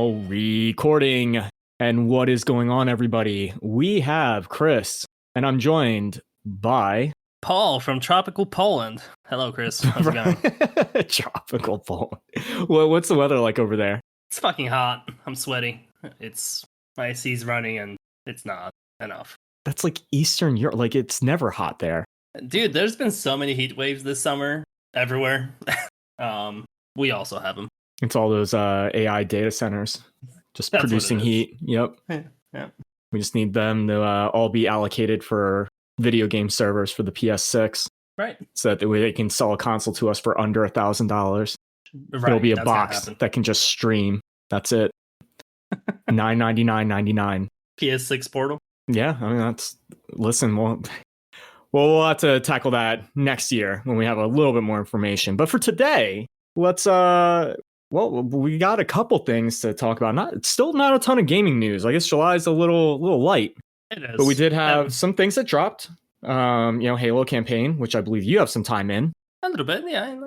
now recording. And what is going on, everybody? We have Chris, and I'm joined by Paul from tropical Poland. Hello, Chris. How's it going? tropical Poland. Well, what's the weather like over there? It's fucking hot. I'm sweaty. My AC's running and it's not enough. That's like Eastern Europe. Like, it's never hot there. Dude, there's been so many heat waves this summer everywhere. We also have them. It's all those AI data centers just That's producing heat. Yep. Yeah. We just need them to all be allocated for video game servers for the PS6. Right. So that they can sell a console to us for under $1,000. Right. It'll be a box that can just stream. That's it. $999.99. PS6 Portal. Yeah, I mean listen, we'll have to tackle that next year when we have a little bit more information. But for today, let's we got a couple things to talk about. Still not a ton of gaming news. I guess July's a little light. It is. But we did have some things that dropped. Halo campaign, which I believe you have some time in. A little bit, yeah.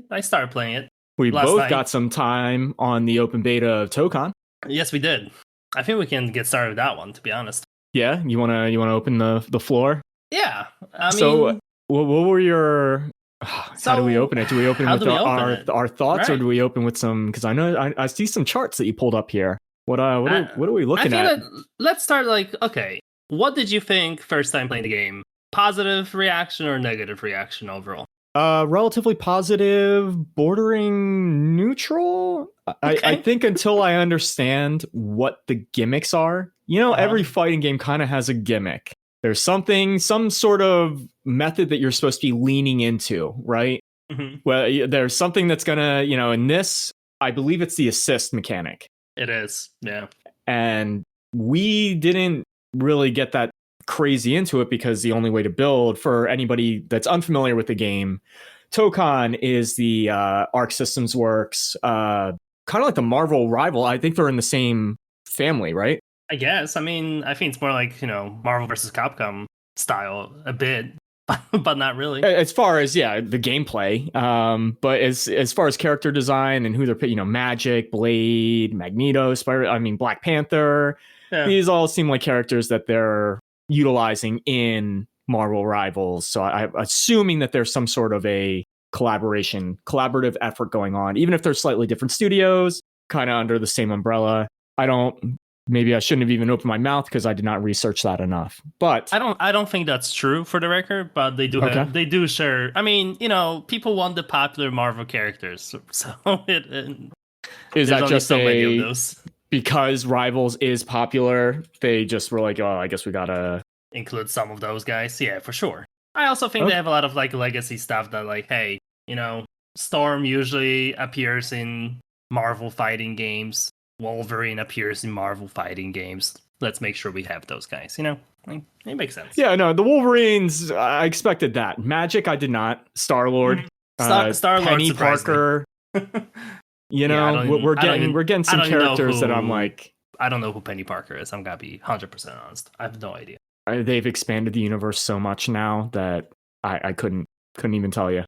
I started playing it. We last both night. got some time on the open beta of Tokkon. Yes, we did. I think we can get started with that one, to be honest. Yeah, you wanna open the floor? Yeah, what were your? How do we open it? Do we open with our thoughts, right? Or do we open with some? Because I know I see some charts that you pulled up here. What are we looking at? Let's start okay. What did you think first time playing the game? Positive reaction or negative reaction overall? Relatively positive, bordering neutral. Okay. I think until I understand what the gimmicks are. Every fighting game kind of has a gimmick. There's some sort of method that you're supposed to be leaning into, right? Mm-hmm. Well, there's something that's gonna, in this, I believe it's the assist mechanic. It is, yeah. And we didn't really get that crazy into it because the only way to build, for anybody that's unfamiliar with the game, Tokkon is the Arc Systems Works, kind of like the Marvel rival. I think they're in the same family, right? I guess. I mean, I think it's more like, Marvel versus Capcom style a bit, but not really. As far as, the gameplay, but as far as character design and who they're picking, Magic, Blade, Magneto, Black Panther, these all seem like characters that they're utilizing in Marvel Rivals. So I'm assuming that there's some sort of a collaborative effort going on, even if they're slightly different studios, kind of under the same umbrella. Maybe I shouldn't have even opened my mouth because I did not research that enough. But I don't think that's true for the record, but they do share. I mean, people want the popular Marvel characters, so is that just so many of those? Because Rivals is popular, they just were like, oh, I guess we gotta include some of those guys. Yeah, for sure. I also think they have a lot of legacy stuff that hey, Storm usually appears in Marvel fighting games. Wolverine appears in Marvel fighting games. Let's make sure we have those guys. It makes sense. Yeah, no, the Wolverines, I expected that. Magic, I did not. Star-Lord, Star-Lord, Penny Parker. We're getting some characters that I'm like. I don't know who Penny Parker is. I'm gonna be 100% honest. I have no idea. They've expanded the universe so much now that I couldn't even tell you.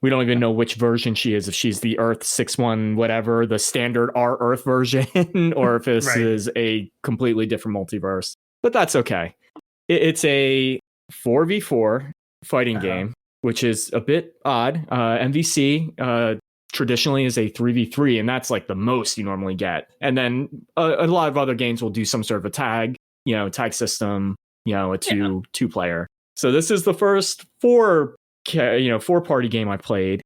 We don't even know which version she is, if she's the Earth 6-1 whatever, the standard R Earth version, or if this is a completely different multiverse. But that's okay. It's a 4v4 fighting game, which is a bit odd. MVC traditionally is a 3v3, and that's like the most you normally get. And then a lot of other games will do some sort of a tag system, a two player. So this is the first four-party game I played,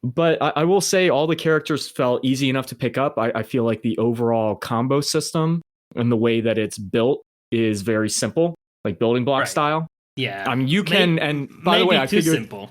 but I will say all the characters felt easy enough to pick up. I feel like the overall combo system and the way that it's built is very simple, like building block style. Yeah, I mean you can. And by the way, I figured simple.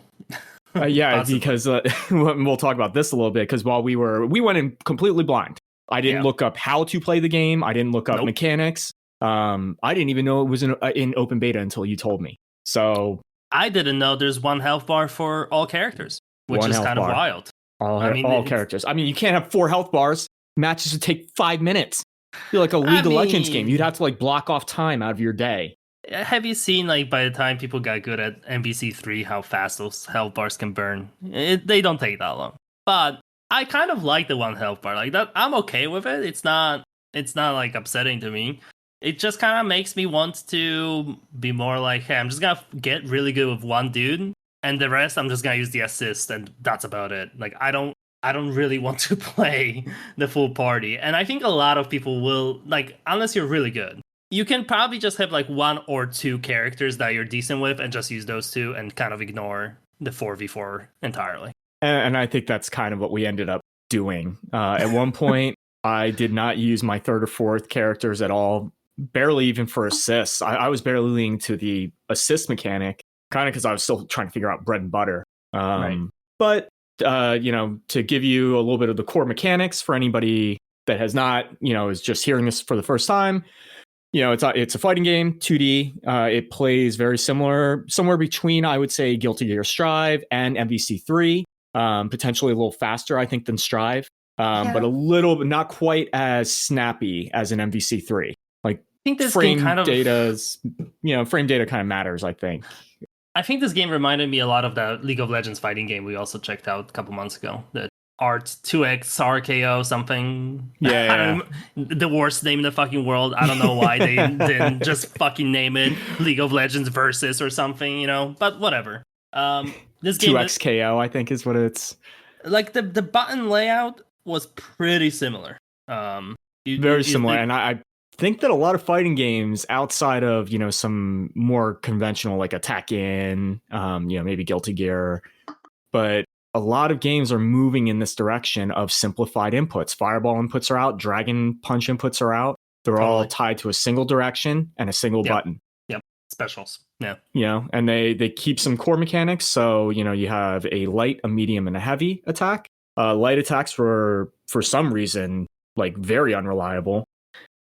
Because we'll talk about this a little bit. Because while we went in completely blind. I didn't look up how to play the game. I didn't look up mechanics. I didn't even know it was in open beta until you told me. So. I didn't know there's one health bar for all characters, which is kind of wild. All characters. I mean, you can't have 4 health bars. Matches would take 5 minutes. Feel like a League of Legends game. You'd have to block off time out of your day. Have you seen by the time people got good at MVC3 how fast those health bars can burn? They don't take that long. But I kind of like the one health bar like that. I'm okay with it. It's not It's not like upsetting to me. It just kind of makes me want to be more like, hey, I'm just gonna get really good with one dude, and the rest I'm just gonna use the assist, and that's about it. Like I don't really want to play the full party, and I think a lot of people will like, unless you're really good. You can probably just have like one or two characters that you're decent with, and just use those two, and kind of ignore the 4v4 entirely. And I think that's kind of what we ended up doing. At one point, I did not use my third or fourth characters at all, barely even for assists. I was barely leaning to the assist mechanic, kind of because I was still trying to figure out bread and butter. Right. But, to give you a little bit of the core mechanics for anybody that has not, is just hearing this for the first time, it's a fighting game, 2D. It plays very similar, somewhere between, I would say, Guilty Gear Strive and MVC3. Potentially a little faster, I think, than Strive, but a little bit not quite as snappy as an MVC3. Like, I think this frame game kind of data's, frame data kind of matters, I think. I think this game reminded me a lot of the League of Legends fighting game we also checked out a couple months ago. The Art 2X RKO something. Yeah. The worst name in the fucking world. I don't know why they didn't just fucking name it League of Legends Versus or something, but whatever. This game 2XKO, I think, is what it's like. The button layout was pretty similar. Very similar, and I think that a lot of fighting games outside of some more conventional like Attack In, maybe Guilty Gear, but a lot of games are moving in this direction of simplified inputs. Fireball inputs are out, Dragon Punch inputs are out. They're all tied to a single direction and a single button. Yep, specials. Yeah. And they keep some core mechanics. So, you have a light, a medium, and a heavy attack. Light attacks were, for some reason, like very unreliable.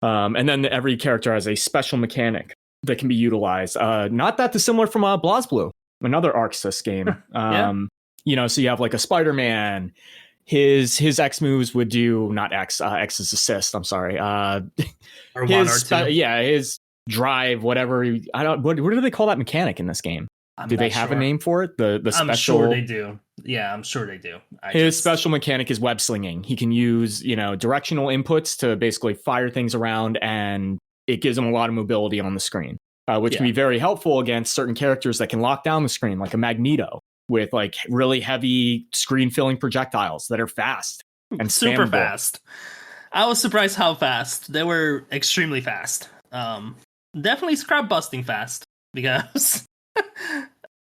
And then every character has a special mechanic that can be utilized. Not that dissimilar from BlazBlue, another ArcSys game. So you have like a Spider-Man. His X moves would do not X. X is assist. I'm sorry. Or one or two. His drive, whatever. What do they call that mechanic in this game? Do they have a name for it? The special. I'm sure they do. Yeah, I'm sure they do. His special mechanic is web slinging. He can use directional inputs to basically fire things around, and it gives him a lot of mobility on the screen, which can be very helpful against certain characters that can lock down the screen, like a Magneto, with like really heavy screen filling projectiles that are fast and super spammable. Fast. I was surprised how fast they were. Extremely fast. Definitely scrap busting fast, because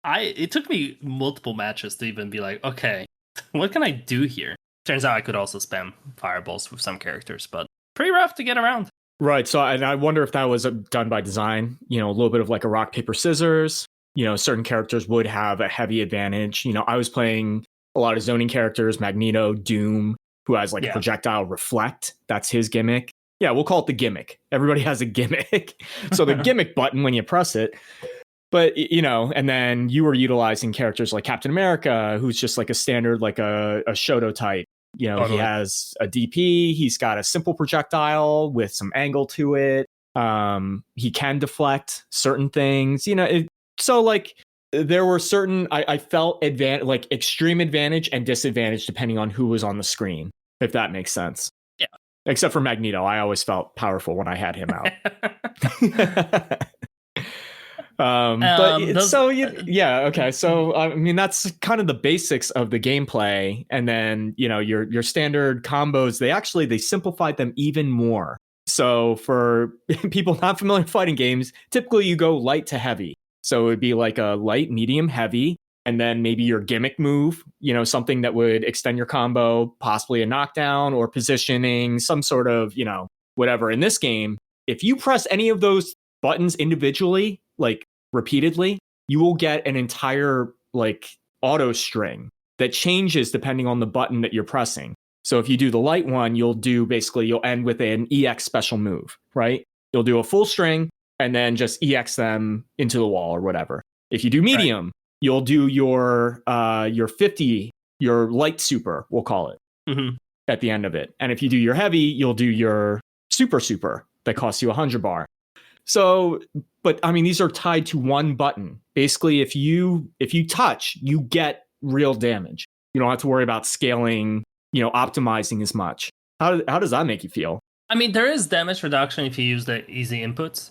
it took me multiple matches to even be like, okay, what can I do here? Turns out I could also spam fireballs with some characters, but pretty rough to get around. Right. So I wonder if that was done by design. A little bit of like a rock paper scissors. Certain characters would have a heavy advantage. I was playing a lot of zoning characters, Magneto, Doom, who has like a projectile reflect. That's his gimmick. Yeah, we'll call it the gimmick. Everybody has a gimmick. So the gimmick button when you press it. But, and then you were utilizing characters like Captain America, who's just like a standard, like a Shoto type. Totally. He has a DP. He's got a simple projectile with some angle to it. He can deflect certain things, so like there were certain, I felt like extreme advantage and disadvantage depending on who was on the screen, if that makes sense. Yeah. Except for Magneto. I always felt powerful when I had him out. Okay. So I mean, that's kind of the basics of the gameplay, and then your standard combos. They simplified them even more. So for people not familiar with fighting games, typically you go light to heavy. So it would be like a light, medium, heavy, and then maybe your gimmick move. Something that would extend your combo, possibly a knockdown or positioning, some sort of whatever. In this game, if you press any of those buttons individually, like repeatedly, you will get an entire like auto string that changes depending on the button that you're pressing. So if you do the light one, you'll end with an EX special move, right? You'll do a full string and then just EX them into the wall or whatever. If you do medium, you'll do your 50, your light super, we'll call it, at the end of it. And if you do your heavy, you'll do your super that costs you 100 bar. So, but I mean, these are tied to one button. Basically, if you touch, you get real damage. You don't have to worry about scaling, optimizing as much. How does that make you feel? I mean, there is damage reduction if you use the easy inputs.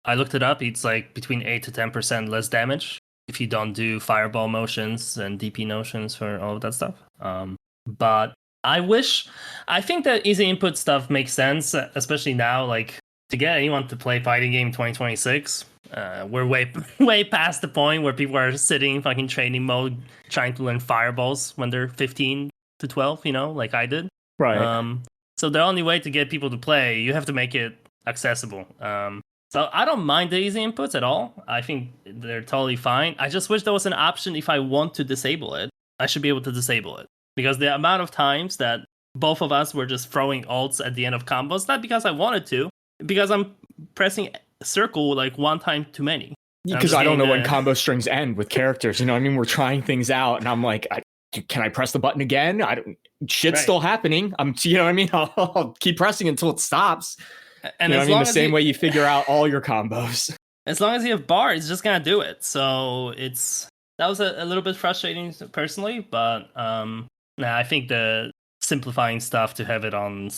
I looked it up. It's like between 8 to 10% less damage if you don't do fireball motions and DP notions for all of that stuff. But I think that easy input stuff makes sense, especially now, like to get anyone to play fighting game 2026. We're way past the point where people are sitting in fucking training mode trying to learn fireballs when they're 15 to 12, like I did. Right. So the only way to get people to play, you have to make it accessible. So I don't mind the easy inputs at all. I think they're totally fine. I just wish there was an option if I want to disable it. I should be able to disable it. Because the amount of times that both of us were just throwing ults at the end of combos, not because I wanted to, because I'm pressing circle like one time too many. Because I don't know when combo strings end with characters. You know what I mean? We're trying things out, and I'm like, can I press the button again? Shit's still happening. You know what I mean? I'll keep pressing until it stops. And the same way you figure out all your combos. As long as you have bar, it's just gonna do it. So that was a little bit frustrating personally, but I think the simplifying stuff to have it on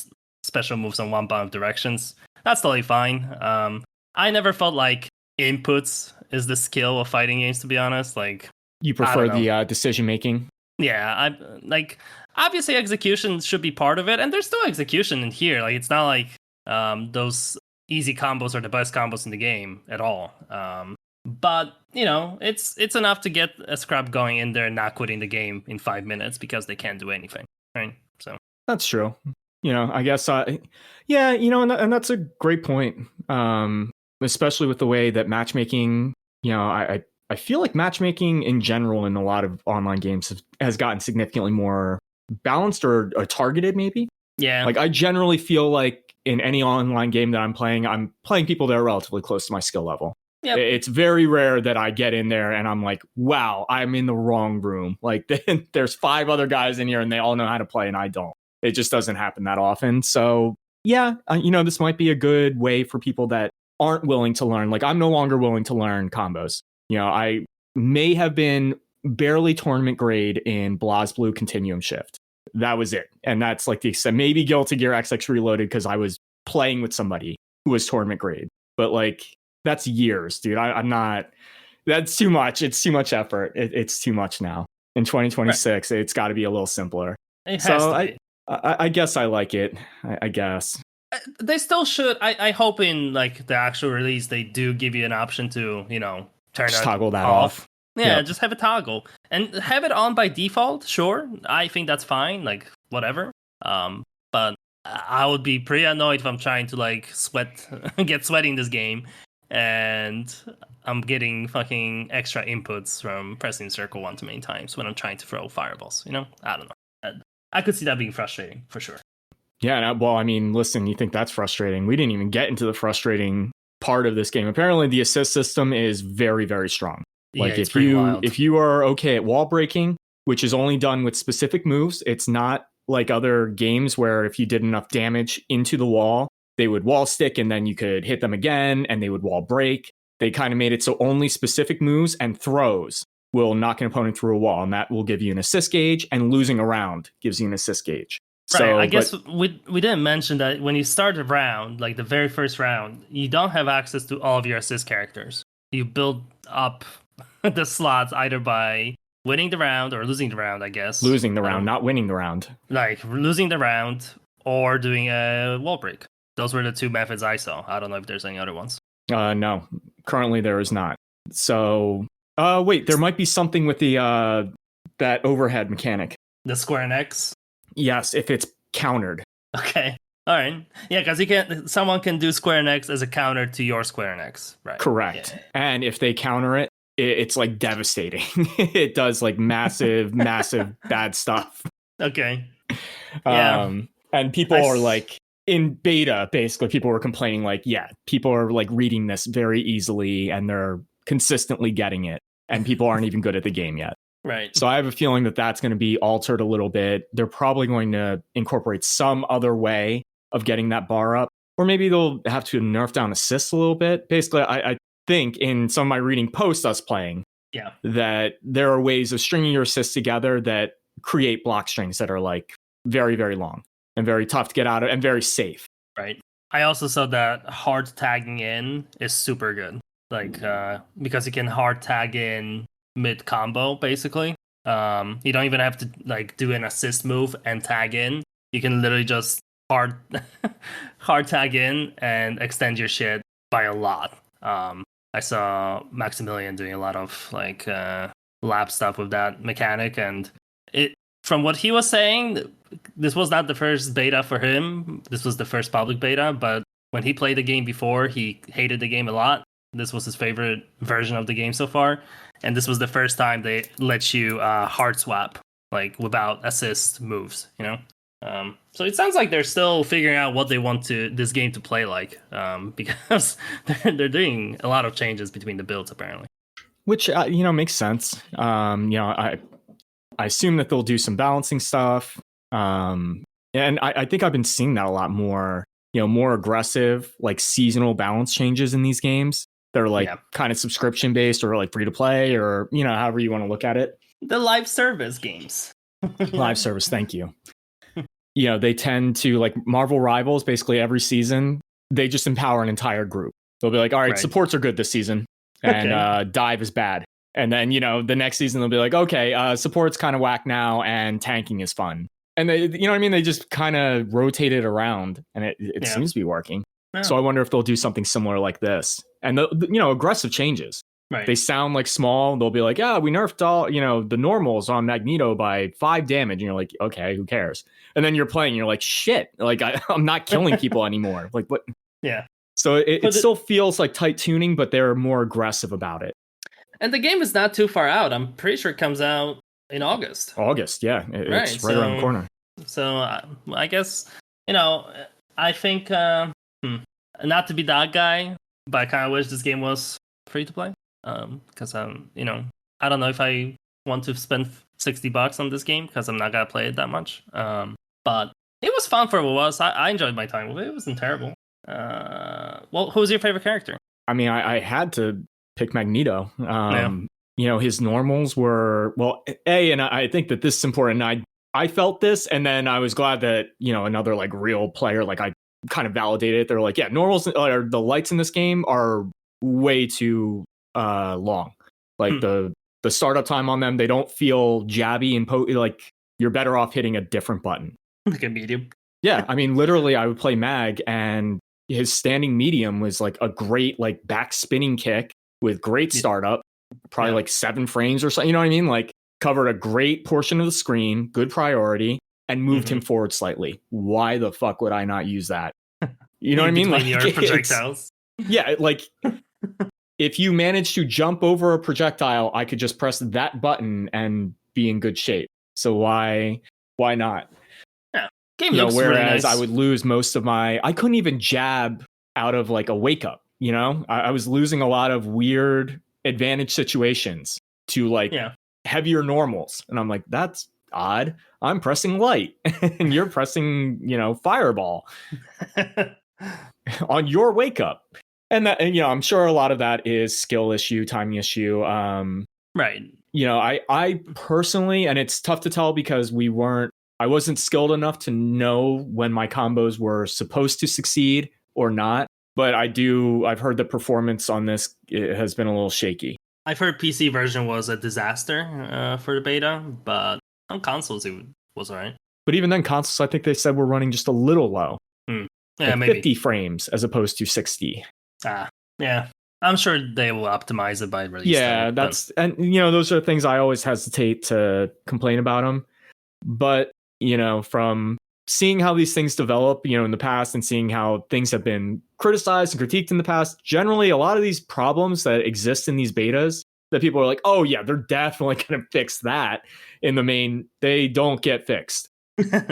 special moves on one bound of directions, that's totally fine. I never felt like inputs is the skill of fighting games, to be honest. Like, you prefer the decision making? Yeah, I like obviously execution should be part of it, and there's still execution in here. Like, it's not like those easy combos are the best combos in the game at all. But it's enough to get a scrub going in there and not quitting the game in 5 minutes because they can't do anything, right? So that's true. I guess and that's a great point. Especially with the way that matchmaking, I feel like matchmaking in general in a lot of online games has gotten significantly more balanced or targeted, maybe. Yeah. Like, I generally feel like in any online game that I'm playing people that are relatively close to my skill level. Yep. It's very rare that I get in there and I'm like, wow, I'm in the wrong room. Like, there's 5 other guys in here and they all know how to play and I don't. It just doesn't happen that often. So yeah, this might be a good way for people that aren't willing to learn. Like, I'm no longer willing to learn combos. I may have been barely tournament grade in BlazBlue Continuum Shift. That was it. And that's like the extent. Maybe Guilty Gear XX Reloaded because I was playing with somebody who was tournament grade. But like, that's years, dude. I'm not. That's too much. It's too much effort. It's too much now. In 2026, It's got to be a little simpler. It has to be. I guess I like it. I guess. They still should. I hope in like the actual release they do give you an option to toggle that off. Yeah, Just have a toggle and have it on by default. Sure, I think that's fine. Like, whatever. But I would be pretty annoyed if I'm trying to like get sweaty in this game, and I'm getting fucking extra inputs from pressing circle one too many times when I'm trying to throw fireballs. I don't know. I could see that being frustrating for sure. Yeah, well, I mean, listen, you think that's frustrating? We didn't even get into the frustrating part of this game. Apparently, the assist system is very, very strong. Like, if you are okay at wall breaking, which is only done with specific moves, it's not like other games where if you did enough damage into the wall, they would wall stick and then you could hit them again and they would wall break. They kind of made it so only specific moves and throws will knock an opponent through a wall, and that will give you an assist gauge, and losing a round gives you an assist gauge. Right. So, I guess we didn't mention that when you start a round, like the very first round, you don't have access to all of your assist characters. You build up the slots either by winning the round or losing the round, I guess. Losing the round, not winning the round. Like, losing the round or doing a wall break. Those were the 2 methods I saw. I don't know if there's any other ones. No. Currently there is not. So, wait, there might be something with the that overhead mechanic. The square X? Yes, if it's countered. Okay. All right. Yeah, because someone can do square X as a counter to your square X. Right. Correct. Yeah. And if they counter it, it's like devastating. It does like massive bad stuff. Okay. Yeah. And people are like, in beta, basically, people were complaining like, yeah, people are like reading this very easily and they're consistently getting it. And people aren't even good at the game yet. Right. So I have a feeling that that's going to be altered a little bit. They're probably going to incorporate some other way of getting that bar up. Or maybe they'll have to nerf down assists a little bit. Basically, I think in some of my reading post us playing, that there are ways of stringing your assists together that create block strings that are like very, very long and very tough to get out of and very safe. Right. I also saw that hard tagging in is super good. Like, because you can hard tag in mid combo, basically. You don't even have to like do an assist move and tag in. You can literally just hard hard tag in and extend your shit by a lot. I saw Maximilian doing a lot of like lab stuff with that mechanic, and it from what he was saying, this was not the first beta for him. This was the first public beta, but when he played the game before, he hated the game a lot. This was his favorite version of the game so far, and this was the first time they let you hard swap like without assist moves. You know. So it sounds like they're still figuring out what they want this game to play like, because they're doing a lot of changes between the builds apparently. Which makes sense. I assume that they'll do some balancing stuff, and I think I've been seeing that a lot more. More aggressive like seasonal balance changes in these games. They're like kind of subscription based or like free to play or however you want to look at it. The live service games. Live service, thank you. They tend to, like Marvel Rivals, basically every season, they just empower an entire group. They'll be like, all right, supports are good this season, and dive is bad. And then, the next season they'll be like, okay, support's kind of whack now, and tanking is fun. And they, what I mean? They just kind of rotate it around, and it seems to be working. Yeah. So I wonder if they'll do something similar like this. And, aggressive changes. Right. They sound like small. They'll be like, we nerfed all, the normals on Magneto by 5 damage. And you're like, okay, who cares? And then you're playing, you're like, shit, like I'm not killing people anymore. Like what? Yeah. So it still feels like tight tuning, but they're more aggressive about it. And the game is not too far out. I'm pretty sure it comes out in August. Yeah. It's right around the corner. So I guess, I think, not to be that guy, but I kind of wish this game was free to play. Because I don't know if I want to spend $60 on this game because I'm not gonna play it that much. But it was fun for what it was. I enjoyed my time with it. It wasn't terrible. Well, who's your favorite character? I mean, I had to pick Magneto. His normals were and I think that this is important. I felt this, and then I was glad that another like real player, like I kind of validated it. They're like, normals or the lights in this game are way too long. Like the startup time on them, they don't feel jabby and like you're better off hitting a different button. Like a medium. Yeah, I mean, literally, I would play Mag, and his standing medium was like a great like back spinning kick with great startup, probably like 7 frames or something. You know what I mean? Like covered a great portion of the screen, good priority, and moved him forward slightly. Why the fuck would I not use that? You know what I mean? Like your projectiles. Yeah, like. If you manage to jump over a projectile, I could just press that button and be in good shape. So why not? Yeah, game looks whereas really nice. I would lose most of I couldn't even jab out of like a wake up. I was losing a lot of weird advantage situations to like heavier normals, and I'm like, that's odd. I'm pressing light, and you're pressing fireball on your wake up. And that, I'm sure a lot of that is skill issue, timing issue. Right. I personally, and it's tough to tell because I wasn't skilled enough to know when my combos were supposed to succeed or not. But I've heard the performance on this has been a little shaky. I've heard PC version was a disaster for the beta, but on consoles it was all right. But even then, consoles, I think they said were running just a little low. Yeah, like maybe 50 frames as opposed to 60. Yeah. I'm sure they will optimize it by release. Yeah, and those are things I always hesitate to complain about them. But, from seeing how these things develop, in the past and seeing how things have been criticized and critiqued in the past, generally a lot of these problems that exist in these betas that people are like, oh yeah, they're definitely going to fix that in the main, they don't get fixed.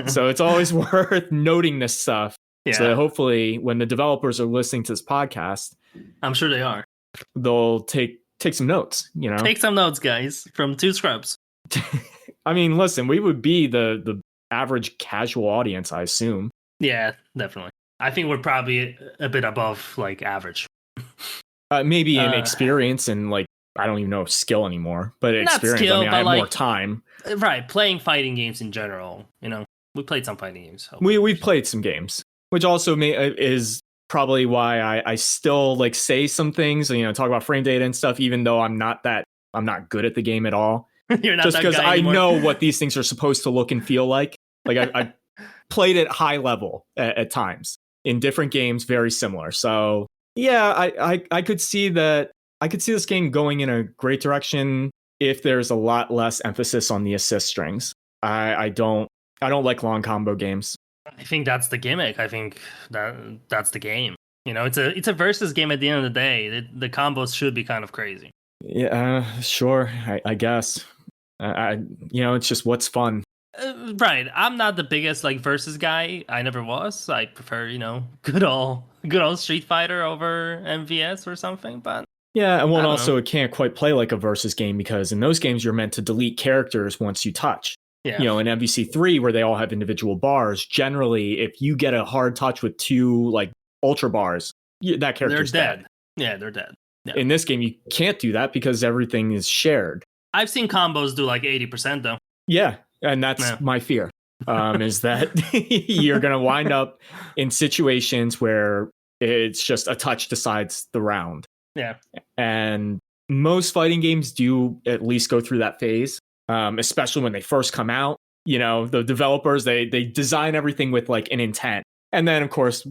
So it's always worth noting this stuff. Yeah. So that hopefully when the developers are listening to this podcast, I'm sure they are, they'll take some notes, Take some notes, guys, from 2 scrubs. I mean, listen, we would be the average casual audience, I assume. Yeah, definitely. I think we're probably a bit above like average. Maybe in experience and like, I don't even know skill anymore, but experience, skill, I mean, I have more time. Right, playing fighting games in general, we played some fighting games. We've played some games. which also is probably why I still like say some things, talk about frame data and stuff, even though I'm not good at the game at all. You're not just that because guy I anymore. know what these things are supposed to look and feel like. Like I played at high level at times in different games, very similar. So yeah, I could see that. I could see this game going in a great direction if there's a lot less emphasis on the assist strings. I don't like long combo games. I think that's the gimmick. I think that's the game. It's a versus game at the end of the day. The combos should be kind of crazy. Yeah, sure. I guess. It's just what's fun. Right. I'm not the biggest like versus guy. I never was. I prefer, good old Street Fighter over MVS or something. But yeah, and one also it can't quite play like a versus game because in those games you're meant to delete characters once you touch. Yeah. In MVC3 where they all have individual bars, generally if you get a hard touch with 2 like ultra bars, that character's dead. Yeah, they're dead. Yeah. In this game you can't do that because everything is shared. I've seen combos do like 80% though. Yeah, and that's my fear. Is that you're going to wind up in situations where it's just a touch decides the round. Yeah. And most fighting games do at least go through that phase, especially when they first come out. The developers, they design everything with like an intent. And then, of course,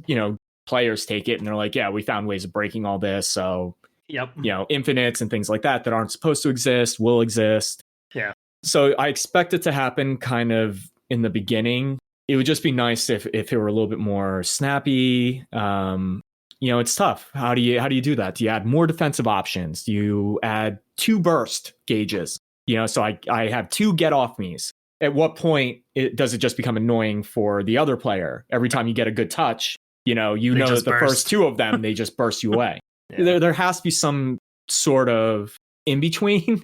players take it and they're like, yeah, we found ways of breaking all this. So, yep. Infinites and things like that aren't supposed to exist will exist. Yeah. So I expect it to happen kind of in the beginning. It would just be nice if it were a little bit more snappy. It's tough. How do you do that? Do you add more defensive options? Do you add 2 burst gauges? So I have 2 get off me's. At what point does it just become annoying for the other player? Every time you get a good touch, that the first 2 of them, they just burst you away. Yeah. There has to be some sort of in between.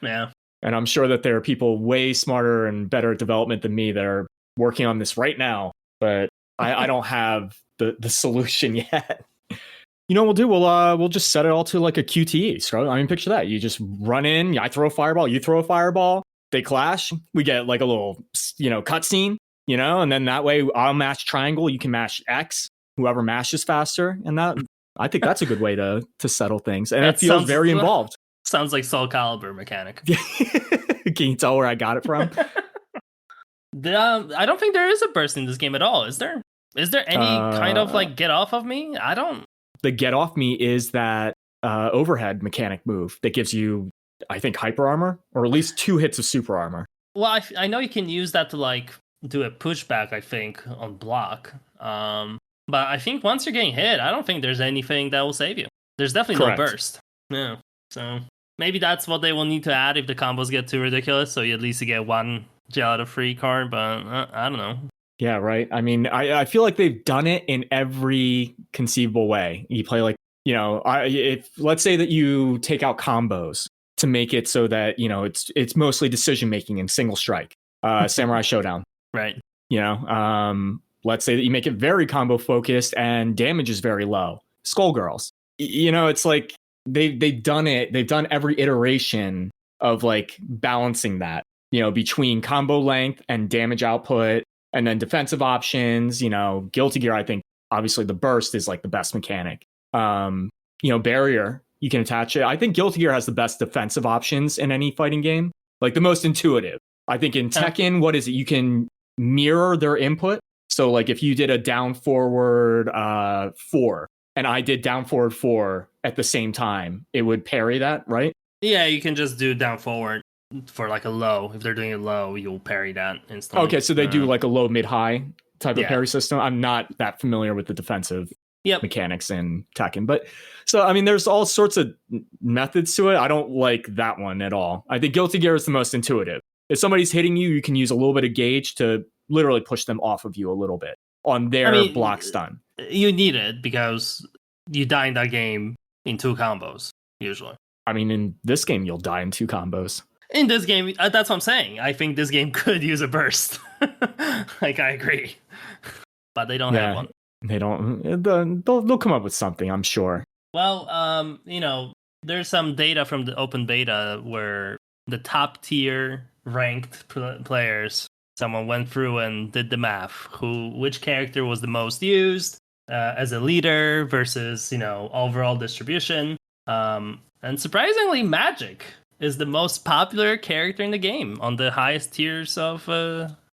Yeah. And I'm sure that there are people way smarter and better at development than me that are working on this right now, but I don't have the solution yet. What we'll do? We'll just set it all to like a QTE. So, I mean, picture that. You just run in, I throw a fireball, you throw a fireball, they clash, we get like a little, cutscene, and then that way I'll mash triangle, you can mash X, whoever mashes faster. And I think that's a good way to settle things. And it feels very involved. Sounds like Soul Calibur mechanic. Can you tell where I got it from? I don't think there is a burst in this game at all. Is there? Is there any kind of like get off of me? I don't. The get off me is that overhead mechanic move that gives you, I think, hyper armor or at least 2 hits of super armor. Well, I know you can use that to like do a pushback, I think, on block. But I think once you're getting hit, I don't think there's anything that will save you. There's definitely no burst. Yeah. So maybe that's what they will need to add if the combos get too ridiculous. So you at least get 1 gelato free card, but I don't know. Yeah, right. I mean, I feel like they've done it in every conceivable way. You play like, if let's say that you take out combos to make it so that, it's mostly decision making in single strike, Samurai Showdown. Right. Let's say that you make it very combo focused and damage is very low. Skullgirls. It's like they've done it. They've done every iteration of like balancing that, between combo length and damage output. And then defensive options, Guilty Gear, I think, obviously the burst is like the best mechanic. Barrier, you can attach it. I think Guilty Gear has the best defensive options in any fighting game, like the most intuitive. I think in Tekken, what is it? You can mirror their input. So like if you did a down forward 4 and I did down forward 4 at the same time, it would parry that, right? Yeah, you can just do down forward. For like a low, if they're doing it low, you'll parry that instantly. Okay, so they do like a low, mid, high type of parry system. I'm not that familiar with the defensive mechanics in Tekken, but so I mean, there's all sorts of methods to it. I don't like that one at all. I think Guilty Gear is the most intuitive. If somebody's hitting you, you can use a little bit of gauge to literally push them off of you a little bit on their block stun. You need it because you die in that game in 2 combos usually. I mean, in this game, you'll die in 2 combos. In this game, that's what I'm saying. I think this game could use a burst. Like, I agree. But they don't have one. They don't. They'll come up with something, I'm sure. Well, there's some data from the open beta where the top tier ranked players someone went through and did the math. Which character was the most used as a leader versus, overall distribution. And surprisingly, Magic is the most popular character in the game on the highest tiers of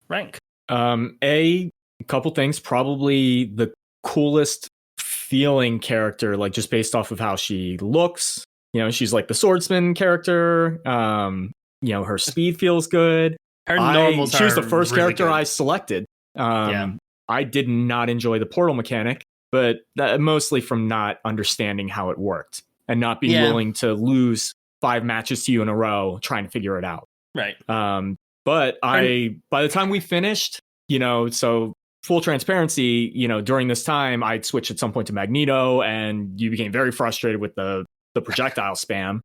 rank. A couple things. Probably the coolest feeling character, like just based off of how she looks. She's like the swordsman character. Her speed feels good. Her normals she was the first really character good. I selected. Yeah. I did not enjoy the portal mechanic, but mostly from not understanding how it worked and not being willing to lose 5 matches to you in a row trying to figure it out. Right. But by the time we finished, so full transparency, during this time, I'd switched at some point to Magneto, and you became very frustrated with the projectile spam.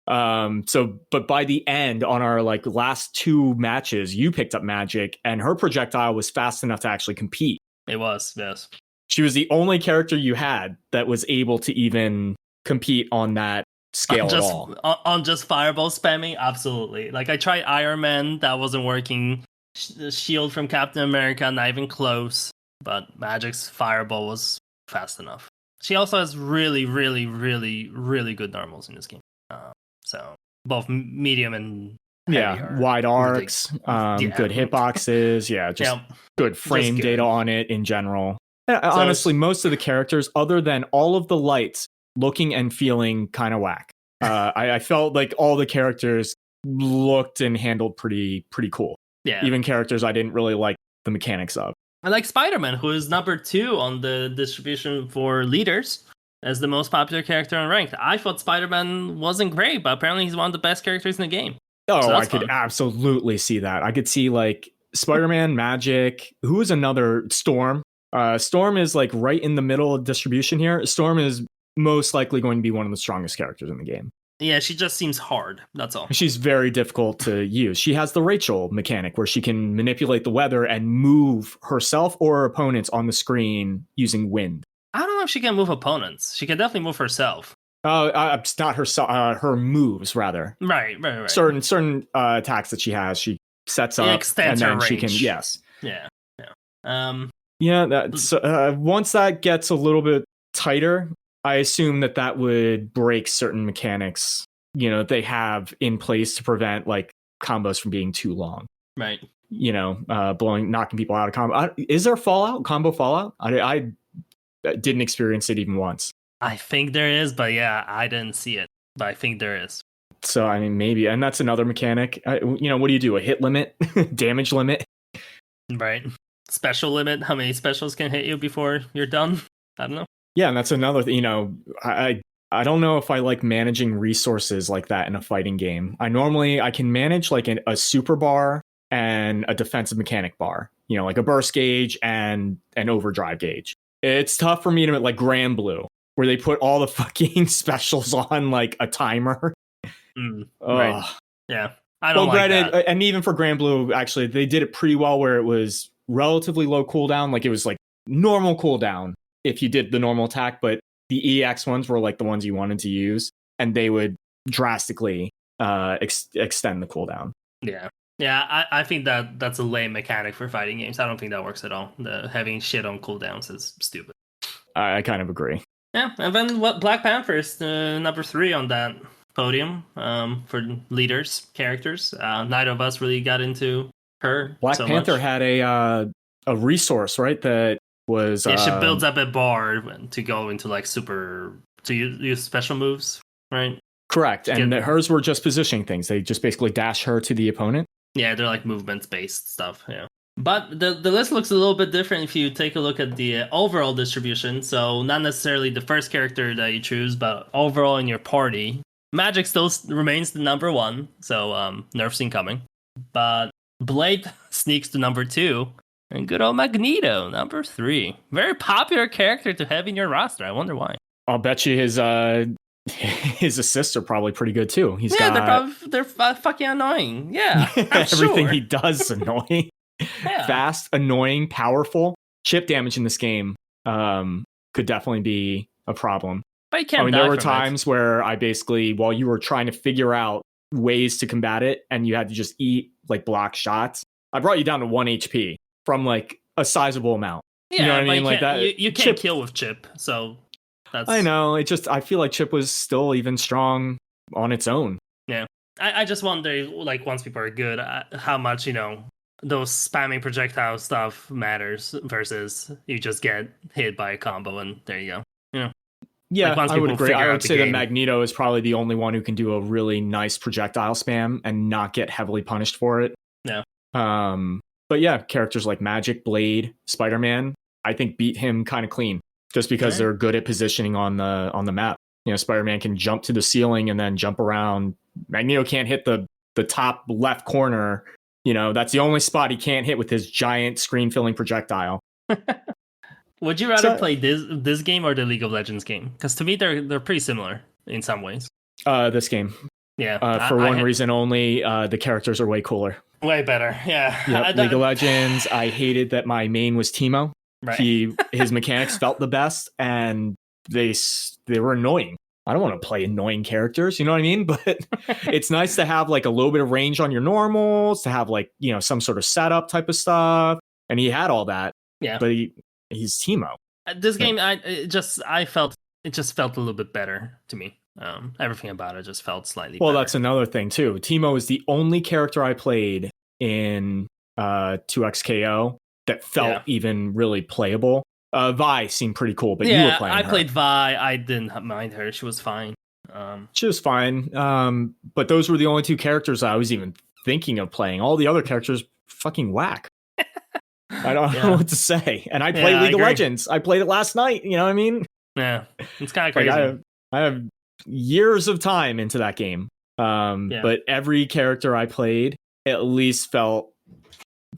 But by the end, on our last 2 matches, you picked up Magic, and her projectile was fast enough to actually compete. It was, yes. She was the only character you had that was able to even compete on that scale at all. On just fireball spamming, absolutely. I tried Iron Man, that wasn't working. Shield from Captain America, not even close. But Magic's fireball was fast enough. She also has really, really, really, really good normals in this game. So both medium and wide arcs, good hitboxes, just good frame data on it in general. Honestly, most of the characters, other than all of the lights, looking and feeling kind of whack. I felt like all the characters looked and handled pretty cool. Yeah. Even characters I didn't really like the mechanics of. I like Spider-Man, who is number 2 on the distribution for leaders as the most popular character on ranked. I thought Spider-Man wasn't great, but apparently he's one of the best characters in the game. Oh, so I could absolutely see that. I could see Spider-Man, Magic. Who is another? Storm. Storm is right in the middle of distribution here. Storm is most likely going to be one of the strongest characters in the game. Yeah, she just seems hard. That's all. She's very difficult to use. She has the Rachel mechanic where she can manipulate the weather and move herself or her opponents on the screen using wind. I don't know if she can move opponents. She can definitely move herself. It's not herself. Her moves, rather. Right. Certain attacks that she has, she sets up and then range. She can. Yes. Yeah. Once that gets a little bit tighter, I assume that would break certain mechanics, they have in place to prevent combos from being too long. Right. Knocking people out of combo. Is there combo fallout? I didn't experience it even once. I think there is, but I didn't see it. But I think there is. So, I mean, maybe. And that's another mechanic. What do you do? A hit limit? Damage limit? Right. Special limit? How many specials can hit you before you're done? I don't know. Yeah, and that's another thing. I don't know if I like managing resources like that in a fighting game. I can manage a super bar and a defensive mechanic bar, a burst gauge and an overdrive gauge. It's tough for me to Grand Blue, where they put all the fucking specials on a timer. Right. Yeah. I don't that. And even for Grand Blue, actually, they did it pretty well where it was relatively low cooldown. It was normal cooldown if you did the normal attack, but the EX ones were the ones you wanted to use, and they would drastically extend the cooldown. Yeah. Yeah, I think that's a lame mechanic for fighting games. I don't think that works at all. Having shit on cooldowns is stupid. I kind of agree. Yeah, and then Black Panther is number 3 on that podium for leaders, characters. Neither of us really got into her. Black Panther had a resource, right? That was she builds up a bar to go into super to use special moves, right? Correct, and hers were just positioning things. They just basically dash her to the opponent. Yeah, they're movements based stuff. Yeah, but the list looks a little bit different if you take a look at the overall distribution. So not necessarily the first character that you choose, but overall in your party. Magic still remains the number 1, so nerfs incoming. But Blade sneaks to number 2. And good old Magneto, number 3. Very popular character to have in your roster. I wonder why. I'll bet you his assists are probably pretty good too. They're fucking annoying. Yeah, everything he does is annoying. Yeah. Fast, annoying, powerful. Chip damage in this game could definitely be a problem. But you can't there were times where I basically, while you were trying to figure out ways to combat it, and you had to just eat block shots, I brought you down to 1 HP from like a sizable amount. Yeah, you know what I but mean? Like that. you can't kill with Chip, so that's. I know. I feel like Chip was still even strong on its own. Yeah, I just wonder, like, once people are good, how much those spamming projectile stuff matters versus you just get hit by a combo and there you go. Yeah, like once I would people agree. I figure out would the say that game. Magneto is probably the only one who can do a really nice projectile spam and not get heavily punished for it. Yeah. But yeah, characters like Magic, Blade, Spider-Man, I think beat him kind of clean just because they're good at positioning on the map. Spider-Man can jump to the ceiling and then jump around. Magneto can't hit the top left corner. That's the only spot he can't hit with his giant screen-filling projectile. Would you rather play this game or the League of Legends game? Because to me, they're pretty similar in some ways. This game. Yeah. For one reason only, the characters are way cooler. Way better, yeah. Yep. League of Legends, I hated that my main was Teemo. Right. His mechanics felt the best, and they were annoying. I don't want to play annoying characters, you know what I mean? But it's nice to have like a little bit of range on your normals, to have like, some sort of setup type of stuff. And he had all that. Yeah. But he's Teemo. This game, it just felt a little bit better to me. Everything about it just felt slightly better. That's another thing too. Teemo is the only character I played in 2XKO that felt even really playable. Vi seemed pretty cool, but you were playing her. I played Vi. I didn't mind her. She was fine. She was fine. But those were the only two characters I was even thinking of playing. All the other characters fucking whack. I don't know what to say. And I play League of Legends. I played it last night. You know what I mean? Yeah, it's kind of crazy. I have years of time into that game. But every character I played at least felt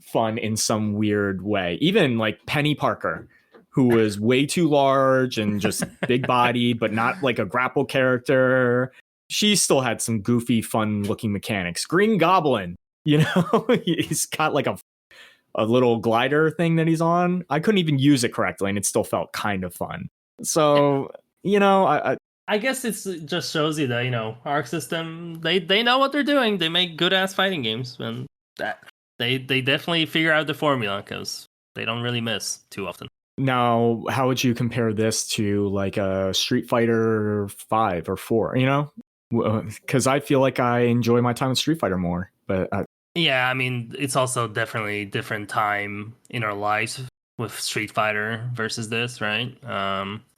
fun in some weird way. Even like Penny Parker, who was way too large and just big bodied, but not like a grapple character. She still had some goofy, fun looking mechanics. Green Goblin, he's got like a little glider thing that he's on. I couldn't even use it correctly, and it still felt kind of fun. So, I guess it just shows you that, Arc System, they know what they're doing. They make good ass fighting games, and that they definitely figure out the formula because they don't really miss too often. Now, how would you compare this to like a Street Fighter 5 or 4? Because I feel like I enjoy my time with Street Fighter more, but yeah, I mean, it's also definitely different time in our lives with Street Fighter versus this, right?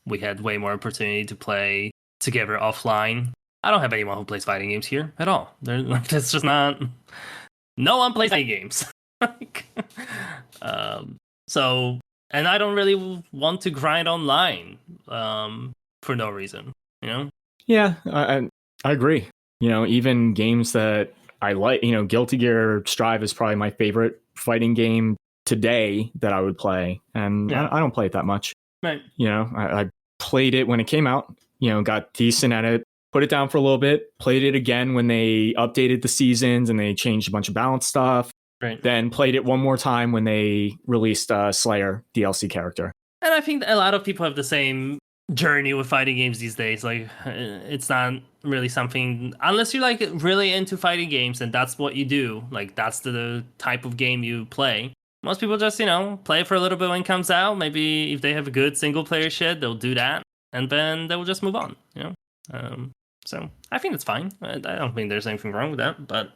We had way more opportunity to play together offline. I don't have anyone who plays fighting games here at all. It's just not. No one plays fighting games. So, and I don't really want to grind online for no reason, Yeah, I agree. Even games that I like, Guilty Gear Strive is probably my favorite fighting game today that I would play, and I don't play it that much. Right. I played it when it came out, got decent at it, put it down for a little bit, played it again when they updated the seasons and they changed a bunch of balance stuff. Right. Then played it one more time when they released Slayer DLC character. And I think a lot of people have the same journey with fighting games these days. Like, it's not really something, unless you're like really into fighting games and that's what you do, like that's the type of game you play. Most people just play for a little bit when it comes out. Maybe if they have a good single player shit, they'll do that and then they will just move on. So I think it's fine. I don't think there's anything wrong with that. But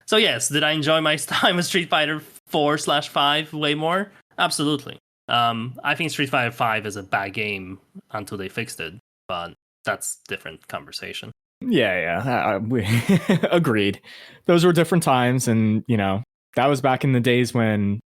so yes, did I enjoy my time with Street Fighter 4/5 way more? Absolutely. I think Street Fighter 5 is a bad game until they fixed it, but that's different conversation. Yeah, we agreed. Those were different times, and that was back in the days when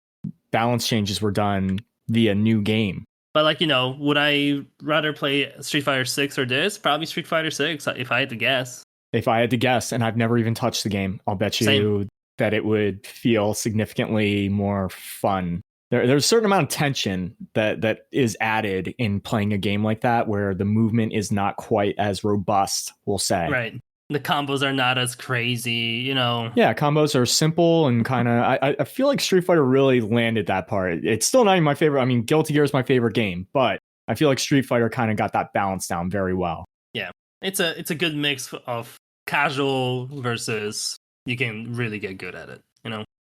balance changes were done via new game. But would I rather play Street Fighter 6 or this? Probably Street Fighter 6 if I had to guess. If I had to guess, and I've never even touched the game, I'll bet you that it would feel significantly more fun. There's a certain amount of tension that is added in playing a game like that, where the movement is not quite as robust, we'll say. Right. The combos are not as crazy, Yeah, combos are simple and kind of. I feel like Street Fighter really landed that part. It's still not even my favorite. I mean, Guilty Gear is my favorite game, but I feel like Street Fighter kind of got that balance down very well. Yeah, it's a good mix of casual versus you can really get good at it.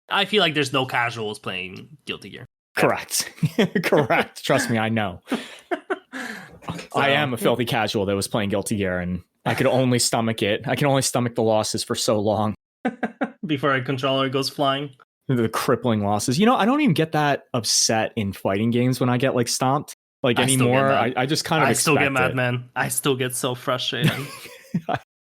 I feel like there's no casuals playing Guilty Gear. Correct. Correct. Trust me, I know. I am a filthy casual that was playing Guilty Gear, and I could only stomach it. I can only stomach the losses for so long. Before a controller goes flying. The crippling losses. You know, I don't even get that upset in fighting games when I get like stomped. Like anymore, I just kind of expect still get mad, it. Man. I still get so frustrated.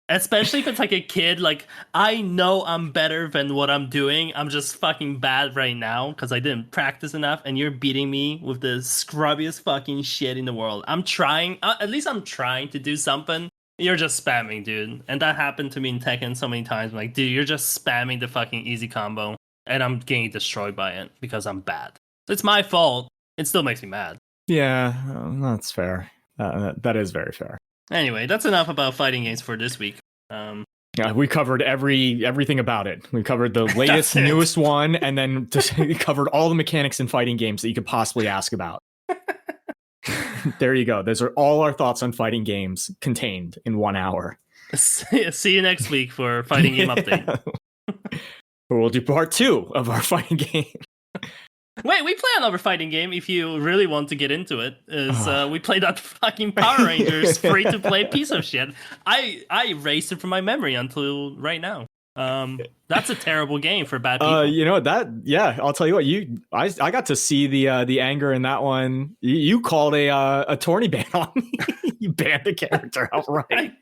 Especially if it's like a kid, like, I know I'm better than what I'm doing. I'm just fucking bad right now because I didn't practice enough, and you're beating me with the scrubbiest fucking shit in the world. I'm trying, at least I'm trying to do something. You're just spamming, dude. And that happened to me in Tekken so many times. I'm like, dude, you're just spamming the fucking easy combo, and I'm getting destroyed by it because I'm bad. It's my fault. It still makes me mad. Yeah, that's fair. That is very fair. Anyway, that's enough about fighting games for this week. Yeah, we covered everything about it. We covered the latest, newest one, and then just covered all the mechanics in fighting games that you could possibly ask about. There you go. Those are all our thoughts on fighting games contained in 1 hour. See you next week for fighting game update. We'll do part 2 of our fighting game. Wait, we play another fighting game if you really want to get into it. We played that fucking Power Rangers free-to-play piece of shit. I erased it from my memory until right now. That's a terrible game for bad people. You know yeah, I'll tell you what, I got to see the anger in that one. You called a tourney ban on me. You banned the character outright.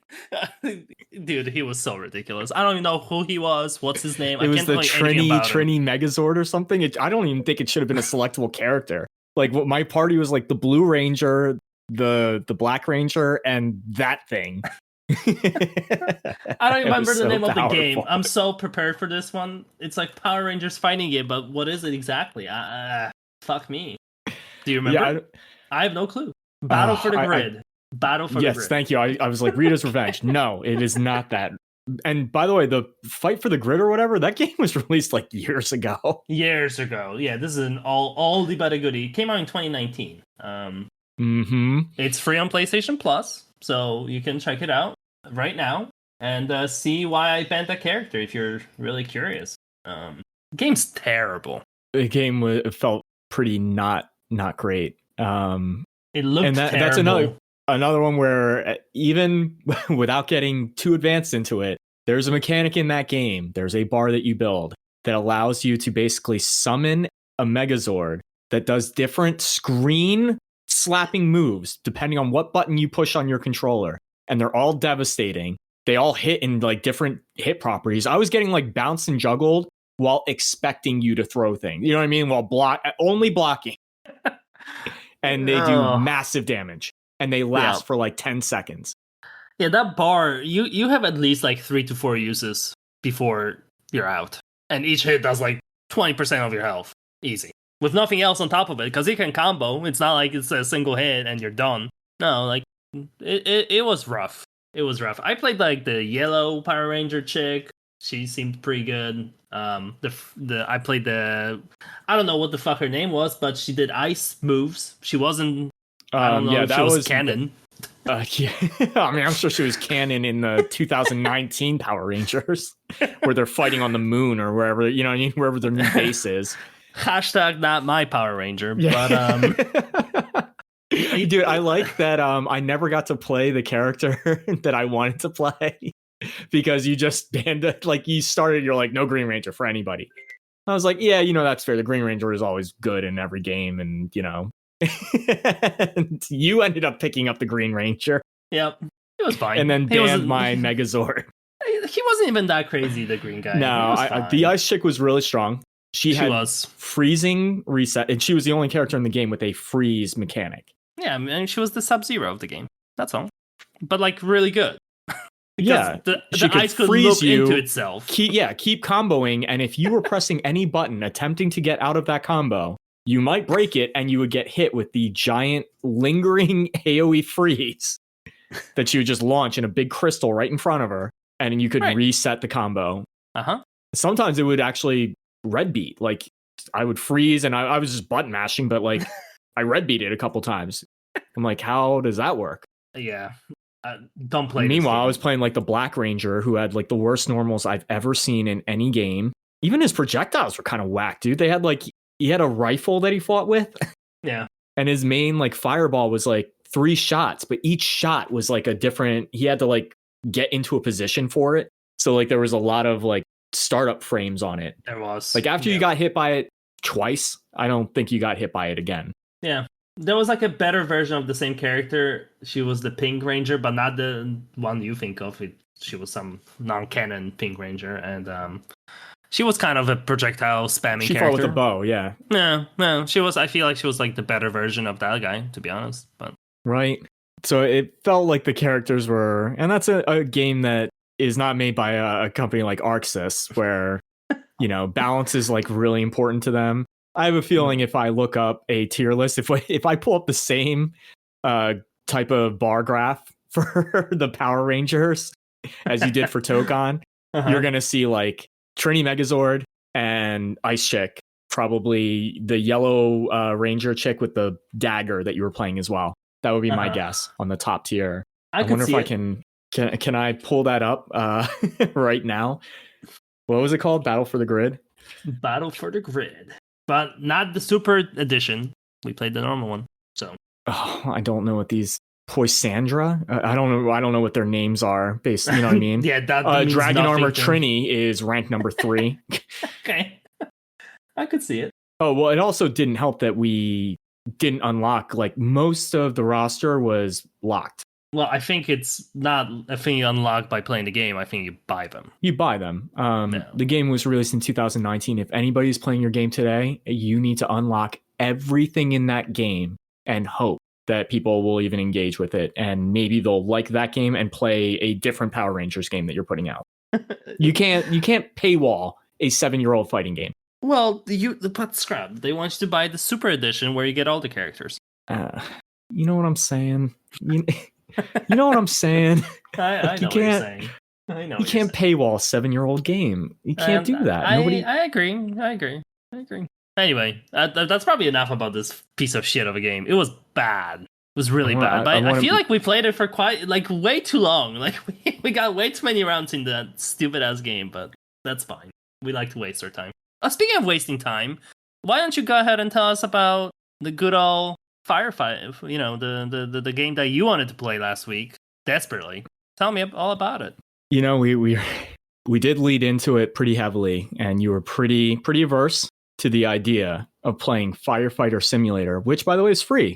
Dude, he was so ridiculous. I don't even know who he was. What's his name? It was the Trini Megazord or something. I don't even think it should have been a selectable character. Like, what my party was like the Blue Ranger, the Black Ranger, and that thing. I don't remember the name of the game. I'm so prepared for this one. It's like Power Rangers fighting game, but what is it exactly? Fuck me. Do you remember? Yeah, I have no clue. Battle for the Grid. Battle for the Grid. Yes, thank you. I was like, Rita's Revenge. No, it is not that. And by the way, the Fight for the Grid or whatever, that game was released like years ago. Years ago. Yeah, this is an oldie but a goodie. It came out in 2019. It's free on PlayStation Plus, so you can check it out right now and see why I banned that character if you're really curious. Game's terrible. The game felt pretty not great. It looked and terrible. That's another one where even without getting too advanced into it, there's a mechanic in that game. There's a bar that you build that allows you to basically summon a Megazord that does different screen slapping moves depending on what button you push on your controller. And they're all devastating. They all hit in like different hit properties. I was getting like bounced and juggled while expecting you to throw things. You know what I mean? While only blocking. And they do massive damage. And they last for like 10 seconds. Yeah, that bar, you have at least like 3 to 4 uses before you're out. And each hit does like 20% of your health. Easy. With nothing else on top of it. Because you can combo. It's not like it's a single hit and you're done. No, like, it was rough. It was rough. I played like the yellow Power Ranger chick. She seemed pretty good. I played I don't know what the fuck her name was, but she did ice moves. She wasn't. I don't know if she was canon. Yeah, I mean, I'm sure she was canon in the 2019 Power Rangers, where they're fighting on the moon or wherever, you know what I mean, wherever their new base is. Hashtag not my Power Ranger, yeah. But dude, I like that. I never got to play the character that I wanted to play because you just banned it. Like, you started, you're like, no Green Ranger for anybody. I was like, yeah, you know, that's fair. The Green Ranger is always good in every game, and you know. And you ended up picking up the Green Ranger. Yep, it was fine. And then banned my Megazord. He wasn't even that crazy, the green guy. No, the ice chick was really strong. She was freezing reset, and she was the only character in the game with a freeze mechanic. Yeah, I mean, she was the Sub-Zero of the game. That's all. But like really good. Yeah, the ice could freeze you into itself. Keep comboing, and if you were pressing any button attempting to get out of that combo, you might break it, and you would get hit with the giant lingering AoE freeze that you would just launch in a big crystal right in front of her, and then you could reset the combo. Sometimes it would actually red beat. Like, I would freeze, and I was just button mashing, but like I red beat it a couple times. I'm like, how does that work? Yeah. Don't play. Meanwhile, I was playing like the Black Ranger, who had like the worst normals I've ever seen in any game. even his projectiles were kind of whack, dude. He had a rifle that he fought with. Yeah. And his main like fireball was like 3 shots, but each shot was like a different, he had to like get into a position for it. So like there was a lot of like startup frames on it. There was. Like after you got hit by it twice, I don't think you got hit by it again. Yeah. There was like a better version of the same character. She was the Pink Ranger, but not the one you think of. She was some non-canon Pink Ranger, and she was kind of a projectile spamming She character. fought with a bow, yeah. No, she was. I feel like she was like the better version of that guy, to be honest. But right, so it felt like the characters were, and that's a game that is not made by a company like Arxis, where balance is like really important to them. I have a feeling if I look up a tier list, if I pull up the same type of bar graph for the Power Rangers as you did for Tokkon, you're gonna see like Trini Megazord and Ice Chick, probably the yellow Ranger chick with the dagger that you were playing as well. That would be my guess on the top tier. I wonder if I can I pull that up right now. What was it called? Battle for the Grid? Battle for the Grid. But not the Super Edition. We played the normal one. So I don't know what these Poisandra. I don't know what their names are. Based, you know what I mean? Yeah, that Dragon Armor Trini is ranked number 3. Okay, I could see it. Oh well, it also didn't help that we didn't unlock. Like most of the roster was locked. Well, I think it's not a thing you unlock by playing the game. I think you buy them. You buy them. No. The game was released in 2019. If anybody's playing your game today, you need to unlock everything in that game and hope that people will even engage with it. And maybe they'll like that game and play a different Power Rangers game that you're putting out. You can't paywall a 7-year-old fighting game. Well, but scrap. They want you to buy the Super Edition where you get all the characters. You know what I'm saying? You know what I'm saying? I know what you're saying. I know. You can't paywall a 7-year-old game. You can't do that. I agree. Anyway, that's probably enough about this piece of shit of a game. It was bad. It was really bad. But I feel like we played it for quite way too long. Like we got way too many rounds in that stupid ass game. But that's fine. We like to waste our time. Speaking of wasting time, why don't you go ahead and tell us about the good old Firefight, the game that you wanted to play last week desperately. Tell me all about it. We did lead into it pretty heavily, and you were pretty averse to the idea of playing Firefighter Simulator, which by the way is free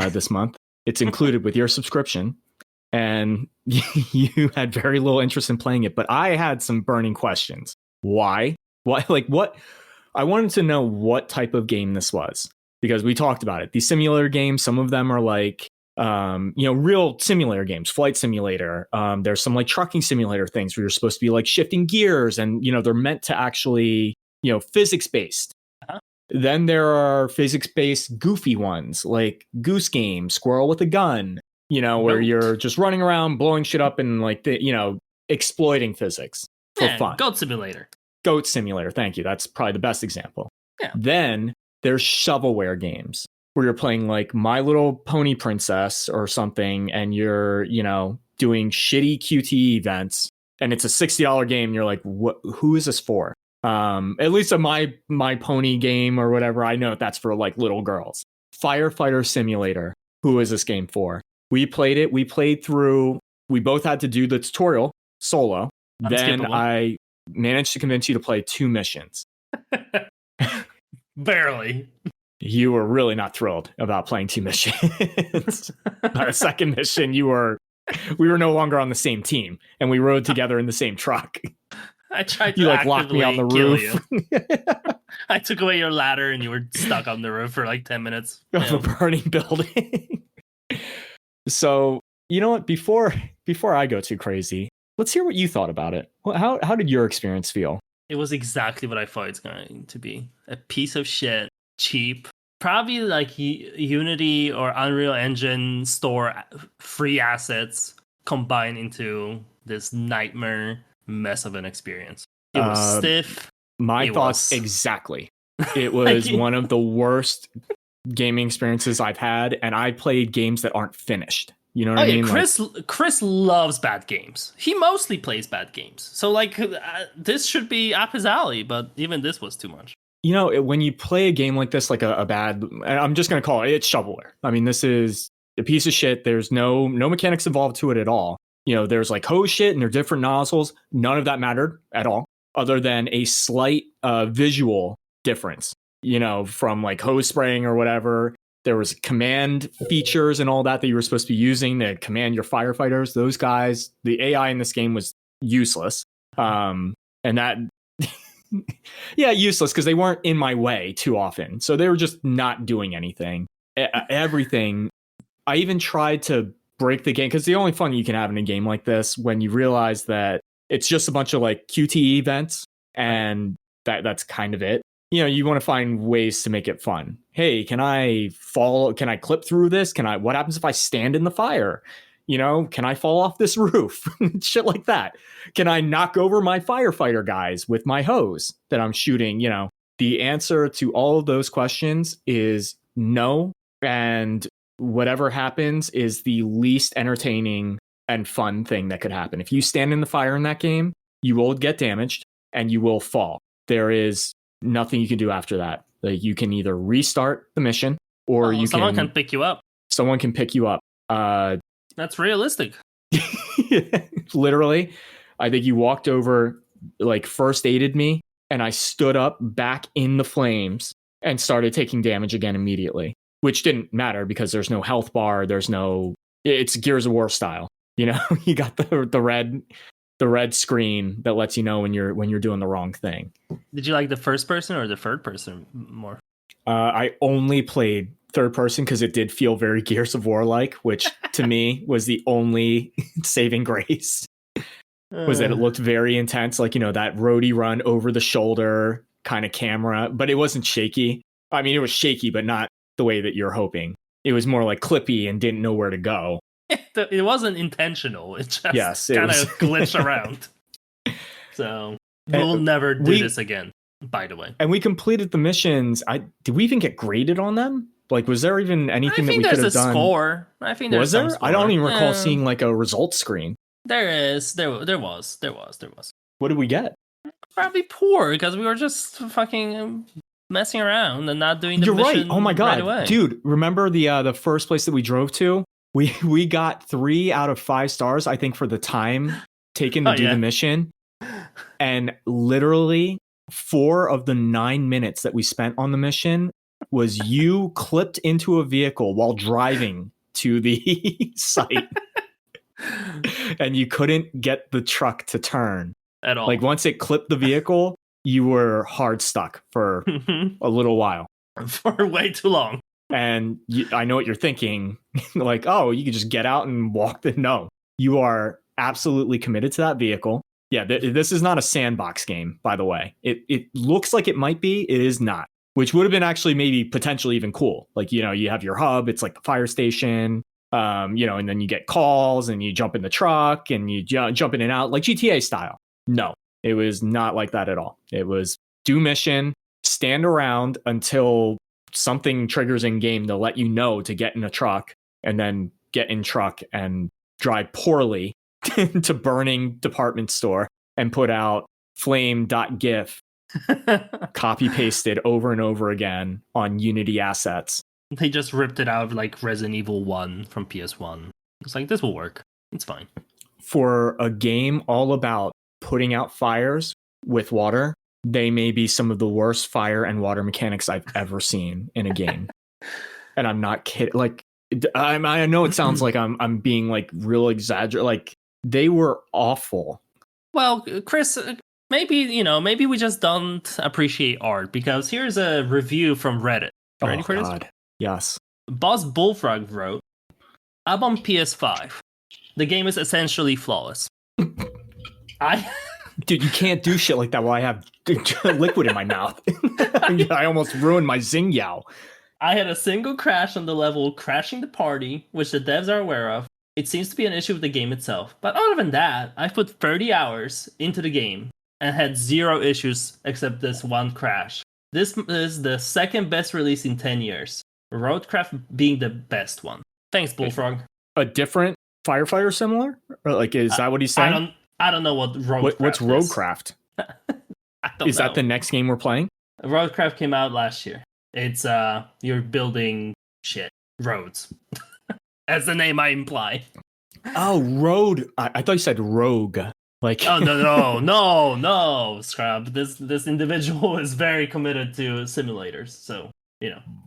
this month. It's included with your subscription, and you had very little interest in playing it. But I had some burning questions. Why? What? I wanted to know what type of game this was. Because we talked about it. These simulator games, some of them are like, real simulator games, flight simulator. There's some like trucking simulator things where you're supposed to be like shifting gears and, they're meant to actually, physics based. Uh-huh. Then there are physics based goofy ones like Goose Game, Squirrel with a Gun, where you're just running around, blowing shit up and like, exploiting physics for fun. Goat Simulator. Goat Simulator. Thank you. That's probably the best example. Yeah. Then there's shovelware games where you're playing like My Little Pony Princess or something, and you're, doing shitty QTE events, and it's a $60 game. And you're like, what? Who is this for? At least a My Pony game or whatever. I know that's for like little girls. Firefighter Simulator. Who is this game for? We played it. We played through. We both had to do the tutorial solo. Then I managed to convince you to play 2 missions. Barely. You were really not thrilled about playing 2 missions. By the second mission, we were no longer on the same team, and we rode together in the same truck. I tried to you like locked me on the roof. I took away your ladder, and you were stuck on the roof for like 10 minutes of a burning building. So you know what? Before I go too crazy, let's hear what you thought about it. How did your experience feel? It was exactly what I thought it's going to be. A piece of shit, cheap, probably like Unity or Unreal Engine store free assets combined into this nightmare mess of an experience. It was stiff. My thoughts exactly. It was one of the worst gaming experiences I've had, and I played games that aren't finished. You know what Oh I yeah, mean? Chris loves bad games. He mostly plays bad games. So like this should be up his alley, but even this was too much. You know, when you play a game like this, like a bad, I'm just going to call it's shovelware. I mean, this is a piece of shit. There's no mechanics involved to it at all. You know, there's like hose shit and they're different nozzles. None of that mattered at all, other than a slight visual difference, you know, from like hose spraying or whatever. There was command features and all that you were supposed to be using to command your firefighters. Those guys, the AI in this game was useless. And that, yeah, useless because they weren't in my way too often. So they were just not doing anything. Everything. I even tried to break the game because the only fun you can have in a game like this when you realize that it's just a bunch of like QTE events and that's kind of it. You know, you want to find ways to make it fun. Hey, can I fall? Can I clip through this? What happens if I stand in the fire? You know, can I fall off this roof? Shit like that. Can I knock over my firefighter guys with my hose that I'm shooting? You know, the answer to all of those questions is no. And whatever happens is the least entertaining and fun thing that could happen. If you stand in the fire in that game, you will get damaged and you will fall. There is nothing you can do after that. Like you can either restart the mission or someone can pick you up. Someone can pick you up. That's realistic. Literally, I think you walked over, like first aided me, and I stood up back in the flames and started taking damage again immediately, which didn't matter because there's no health bar. It's Gears of War style. You know, you got the red screen that lets you know when you're doing the wrong thing. Did you like the first person or the third person more? I only played third person because it did feel very Gears of War like, which to me was the only saving grace. Was that it looked very intense, like, you know, that roadie run over the shoulder kind of camera, but it wasn't shaky. I mean, it was shaky, but not the way that you're hoping. It was more like clippy and didn't know where to go. It wasn't intentional. It just kind of glitched around. So we'll never do this again, by the way. And we completed the missions. Did we even get graded on them? Like, was there even anything that we could have done? Score. I think there's some score. I don't even recall seeing like a results screen. There was. What did we get? Probably poor because we were just fucking messing around and not doing the You're mission. Right. Oh my god, right away. Dude! Remember the first place that we drove to? We got 3 out of 5 stars, I think, for the time taken to do the mission, and literally 4 of the 9 minutes that we spent on the mission was you clipped into a vehicle while driving to the site. And you couldn't get the truck to turn at all. Like once it clipped the vehicle, you were hard stuck for a little while. For way too long. And I know what you're thinking. Like, oh, you could just get out and walk. No, you are absolutely committed to that vehicle. Yeah, this is not a sandbox game, by the way. It looks like it might be. It is not. Which would have been actually maybe potentially even cool. Like, you know, you have your hub. It's like the fire station. You know, and then you get calls and you jump in the truck and you jump in and out like GTA style. No, it was not like that at all. It was do mission, stand around until something triggers in game to let you know to get in a truck, and then get in truck and drive poorly to burning department store and put out flame.gif copy pasted over and over again on Unity assets. They just ripped it out of like Resident Evil 1 from PS1. It's like, this will work. It's fine. For a game all about putting out fires with water, they may be some of the worst fire and water mechanics I've ever seen in a game. And I'm not kidding. Like, I know it sounds like I'm being like real exaggerated. Like, they were awful. Well, Chris, maybe we just don't appreciate art, because here's a review from Reddit. Ready for this? Yes. Boss Bullfrog wrote, "I'm on PS5. The game is essentially flawless." Dude, you can't do shit like that while I have liquid in my mouth. I almost ruined my Zing Yao. I had a single crash on the level crashing the party, which the devs are aware of. It seems to be an issue with the game itself. But other than that, I put 30 hours into the game and had 0 issues except this one crash. This is the second best release in 10 years. Roadcraft being the best one. Thanks, Bullfrog. a different firefighter similar? Or like, is that what he's saying? I don't know what Roadcraft What's Roadcraft? I don't know. Is that the next game we're playing? Roadcraft came out last year. It's you're building roads. As the name I imply. Oh, road. I thought you said rogue. Like, oh no, Scrub. This individual is very committed to simulators. So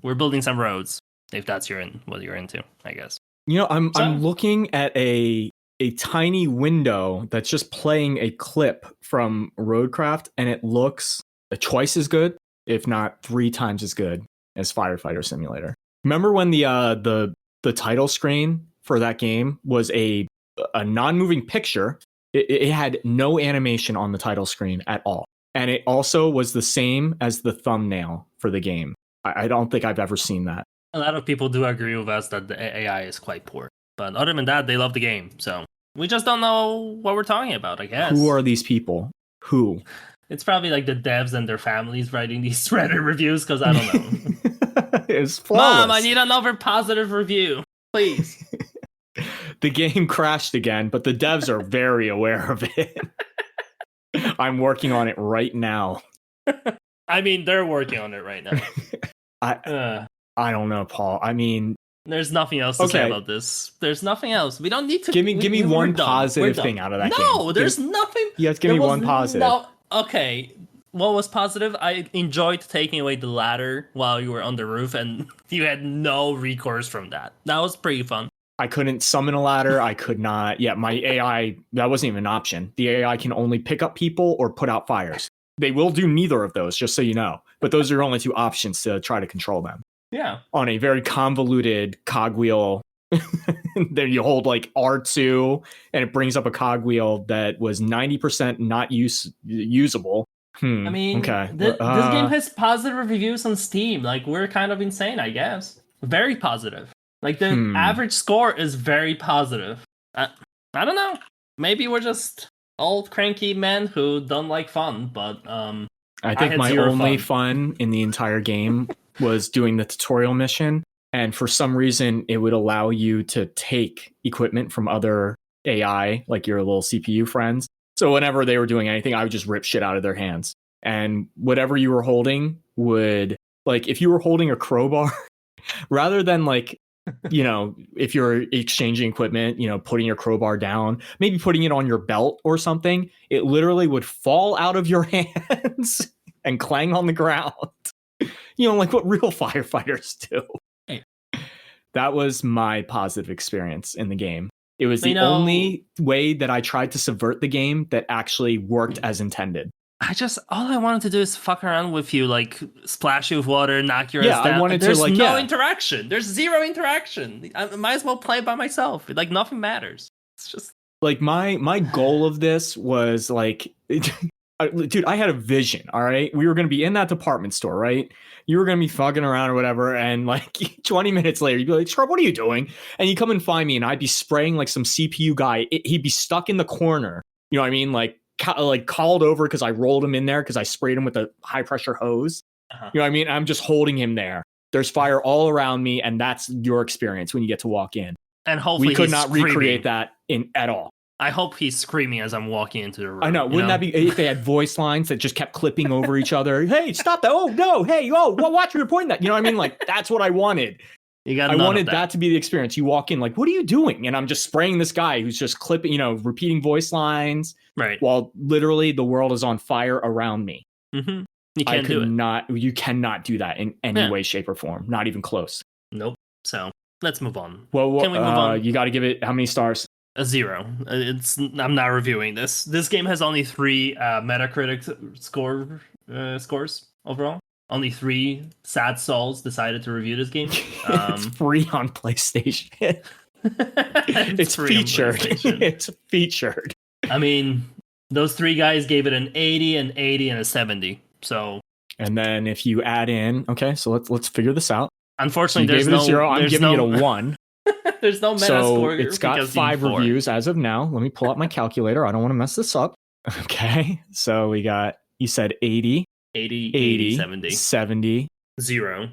we're building some roads. If that's what you're into, I guess. I'm looking at a tiny window that's just playing a clip from Roadcraft, and it looks twice as good, if not 3 times as good as Firefighter Simulator. Remember when the title screen for that game was a non-moving picture? It had no animation on the title screen at all, and it also was the same as the thumbnail for the game. I don't think I've ever seen that. A lot of people do agree with us that the AI is quite poor, but other than that, they love the game. So we just don't know what we're talking about, I guess. Who are these people? Who? It's probably like the devs and their families writing these Reddit reviews, because I don't know. It's flawless. Mom, I need another positive review, please. The game crashed again, but the devs are very aware of it. I'm working on it right now. I mean, they're working on it right now. I don't know, Paul. I mean, there's nothing else to say about this. There's nothing else. We don't need to. Give me one positive thing out of that game. No, there's nothing. You have to give me one positive. Okay, what was positive? I enjoyed taking away the ladder while you were on the roof, and you had no recourse from that. That was pretty fun. I couldn't summon a ladder. I could not. Yeah, my AI, that wasn't even an option. The AI can only pick up people or put out fires. They will do neither of those, just so you know. But those are your only 2 options to try to control them. Yeah. On a very convoluted cogwheel. Then you hold like R2 and it brings up a cogwheel that was 90% not usable. I mean, okay. This game has positive reviews on Steam. Like, we're kind of insane, I guess. Very positive. Like, the average score is very positive. I don't know. Maybe we're just old cranky men who don't like fun, but I think my only fun in the entire game was doing the tutorial mission, and for some reason it would allow you to take equipment from other AI, like your little CPU friends. So whenever they were doing anything, I would just rip shit out of their hands. And whatever you were holding would, like, if you were holding a crowbar, rather than like, if you're exchanging equipment, putting your crowbar down, maybe putting it on your belt or something, it literally would fall out of your hands and clang on the ground. Like what real firefighters do. Hey. That was my positive experience in the game. It was the only way that I tried to subvert the game that actually worked as intended. All I wanted to do is fuck around with you, like splash you with water, knock your ass down. I wanted There's to, like, no interaction. There's 0 interaction. I might as well play by myself. Like, nothing matters. It's just like my goal of this was like, dude, I had a vision. All right, we were gonna be in that department store, right? You were gonna be fucking around or whatever, and like 20 minutes later, you'd be like, "Sharp, what are you doing?" And you come and find me, and I'd be spraying like some CPU guy. He'd be stuck in the corner. You know what I mean? Like called over because I rolled him in there because I sprayed him with a high pressure hose. You know what I mean? I'm just holding him there. There's fire all around me, and that's your experience when you get to walk in. And hopefully we could not recreate that at all. I hope he's screaming as I'm walking into the room. I know. Wouldn't that be if they had voice lines that just kept clipping over each other? Hey, stop that. Oh, no. Hey, watch where you're pointing that. You know what I mean? Like, that's what I wanted. I wanted that to be the experience. You walk in like, what are you doing? And I'm just spraying this guy who's just clipping, repeating voice lines. Right. While literally the world is on fire around me. Mm-hmm. You cannot do that in any way, shape, or form. Not even close. Nope. So let's move on. Well, can we move on? You got to give it how many stars? A 0. I'm not reviewing this. This game has only 3 Metacritic scores overall. Only 3 sad souls decided to review this game. It's free on PlayStation. It's featured. It's featured. I mean, those 3 guys gave it an 80, an 80, and a 70. So. And then if you add in, okay, so let's figure this out. Unfortunately, there's no 0. I'm giving it a 1. There's no Metascore. So it's got 5 reviews as of now. Let me pull up my calculator. I don't want to mess this up. Okay, so we got, you said 80, 70, 0,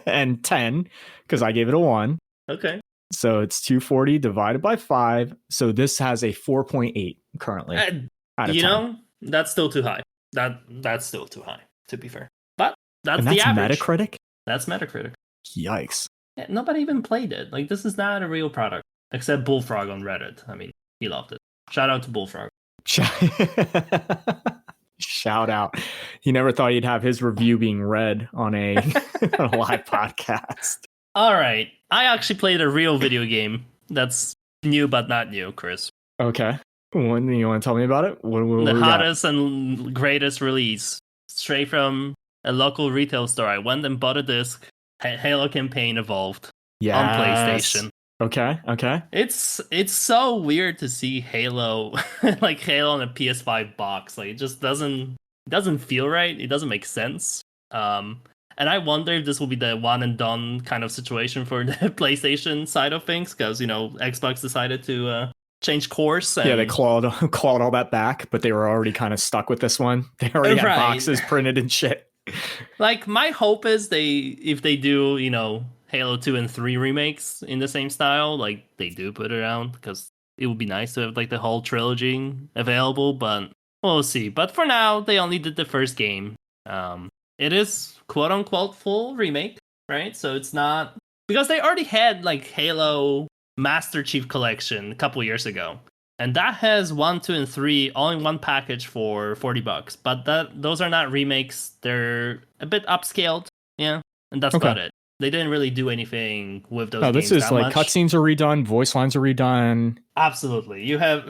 and 10, because I gave it a 1. Okay. So it's 240 divided by 5. So this has a 4.8 currently. Out of 10. That's still too high. That's still too high, to be fair. But that's And the average. Metacritic? That's Metacritic. Yikes. Yeah, nobody even played it. Like, this is not a real product. Except Bullfrog on Reddit. I mean, he loved it. Shout out to Bullfrog. Shout out. He never thought he'd have his review being read on a, on a live podcast. All right. I actually played a real video game that's new but not new, Chris. Okay. When you want to tell me about it? What the hottest and greatest release. Straight from a local retail store. I went and bought a disc. Halo Campaign Evolved. Yes. On PlayStation. Okay. It's so weird to see Halo like Halo on a PS5 box. Like, it just doesn't feel right. It doesn't make sense. And I wonder if this will be the one and done kind of situation for the PlayStation side of things, because Xbox decided to change course. And... Yeah, they clawed all that back, but they were already kind of stuck with this one. They already had boxes printed and shit. Like, my hope is if they do, Halo 2 and 3 remakes in the same style, like they do put it out, because it would be nice to have like the whole trilogy available, but we'll see. But for now, they only did the first game. It is quote unquote full remake, right? So it's not, because they already had like Halo Master Chief Collection a couple years ago, and that has 1, 2, and 3 all in one package for $40. But those are not remakes; they're a bit upscaled, yeah, and that's about it. They didn't really do anything with those. This is like cutscenes are redone, voice lines are redone. Absolutely, you have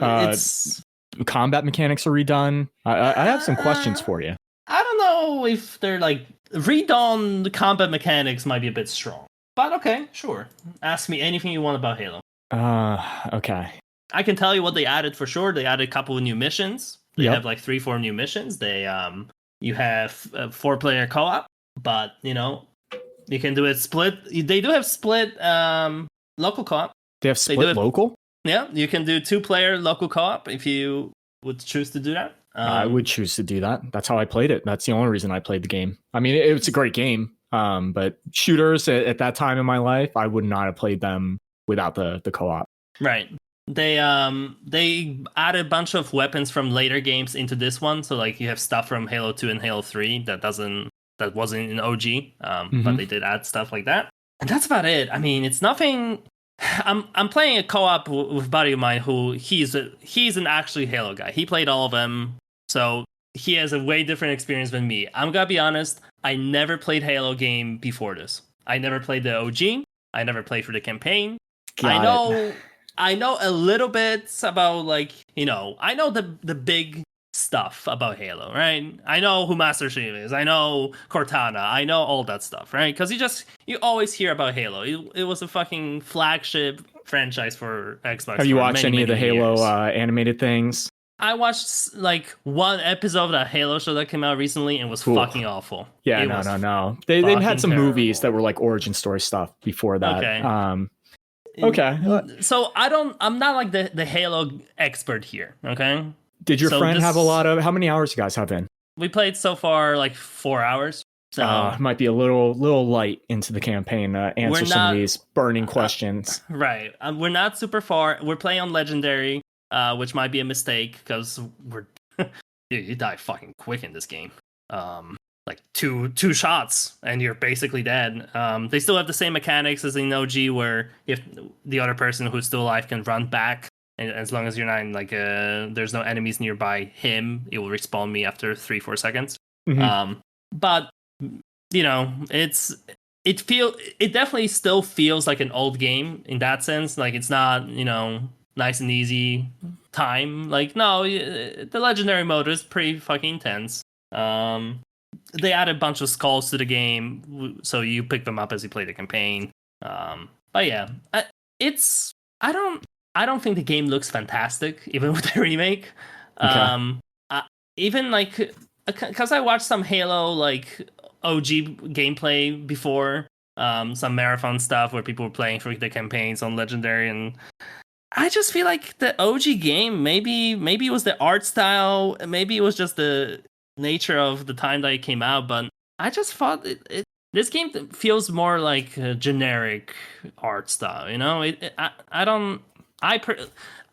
combat mechanics are redone. I have some questions for you. I don't know if they're like redone. The combat mechanics might be a bit strong, but okay, sure. Ask me anything you want about Halo. Okay. I can tell you what they added for sure. They added a couple of new missions. They have like 3-4 new missions. They you have 4-player co-op, but you can do it split. They do have split local co-op. They have split local? Yeah, you can do 2-player local co-op if you would choose to do that. I would choose to do that. That's how I played it. That's the only reason I played the game. I mean, it's a great game. But shooters at that time in my life, I would not have played them without the co-op. Right. They added a bunch of weapons from later games into this one. So like you have stuff from Halo 2 and Halo 3 that wasn't in OG. But they did add stuff like that. And that's about it. I mean, it's nothing. I'm playing a co-op with a buddy of mine who he's an actually Halo guy. He played all of them. So he has a way different experience than me. I'm gonna be honest, I never played Halo game before this. I never played the OG. I never played for the campaign. I know a little bit about I know the big stuff about Halo, right? I know who Master Chief is. I know Cortana. I know all that stuff, right? Because you always hear about Halo. It was a fucking flagship franchise for Xbox. Have you watched any of the Halo animated things? I watched like one episode of that Halo show that came out recently and was fucking awful. Yeah, no. They've had some movies that were like origin story stuff before that. Okay. So I'm not like the Halo expert here. Okay. Did your friend have how many hours you guys have in? We played so far like 4 hours. So it might be a little light into the campaign. Answer some of these burning questions. Right. We're not super far. We're playing on Legendary. Which might be a mistake because you die fucking quick in this game. Like two shots and you're basically dead. They still have the same mechanics as in OG, where if the other person who's still alive can run back, and as long as you're not in there's no enemies nearby him, it will respawn me after 3-4 seconds. But it definitely still feels like an old game in that sense. Like, it's not nice and easy time. Like, no, the Legendary mode is pretty fucking intense. They added a bunch of skulls to the game, so you pick them up as you play the campaign. But yeah, I don't think the game looks fantastic, even with the remake. Okay. Even like, because I watched some Halo like OG gameplay before, some marathon stuff where people were playing for the campaigns on Legendary, and I just feel like the OG game, maybe it was the art style, maybe it was just the nature of the time that it came out, but I just thought it This game feels more like a generic art style, you know. I don't.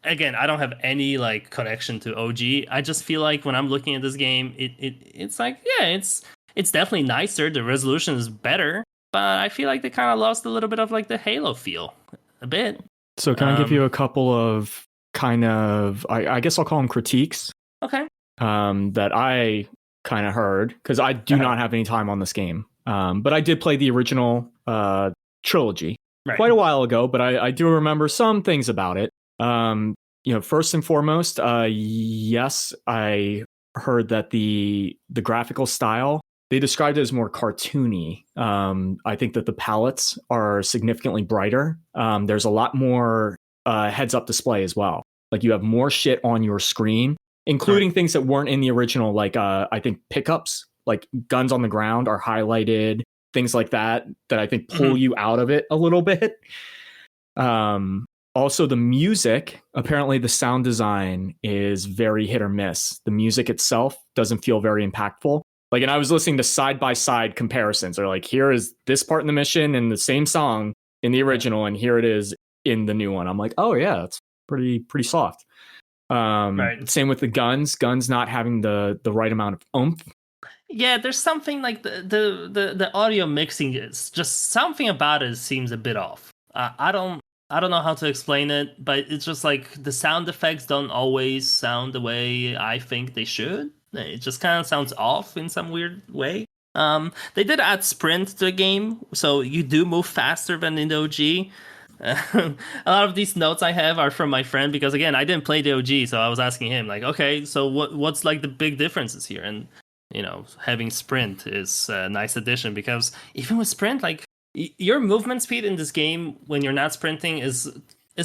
Again, I don't have any like connection to OG. I just feel like when I'm looking at this game, it's like, yeah, it's definitely nicer. The resolution is better, but I feel like they kind of lost a little bit of like the Halo feel, a bit. So can I give you a couple of kind of, I guess I'll call them critiques. Okay. That I kind of heard, because I do not have any time on this game. But I did play the original trilogy quite a while ago, but I do remember some things about it. First and foremost, yes, I heard that the graphical style, they described it as more cartoony. I think that the palettes are significantly brighter. There's a lot more heads-up display as well. Like you have more shit on your screen, including things that weren't in the original, like I think pickups, like guns on the ground are highlighted, things like that I think pull you out of it a little bit. Also, the music, apparently the sound design is very hit or miss. The music itself doesn't feel very impactful. Like, and I was listening to side-by-side comparisons. They're like, here is this part in the mission in the same song in the original, and here it is in the new one. I'm like, oh yeah, it's pretty soft. Same with the guns not having the right amount of oomph. Yeah, there's something like the audio mixing is just something about it seems a bit off. I don't know how to explain it, but it's just like the sound effects don't always sound the way I think they should. It just kind of sounds off in some weird way. They did add sprint to the game, so you do move faster than in the OG. A lot of these notes I have are from my friend because, again, I didn't play the OG, so I was asking him, like, okay, so what's like the big differences here? And, having sprint is a nice addition because even with sprint, like, your movement speed in this game when you're not sprinting is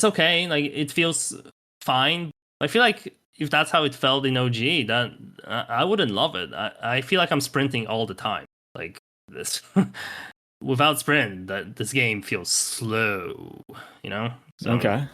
okay. Like, it feels fine. I feel like if that's how it felt in OG, that I wouldn't love it. I feel like I'm sprinting all the time. Like this, without sprint, this game feels slow. So. Okay.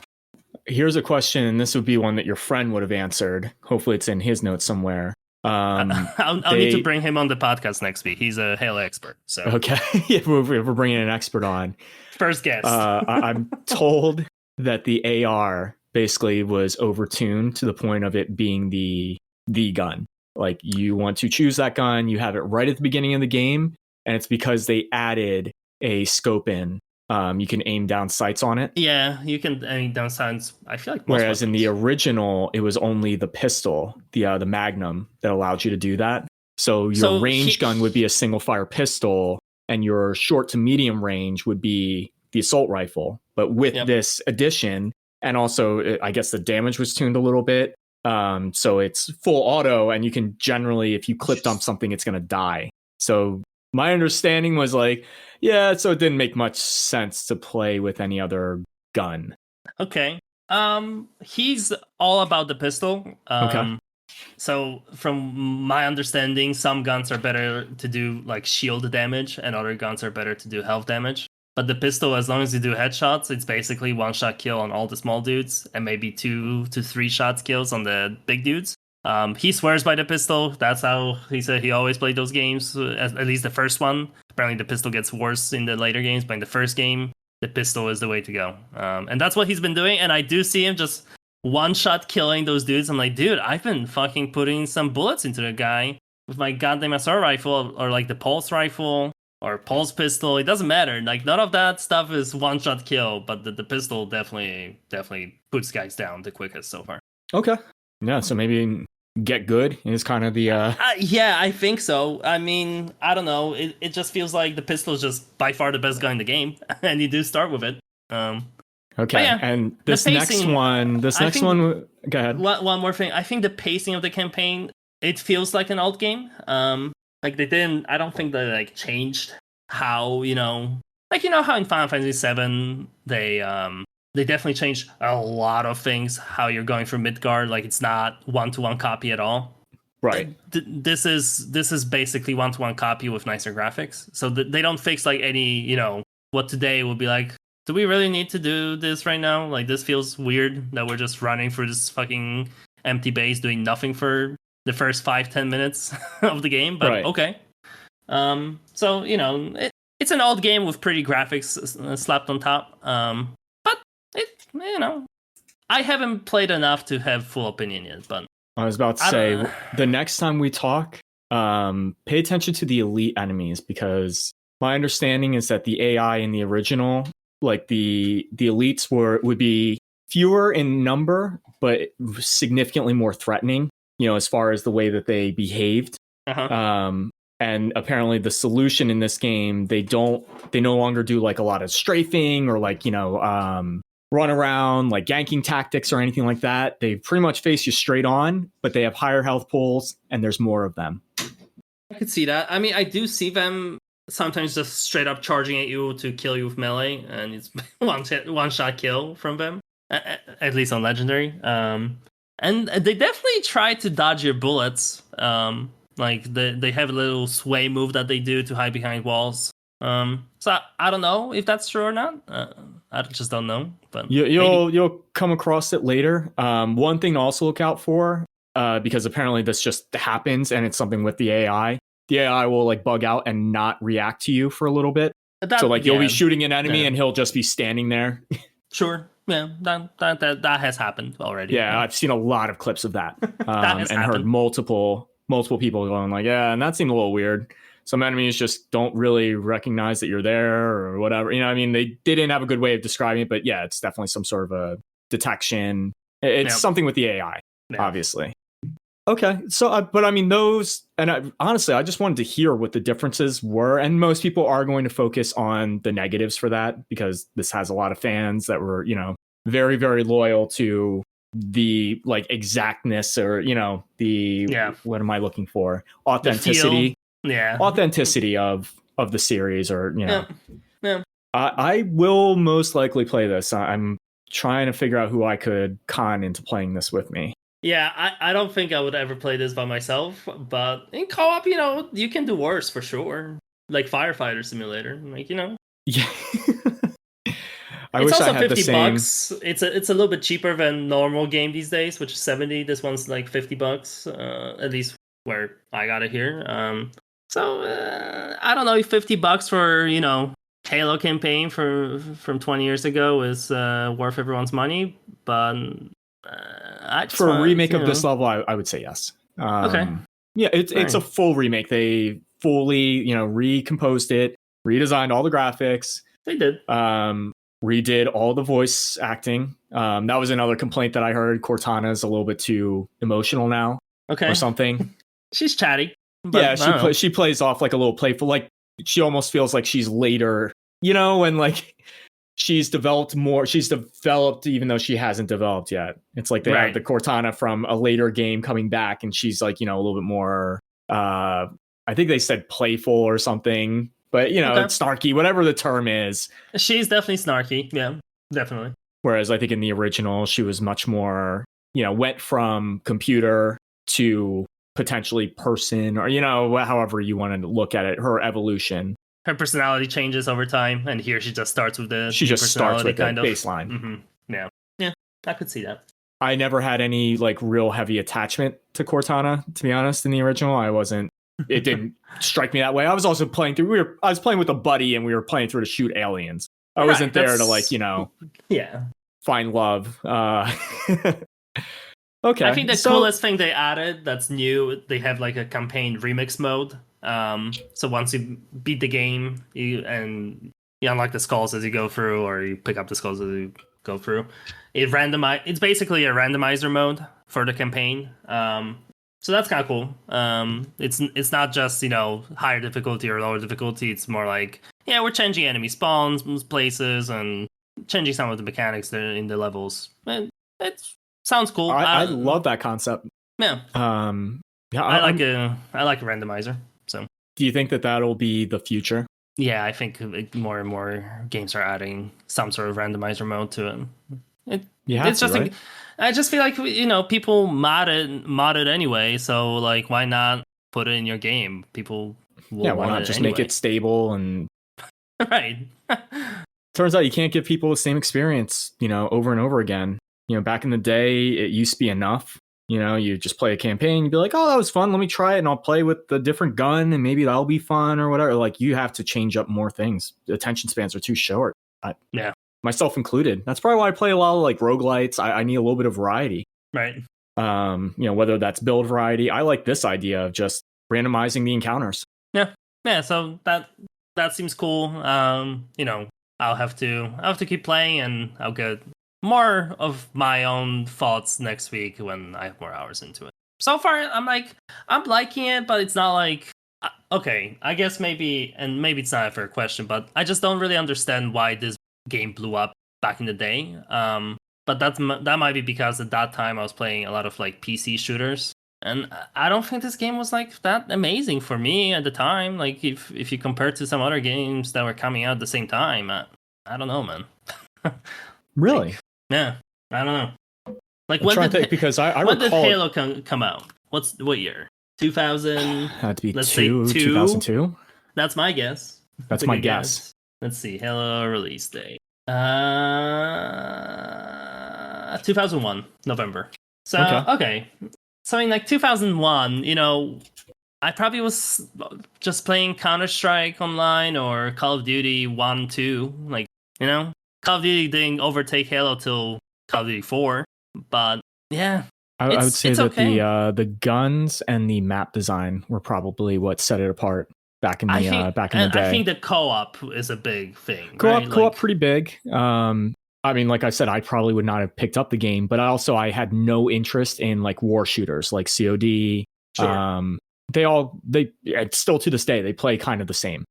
Here's a question, and this would be one that your friend would have answered. Hopefully, it's in his notes somewhere. I'll need to bring him on the podcast next week. He's a Halo expert. So okay, if we're bringing an expert on, first guest. I'm told that the AR basically was overtuned to the point of it being the gun. Like you want to choose that gun, you have it right at the beginning of the game, and it's because they added a scope in. You can aim down sights on it. Yeah, you can aim down sights. I feel like whereas in the original, it was only the pistol, the Magnum, that allowed you to do that. So your range gun would be a single fire pistol, and your short to medium range would be the assault rifle. But with this addition, and also I guess the damage was tuned a little bit. So it's full auto, and you can generally, if you clip dump something, it's going to die. So my understanding was like, yeah, so it didn't make much sense to play with any other gun. Okay. He's all about the pistol. Okay. So from my understanding, some guns are better to do like shield damage and other guns are better to do health damage. But the pistol, as long as you do headshots, it's basically one shot kill on all the small dudes and maybe 2 to 3 shots kills on the big dudes. He swears by the pistol. That's how he said he always played those games, at least the first one. Apparently the pistol gets worse in the later games, but in the first game, the pistol is the way to go. And that's what he's been doing, and I do see him just one-shot killing those dudes. I'm like, dude, I've been fucking putting some bullets into the guy with my goddamn assault rifle, or like the pulse rifle, or pulse pistol. It doesn't matter. Like, none of that stuff is one-shot kill, but the pistol definitely puts guys down the quickest so far. Okay. Yeah, so maybe get good is kind of the yeah, I think so. I mean, I don't know, it just feels like the pistol is just by far the best gun in the game and you do start with it. Okay. Yeah, and this next one go ahead. One more thing, I think the pacing of the campaign, it feels like an old game. Like I don't think they like changed how, like how in Final Fantasy 7 they definitely changed a lot of things, how you're going through Midgard. Like, it's not one-to-one copy at all. Right. This is basically one-to-one copy with nicer graphics. So they don't fix, like, any, what today would be like, do we really need to do this right now? Like, this feels weird that we're just running through this fucking empty base doing nothing for the first 5-10 minutes of the game. But okay. So, it's an old game with pretty graphics slapped on top. But I haven't played enough to have full opinion yet. But I was about to say, the next time we talk, pay attention to the elite enemies, because my understanding is that the AI in the original, like the elites would be fewer in number, but significantly more threatening, as far as the way that they behaved. And apparently the solution in this game, they no longer do like a lot of strafing or like, run around like ganking tactics or anything like that. They pretty much face you straight on, but they have higher health pools and there's more of them. I could see that. I mean, I do see them sometimes just straight up charging at you to kill you with melee, and it's one shot kill from them, at least on legendary. And they definitely try to dodge your bullets. Like they have a little sway move that they do to hide behind walls. So I don't know if that's true or not. I just don't know. But you'll come across it later. One thing to also look out for, because apparently this just happens and it's something with the AI. The AI will like bug out and not react to you for a little bit. So like you'll be shooting an enemy and he'll just be standing there. Sure. Yeah, that has happened already. Yeah, I've seen a lot of clips of that, and heard multiple people going like, yeah, and that seemed a little weird. Some enemies just don't really recognize that you're there or whatever. I mean, they didn't have a good way of describing it, but yeah, it's definitely some sort of a detection. It's something with the AI, obviously. Okay, so, but I mean, those, and honestly, I just wanted to hear what the differences were. And most people are going to focus on the negatives for that, because this has a lot of fans that were, very, very loyal to the like exactness or, what am I looking for? Authenticity. Authenticity of the series, or, I will most likely play this. I'm trying to figure out who I could con into playing this with me. Yeah, I don't think I would ever play this by myself, but in co-op, you can do worse for sure. Like Firefighter Simulator, like, Yeah. It's also $50. It's a little bit cheaper than normal game these days, which is $70. This one's like $50, at least where I got it here. So I don't know if $50 for Halo campaign from 20 years ago is worth everyone's money, but. For a remake of this level, I would say yes. Okay. Yeah, it's a full remake. They fully, recomposed it, redesigned all the graphics. They did. Redid all the voice acting. That was another complaint that I heard. Cortana's a little bit too emotional now. Okay. Or something. She's chatty. Yeah, she plays off like a little playful. Like she almost feels like she's later, and like. She's developed more. She's developed even though she hasn't developed yet. It's like they have the Cortana from a later game coming back, and she's like, a little bit more, I think they said playful or something, but snarky, whatever the term is. She's definitely snarky. Yeah, definitely. Whereas I think in the original, she was much more, went from computer to potentially person, or, however you want to look at it, her evolution. Her personality changes over time, and here she just starts with the kind of baseline. Mm-hmm. Yeah, I could see that. I never had any like real heavy attachment to Cortana, to be honest. In the original, it didn't strike me that way. I was also playing through. I was playing with a buddy, and we were playing through to shoot aliens. I wasn't there to like find love. Okay. I think the coolest thing they added that's new, they have like a campaign remix mode. So once you beat the game, you unlock the skulls as you go through, or you pick up the skulls as you go through. It's basically a randomizer mode for the campaign. So that's kind of cool. It's not just higher difficulty or lower difficulty. It's more like we're changing enemy spawns, places, and changing some of the mechanics there in the levels. It sounds cool. I love that concept. Yeah. I like a randomizer. So, do you think that that'll be the future? Yeah, I think more and more games are adding some sort of randomizer mode to it. It's just right? I just feel like people mod it anyway. So like, why not put it in your game? People will why not just make it stable and right. Turns out you can't give people the same experience, over and over again. Back in the day, it used to be enough You know, you just play a campaign, you'd be like, oh, that was fun. Let me try it and I'll play with the different gun and maybe that'll be fun or whatever. Like you have to change up more things. Attention spans are too short. Yeah. Myself included. That's probably why I play a lot of like roguelites. I need a little bit of variety. Right. You know, whether that's build variety. I like this idea of just randomizing the encounters. Yeah, so that seems cool. You know, I'll have to keep playing and I'll get more of my own thoughts next week when I have more hours into it. So far, I'm liking it, but it's not like okay. I guess maybe it's not a fair question, but I just don't really understand why this game blew up back in the day. But that might be because at that time I was playing a lot of like PC shooters, and I don't think this game was like that amazing for me at the time. Like if you compare it to some other games that were coming out at the same time, I don't know, man. Really? Like, yeah, I don't know. Like I'm trying to think because I when recall did Halo come out? What year? 2000. had to be Let's say 2002. That's my guess. That's my guess. Let's see. Halo release date. 2001 November. So okay. So in like 2001, you know, I probably was just playing Counter-Strike online or Call of Duty 1, 2. Like, you know, Call of Duty didn't overtake Halo till Call of Duty 4. But yeah, I would say that okay. the guns and the map design were probably what set it apart back in the day. I think the co-op is a big thing. Co-op pretty big. I mean, like I said, I probably would not have picked up the game, but I had no interest in like war shooters like COD. Sure. They still to this day they play kind of the same.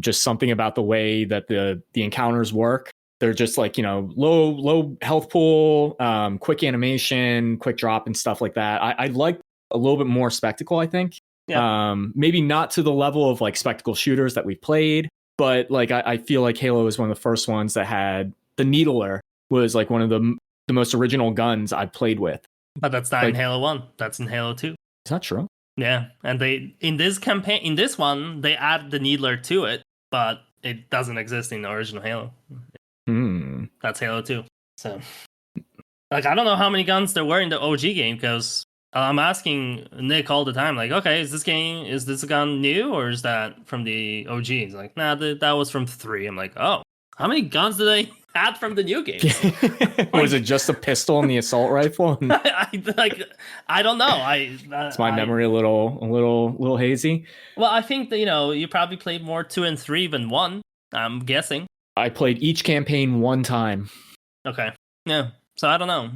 Just something about the way that the encounters work. They're just like, you know, low health pool, quick animation, quick drop and stuff like that. I like a little bit more spectacle, I think. Yeah. Maybe not to the level of like spectacle shooters that we've played, but like I feel like Halo is one of the first ones that had the Needler was like one of the most original guns I played with. But that's not in Halo 1. That's in Halo 2. Is that true? Yeah. And they in this one, they add the Needler to it, but it doesn't exist in the original Halo. That's Halo 2. So like I don't know how many guns there were in the OG game because I'm asking Nick all the time, like, okay, is this gun new or is that from the OG? He's like, nah, that was from 3. I'm like, oh, how many guns do they add from the new game? Was it just a pistol and the assault rifle? I don't know. It's my memory a little hazy. Well, I think that, you know, you probably played more 2 and 3 than 1. I'm guessing. I played each campaign one time. Okay. Yeah. So I don't know.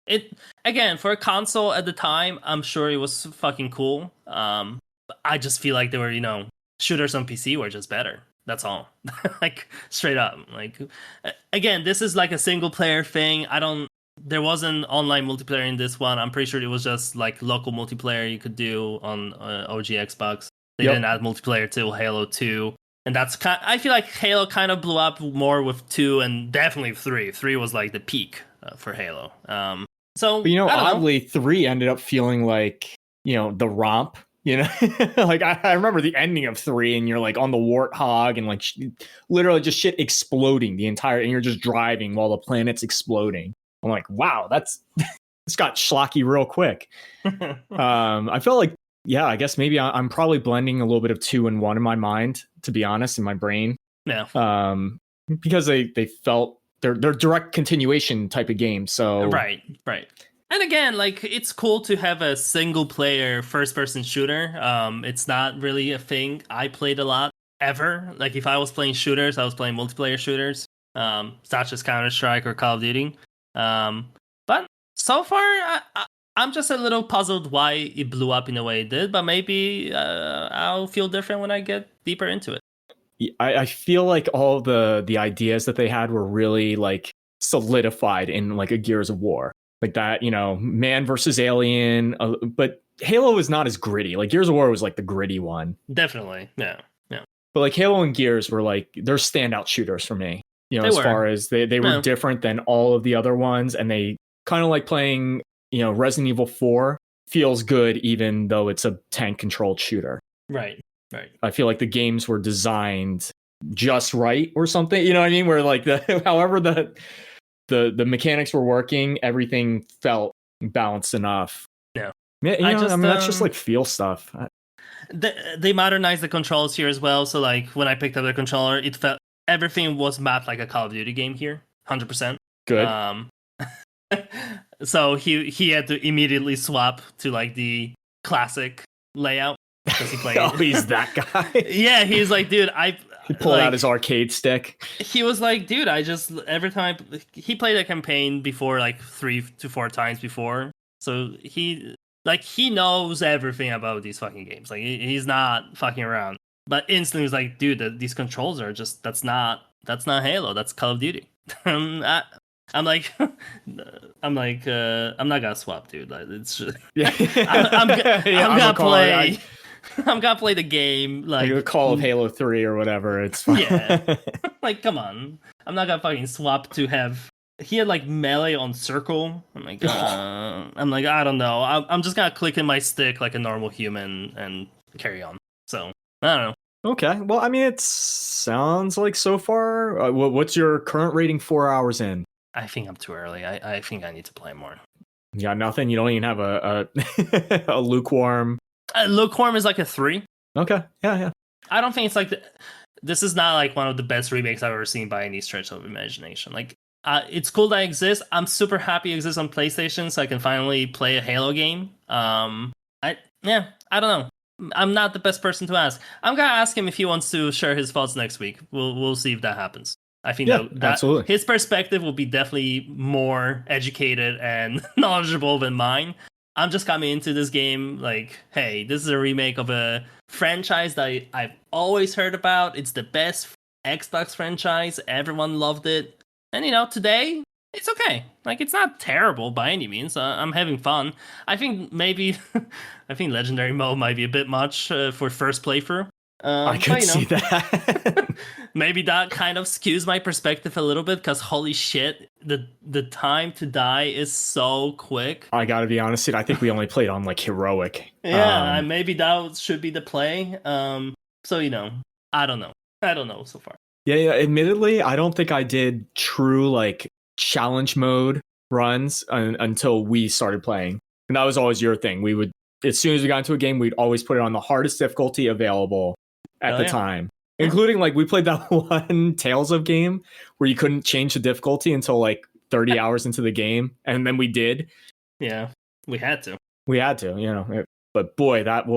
It again for a console at the time, I'm sure it was fucking cool. But I just feel like they were, you know, shooters on PC were just better. That's all. Like straight up. Like again, this is like a single player thing. There wasn't online multiplayer in this one. I'm pretty sure it was just like local multiplayer you could do on OG Xbox. They didn't add multiplayer till Halo 2. And I feel like Halo kind of blew up more with 2 and definitely 3. 3 was like the peak for Halo. So, but, you know, oddly, 3 ended up feeling like, you know, the romp, you know, like I remember the ending of 3 and you're like on the warthog and like literally just shit exploding and you're just driving while the planet's exploding. I'm like, wow, it's got schlocky real quick. I felt like, yeah, I guess maybe I'm probably blending a little bit of 2 and 1 in my mind, to be honest, in my brain. Yeah. Because they felt they're direct continuation type of games. So right. And again, like it's cool to have a single player first person shooter. It's not really a thing I played a lot ever. Like if I was playing shooters, I was playing multiplayer shooters, such as Counter-Strike or Call of Duty. But so far, I'm just a little puzzled why it blew up in the way it did, but maybe I'll feel different when I get deeper into it. I feel like all the ideas that they had were really like solidified in like a Gears of War, like that, you know, man versus alien. But Halo is not as gritty. Like Gears of War was like the gritty one. Definitely, yeah. But like Halo and Gears were like they're standout shooters for me. You know, far as they were different than all of the other ones, and they kind of like playing. You know, Resident Evil 4 feels good even though it's a tank controlled shooter. Right. I feel like the games were designed just right or something. You know what I mean? Where like however the mechanics were working, everything felt balanced enough. Yeah, I just that's just like feel stuff. they modernized the controls here as well. So like when I picked up the controller, it felt everything was mapped like a Call of Duty game here, 100%. Good. So he had to immediately swap to like the classic layout because he played. Oh, he's that guy. Yeah, he's like, dude, he pulled out his arcade stick. He was like, dude, every time he played a campaign before, like 3 to 4 times before, so he knows everything about these fucking games. Like he's not fucking around. But instantly was like, dude, these controls are just that's not Halo, that's Call of Duty. I'm like, I'm not gonna swap, dude. Like, it's just, I'm gonna play. I'm gonna play the game like a Call of Halo 3 or whatever. It's fine. Yeah, like come on. I'm not gonna fucking swap to have. He had like melee on circle. I'm like, I don't know. I'm just gonna click in my stick like a normal human and carry on. So I don't know. Okay, well, I mean, it sounds like so far. What's your current rating? 4 hours in. I think I'm too early. I think I need to play more. You got nothing. You don't even have a a lukewarm. Lukewarm is like a 3. Okay, yeah. I don't think it's like this is not like one of the best remakes I've ever seen by any stretch of imagination. Like, it's cool that it exists. I'm super happy it exists on PlayStation, so I can finally play a Halo game. I don't know. I'm not the best person to ask. I'm gonna ask him if he wants to share his thoughts next week. We'll see if that happens. I think that absolutely. His perspective will be definitely more educated and knowledgeable than mine. I'm just coming into this game like, hey, this is a remake of a franchise that I've always heard about. It's the best Xbox franchise. Everyone loved it. And, today, it's okay. Like, it's not terrible by any means. I'm having fun. I think Legendary Mode might be a bit much for first playthrough. I could see that. Maybe that kind of skews my perspective a little bit because holy shit, the time to die is so quick. I gotta be honest, I think we only played on like heroic. Yeah, maybe that should be the play. So I don't know so far. Yeah. Admittedly, I don't think I did true like challenge mode runs until we started playing, and that was always your thing. We would, as soon as we got into a game, we'd always put it on the hardest difficulty available at the time. Including like we played that one Tales of game where you couldn't change the difficulty until like 30 hours into the game, and then we did. Yeah, we had to. But boy, that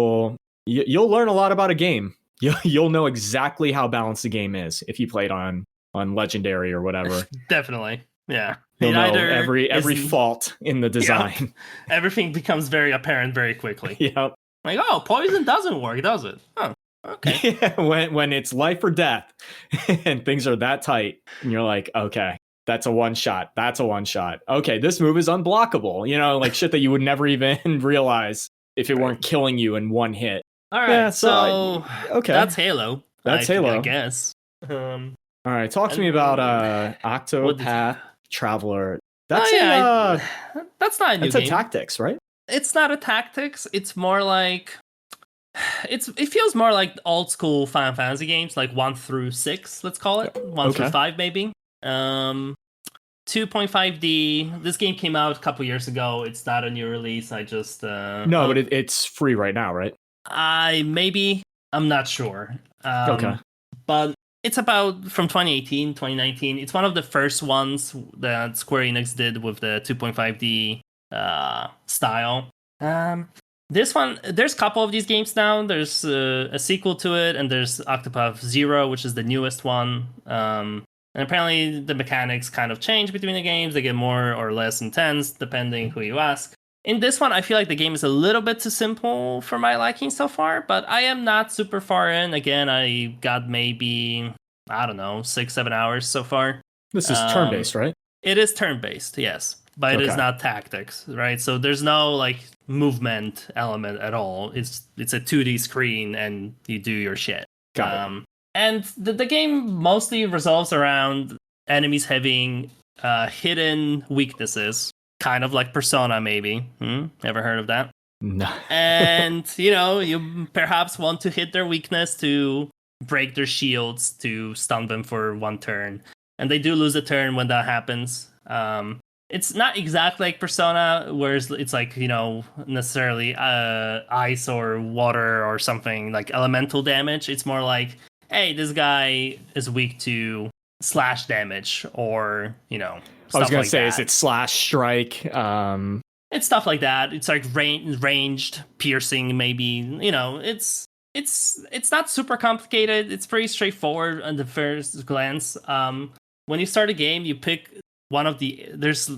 you'll learn a lot about a game. You'll know exactly how balanced the game is if you played on Legendary or whatever. Definitely, yeah. You'll know every fault in the design. Yep. Everything becomes very apparent very quickly. Yep. Like, oh, poison doesn't work, does it? Oh. Okay. Yeah, when it's life or death and things are that tight, and you're like, okay, that's a one shot. Okay, this move is unblockable. Like shit that you would never even realize if it weren't killing you in one hit. All right, yeah, so okay, that's Halo. I guess. All right, talk to me about Octopath Traveler. That's that's not a new game. It's a tactics, right? It's not a tactics. It's more like. It feels more like old school Final Fantasy games, like 1 through 6, let's call it. 1 through 5, maybe. 2.5D. This game came out a couple years ago. It's not a new release. I just no, but it's free right now, right? I'm not sure. Okay, but it's about from 2018, 2019. It's one of the first ones that Square Enix did with the 2.5D style. This one, there's a couple of these games now. There's a sequel to it, and there's Octopath Zero, which is the newest one. And apparently the mechanics kind of change between the games. They get more or less intense, depending who you ask. In this one, I feel like the game is a little bit too simple for my liking so far, but I am not super far in. Again, I got maybe, 6-7 hours so far. This is turn-based, right? It is turn-based, yes. But it is not tactics, right? So there's no like movement element at all. It's a 2D screen and you do your shit. Got it. And the game mostly revolves around enemies having hidden weaknesses, kind of like Persona, maybe. Ever heard of that? No. And you perhaps want to hit their weakness to break their shields to stun them for one turn, and they do lose a turn when that happens. it's not exactly like Persona, whereas it's like, necessarily ice or water or something like elemental damage. It's more like, hey, this guy is weak to slash damage, or I was stuff gonna like say, that. is it slash strike? It's stuff like that. It's like ranged piercing, maybe. It's not super complicated. It's pretty straightforward on the first glance. When you start a game, you pick one of the there's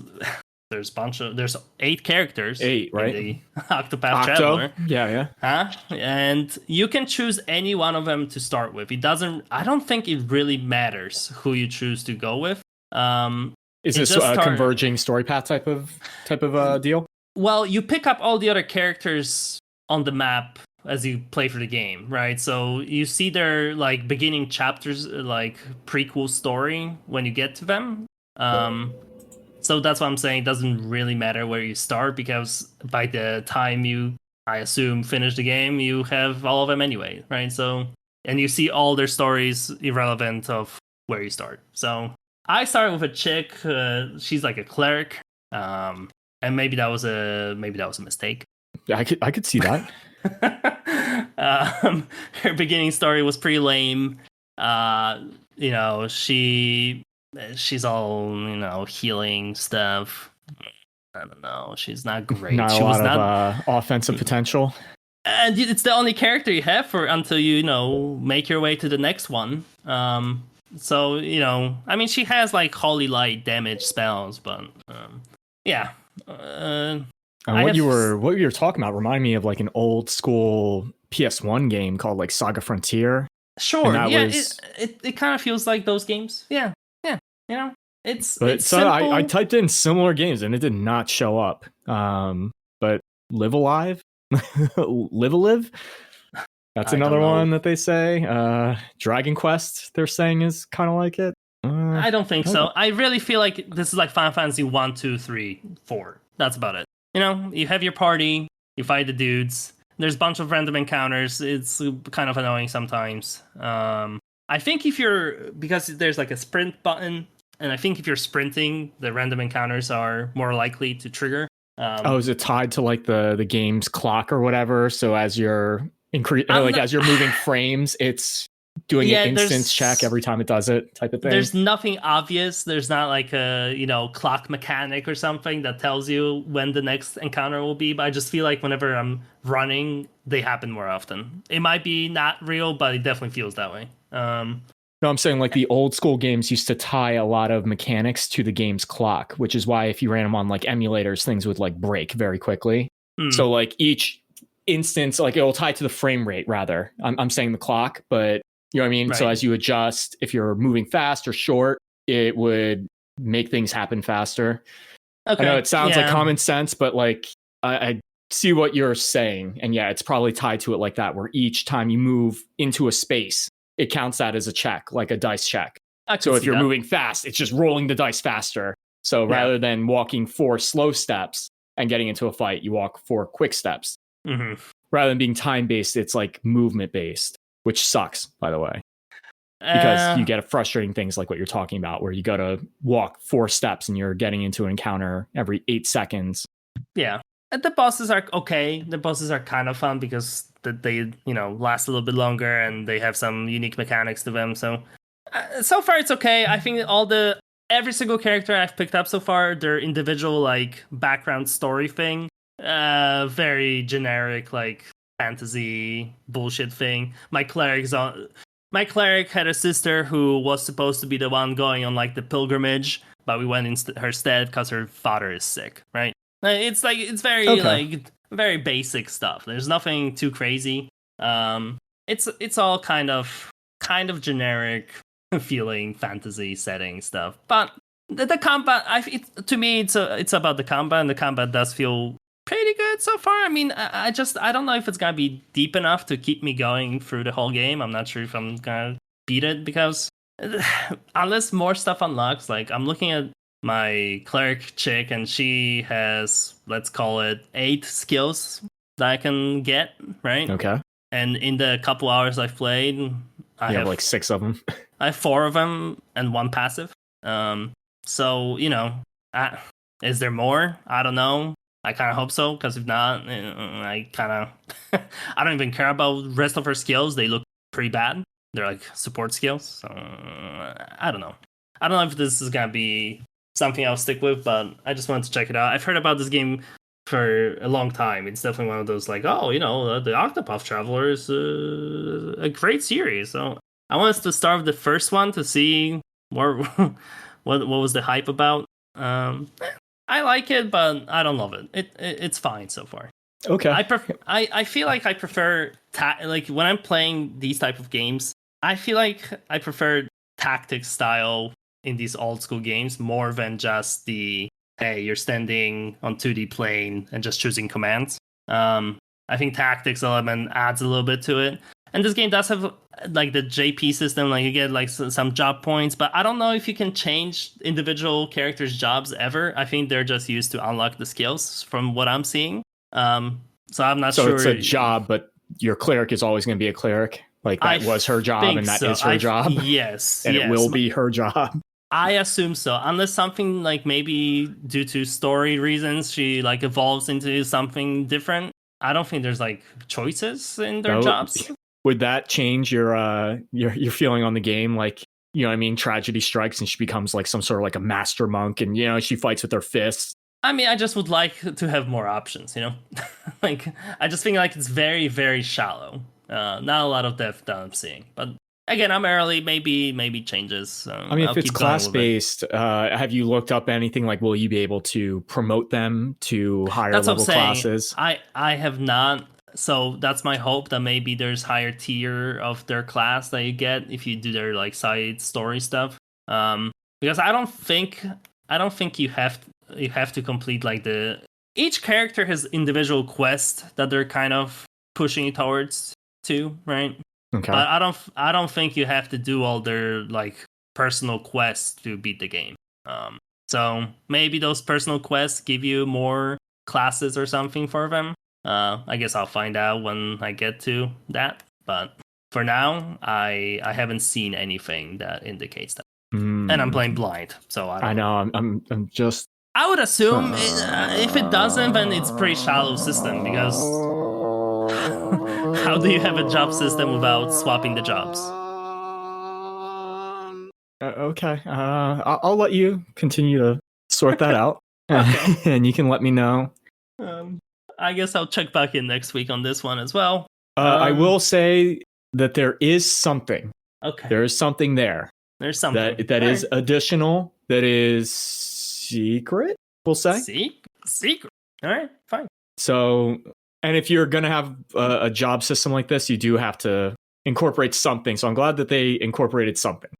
8 characters 8, right? in the Octopath Traveler. Yeah. And you can choose any one of them to start with. I don't think it really matters who you choose to go with. Is this a converging story path type of deal? Well, you pick up all the other characters on the map as you play for the game, right? So you see their like beginning chapters, like prequel story when you get to them. So that's what I'm saying. It doesn't really matter where you start, because by the time you, I assume, finish the game, you have all of them anyway, right? So, and you see all their stories irrelevant of where you start. So I started with a chick. She's like a cleric. And maybe that was a mistake. Yeah, I could see that. Her beginning story was pretty lame. She's all healing stuff. I don't know. She's not great. Not a lot of offensive potential. And it's the only character you have until you make your way to the next one. So I mean, she has like holy light damage spells, but yeah. What you were talking about reminded me of like an old school PS1 game called like Saga Frontier. Sure. Yeah, it kind of feels like those games. Yeah. It's I typed in similar games and it did not show up. But Live Alive, Live Alive. That's another one that they say. Dragon Quest, they're saying, is kind of like it. I don't think so. I really feel like this is like Final Fantasy 1, 2, 3, 4. That's about it. You have your party, you fight the dudes. There's a bunch of random encounters. It's kind of annoying sometimes. I think because there's like a sprint button, and I think if you're sprinting, the random encounters are more likely to trigger. Is it tied to like the game's clock or whatever? So as you're as you're moving frames, it's doing an instance check every time it does it, type of thing. There's nothing obvious. There's not like a clock mechanic or something that tells you when the next encounter will be. But I just feel like whenever I'm running, they happen more often. It might be not real, but it definitely feels that way. No, I'm saying like the old school games used to tie a lot of mechanics to the game's clock, which is why if you ran them on like emulators, things would like break very quickly. So like each instance, like it will tie to the frame rate rather. I'm saying the clock, but you know what I mean? Right. So as you adjust, if you're moving fast or short, it would make things happen faster. Okay. I know it sounds like common sense, but like I see what you're saying. And yeah, it's probably tied to it like that, where each time you move into a space, it counts that as a check, like a dice check. So if you're moving fast, it's just rolling the dice faster. So rather than walking 4 slow steps and getting into a fight, you walk 4 quick steps. Mm-hmm. Rather than being time-based, it's like movement-based, which sucks, by the way. Because you get frustrating things like what you're talking about, where you got to walk 4 steps and you're getting into an encounter every 8 seconds. Yeah. And the bosses are okay. The bosses are kind of fun because they last a little bit longer and they have some unique mechanics to them. So far it's okay. I think every single character I've picked up so far, their individual like background story thing, very generic like fantasy bullshit thing. My cleric had a sister who was supposed to be the one going on like the pilgrimage, but we went in her stead because her father is sick, right? It's very like very basic stuff. There's nothing too crazy. It's all kind of generic feeling fantasy setting stuff. But the combat, to me, it's about the combat, and the combat does feel pretty good so far. I mean, I don't know if it's gonna be deep enough to keep me going through the whole game. I'm not sure if I'm gonna beat it, because unless more stuff unlocks, like I'm looking at my cleric chick and she has, let's call it 8 skills that I can get, right? Okay. And in the couple hours I've played, I have like 6 of them. I have 4 of them and 1 passive. So, Is there more? I don't know. I kind of hope so, because if not, I kind of I don't even care about the rest of her skills. They look pretty bad. They're like support skills. So I don't know. I don't know if this is gonna be something I'll stick with, but I just wanted to check it out. I've heard about this game for a long time. It's definitely one of those like, oh, the Octopath Traveler is a great series. So I wanted to start with the first one to see what what was the hype about. I like it, but I don't love it. It's fine so far. Okay. I feel like I prefer like when I'm playing these type of games, I feel like I prefer tactics style in these old school games more than just the hey, you're standing on 2D plane and just choosing commands. I think tactics element adds a little bit to it. And this game does have like the JP system, like you get like some job points, but I don't know if you can change individual characters' jobs ever. I think they're just used to unlock the skills from what I'm seeing. So I'm not sure. So it's a job, but your cleric is always going to be a cleric. Like that was her job, and that is her job. Yes, and it will be her job. I assume so, unless something like maybe due to story reasons she like evolves into something different. I don't think there's like choices in their jobs. Would that change your feeling on the game? Like, you know what I mean? Tragedy strikes and she becomes like some sort of like a master monk, and she fights with her fists. I mean, I just would like to have more options, like I just think like it's very, very shallow. Not a lot of depth that I'm seeing, but again, I'm early. Maybe changes. I mean, if it's class based, have you looked up anything like? Will you be able to promote them to higher level classes? I have not. So that's my hope that maybe there's higher tier of their class that you get if you do their like side story stuff. Because I don't think you have to complete like each character has individual quests that they're kind of pushing you towards too, right? Okay. But I don't think you have to do all their like personal quests to beat the game. So maybe those personal quests give you more classes or something for them. I guess I'll find out when I get to that. But for now, I haven't seen anything that indicates that. And I'm playing blind, so I know. I'm just. I would assume if it doesn't, then it's pretty shallow system because how do you have a job system without swapping the jobs? Okay, I'll let you continue to sort that out, and you can let me know. I guess I'll check back in next week on this one as well. I will say that there is something. Okay. There is something there. There's something that is additional. That is secret. We'll say secret. All right, fine. So, and if you're gonna have a job system like this, you do have to incorporate something. So I'm glad that they incorporated something.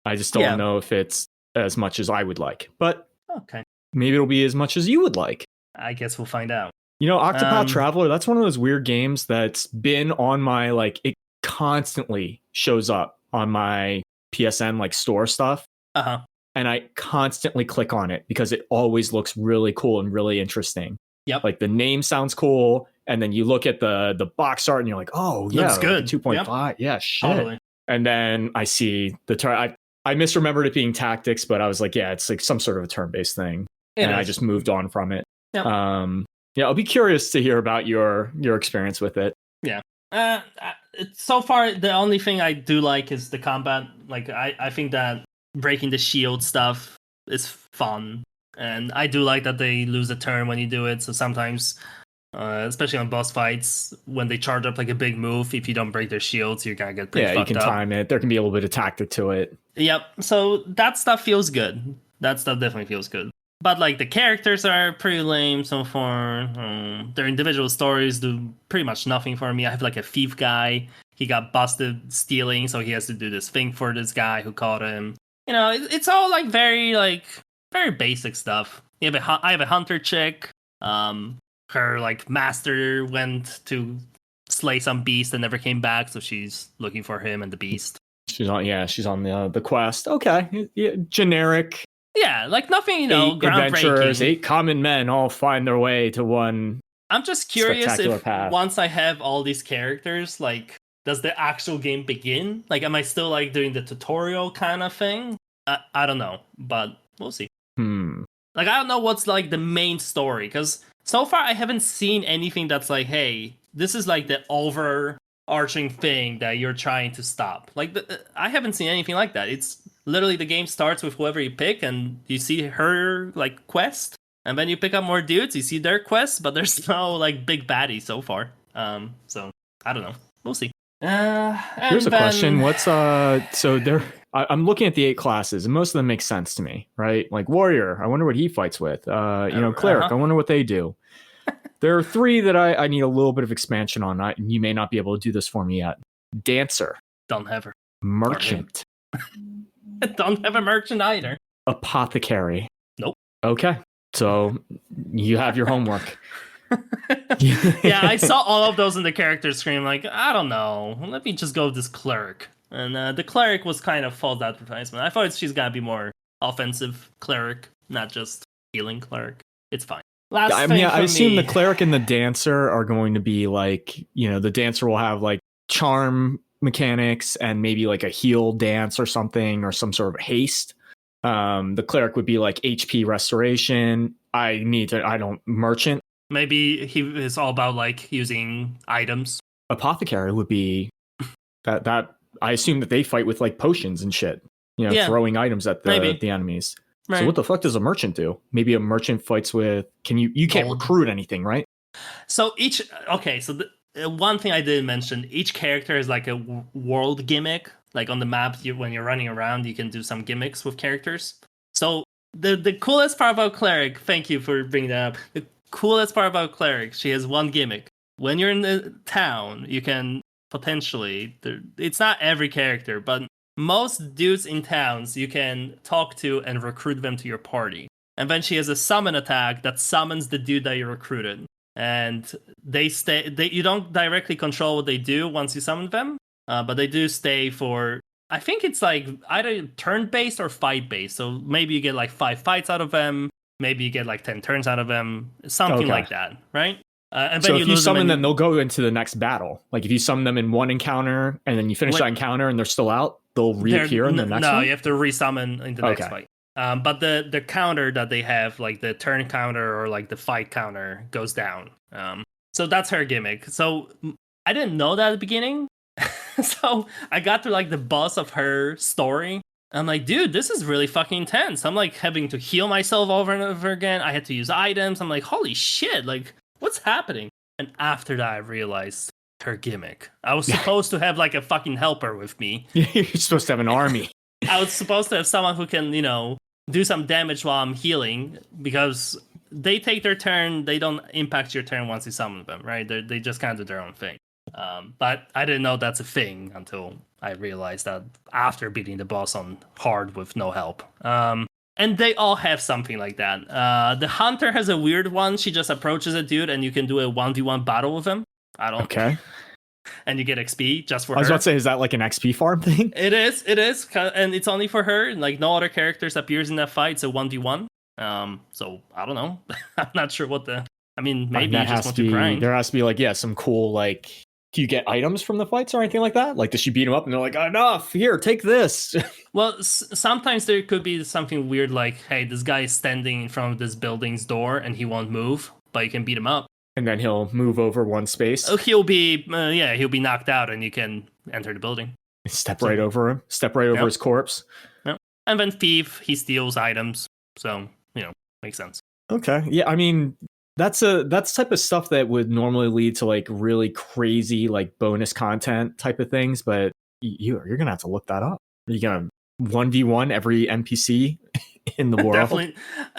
I just don't know if it's as much as I would like, but okay, maybe it'll be as much as you would like. I guess we'll find out. Octopath Traveler, that's one of those weird games that's been on my, like, it constantly shows up on my PSN, like, store stuff. Uh-huh. And I constantly click on it because it always looks really cool and really interesting. Yep. Like, the name sounds cool, and then you look at the box art and you're like, oh, yeah, looks good. 2.5. Yep. Yeah, shit. Totally. And then I see I misremembered it being tactics, but I was like, yeah, it's like some sort of a turn-based thing. And I just moved on from it. Yep. I'll be curious to hear about your experience with it. Yeah. So far, the only thing I do like is the combat. Like, I think that breaking the shield stuff is fun. And I do like that they lose a turn when you do it. So sometimes, especially on boss fights, when they charge up like a big move, if you don't break their shields, you're going to get pretty fucked up. Yeah, you can time it. There can be a little bit of tactic to it. Yep. So that stuff feels good. That stuff definitely feels good. But like the characters are pretty lame so far. Their individual stories do pretty much nothing for me. I have like a thief guy. He got busted stealing, so he has to do this thing for this guy who caught him. It's all like very basic stuff. I have a hunter chick. Her like master went to slay some beast and never came back, so she's looking for him and the beast. She's on the quest. Okay, yeah, generic. Yeah, like nothing, 8 adventurers, 8 common men all find their way to one. I'm just curious if path. Once I have all these characters, like, does the actual game begin? Like, am I still like doing the tutorial kind of thing? I don't know, but we'll see. Like, I don't know what's like the main story, because so far I haven't seen anything that's like, hey, this is like the overarching thing that you're trying to stop. Like, I haven't seen anything like that. It's literally the game starts with whoever you pick, and you see her like quest, and then you pick up more dudes, you see their quests, but there's no like big baddie so far. So I don't know. We'll see. Here's a question. What's so there I'm looking at the 8 classes and most of them make sense to me, right? Like warrior, I wonder what he fights with. Cleric, I wonder what they do. There are 3 that I need a little bit of expansion on. You may not be able to do this for me yet. Dancer. Don't have her. Merchant. Don't have a merchant either. Apothecary. Nope. Okay. So you have your homework. Yeah, I saw all of those in the character screen. Like, I don't know. Let me just go with this cleric. And the cleric was kind of false advertisement. I thought she's gotta be more offensive cleric, not just healing cleric. It's fine. I assume the cleric and the dancer are going to be like, the dancer will have like charm mechanics and maybe like a heal dance or something or some sort of haste. The cleric would be like HP restoration. Merchant. Maybe he is all about like using items. Apothecary would be that I assume that they fight with like potions and shit. Throwing items at the enemies. Right. So what the fuck does a merchant do? Maybe a merchant fights with. You can't recruit anything, right? So so the one thing I didn't mention, each character is like a world gimmick. Like on the map, when you're running around, you can do some gimmicks with characters. So the coolest part about cleric, thank you for bringing that up. The coolest part about cleric, she has one gimmick. When you're in the town, you can potentially, it's not every character, but most dudes in towns you can talk to and recruit them to your party. And then she has a summon attack that summons the dude that you recruited. And you don't directly control what they do once you summon them, but they do stay for, I think it's like either turn-based or fight-based. So maybe you get like 5 fights out of them, maybe you get like 10 turns out of them, something like that, right? And so if you summon them, they'll go into the next battle. Like if you summon them in one encounter and then you finish that encounter and they're still out, they'll reappear in the next one? No, you have to resummon in the next fight. But the counter that they have, like the turn counter or like the fight counter, goes down. So that's her gimmick. So I didn't know that at the beginning. So I got to like the boss of her story. I'm like, dude, this is really fucking intense. I'm like having to heal myself over and over again. I had to use items. I'm like, holy shit, like what's happening? And after that, I realized her gimmick. I was supposed to have like a fucking helper with me. You're supposed to have an army. I was supposed to have someone who can, do some damage while I'm healing, because they take their turn. They don't impact your turn once you summon them, right? They just kind of do their own thing. But I didn't know that's a thing until I realized that after beating the boss on hard with no help. And they all have something like that. The hunter has a weird one. She just approaches a dude and you can do a 1v1 battle with him. Okay. And you get XP just for her. I was about to say, is that like an XP farm thing? It is. And it's only for her. Like no other characters appears in that fight. It's a 1v1. So I don't know. I'm not sure what maybe you just want to grind. There has to be like, some cool, like, do you get items from the fights or anything like that? Like, does she beat him up and they're like, enough, here, take this? Well, sometimes there could be something weird like, hey, this guy is standing in front of this building's door and he won't move, but you can beat him up. And then he'll move over one space. Oh, he'll be knocked out and you can enter the building. Step right over him. Step right over his corpse. Yep. And then thief, he steals items. So, makes sense. Okay. Yeah, I mean, that's type of stuff that would normally lead to like really crazy like bonus content type of things, but you're gonna have to look that up. You're gonna 1v1 every NPC in the world. Definitely.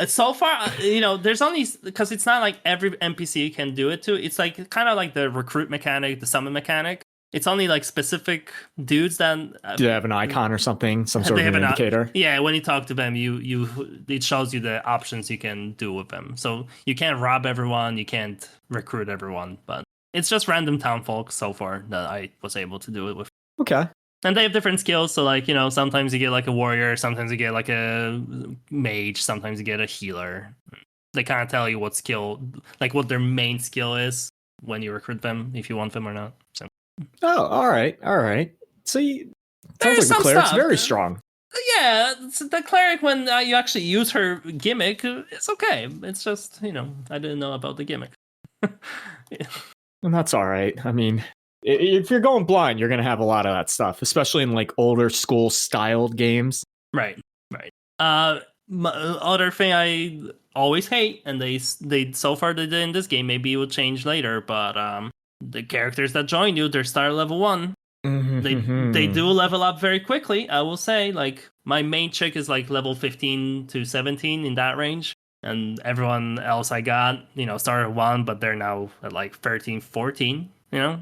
So far, there's only, because it's not like every NPC can do it too. It's like kind of like the recruit mechanic, the summon mechanic. It's only like specific dudes that do they have an icon or something, some sort of an indicator? Yeah, when you talk to them, it shows you the options you can do with them. So you can't rob everyone, you can't recruit everyone, but it's just random town folk so far that I was able to do it with. Okay. And they have different skills, so like, sometimes you get like a warrior, sometimes you get like a mage, sometimes you get a healer. They kind of tell you what skill, like what their main skill is when you recruit them, if you want them or not. So. Oh, all right. So sounds like the cleric's very strong. Yeah, the cleric, when you actually use her gimmick, it's okay. It's just, I didn't know about the gimmick. Yeah. And that's all right. I mean, if you're going blind, you're going to have a lot of that stuff, especially in like older school styled games. Right. Other thing I always hate, and they so far they did in this game, maybe it will change later, but the characters that join you, they're start level 1. They do level up very quickly, I will say. Like, my main chick is like level 15 to 17 in that range, and everyone else I got, started at 1, but they're now at like 13, 14,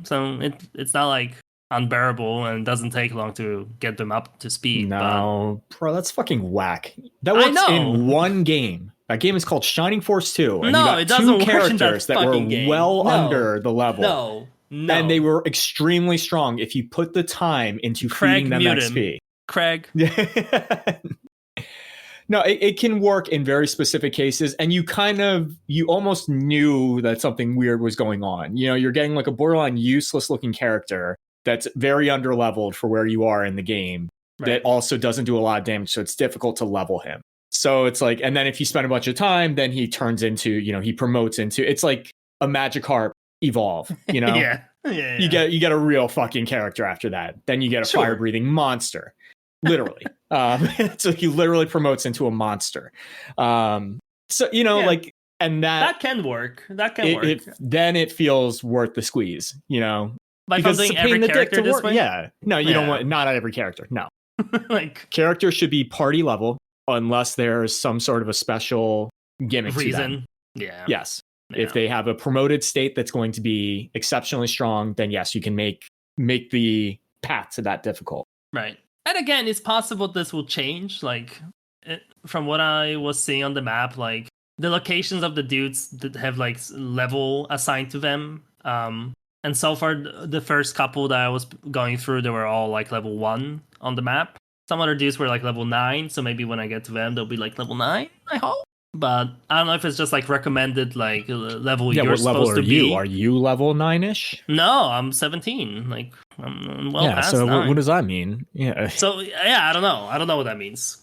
so it's not like unbearable, and it doesn't take long to get them up to speed. No, bro, that's fucking whack. That works in one game. That game is called Shining Force 2, and you got it doesn't two characters that were game. under the level. No. And they were extremely strong if you put the time into feeding them XP. Craig. No, it can work in very specific cases, and you almost knew that something weird was going on. You're getting like a borderline useless looking character that's very underleveled for where you are in the game, that also doesn't do a lot of damage, so it's difficult to level him. So it's like, and then if you spend a bunch of time, then he turns into, he promotes into, it's like a Magikarp evolve, Yeah. You get a real fucking character after that. Then you get a fire breathing monster, literally. So he literally promotes into a monster. So like, and that can work. Work. Then it feels worth the squeeze, because it's every character this way. Yeah, no, you don't want, not every character. No, like, character should be party level unless there's some sort of a special gimmick reason. To them. Yeah. Yes. Yeah. If they have a promoted state that's going to be exceptionally strong, then yes, you can make the path to that difficult. Right. And again, it's possible this will change. Like, from what I was seeing on the map, like, the locations of the dudes that have like level assigned to them. And so far, the first couple that I was going through, they were all like level 1 on the map. Some other dudes were like level 9, so maybe when I get to them, they'll be like level 9, I hope. But I don't know if it's just like recommended like level you're what level supposed to you? be. Are you level 9-ish? No, I'm 17. Like, I'm well past so 9. what does that mean? Yeah. So yeah, I don't know what that means.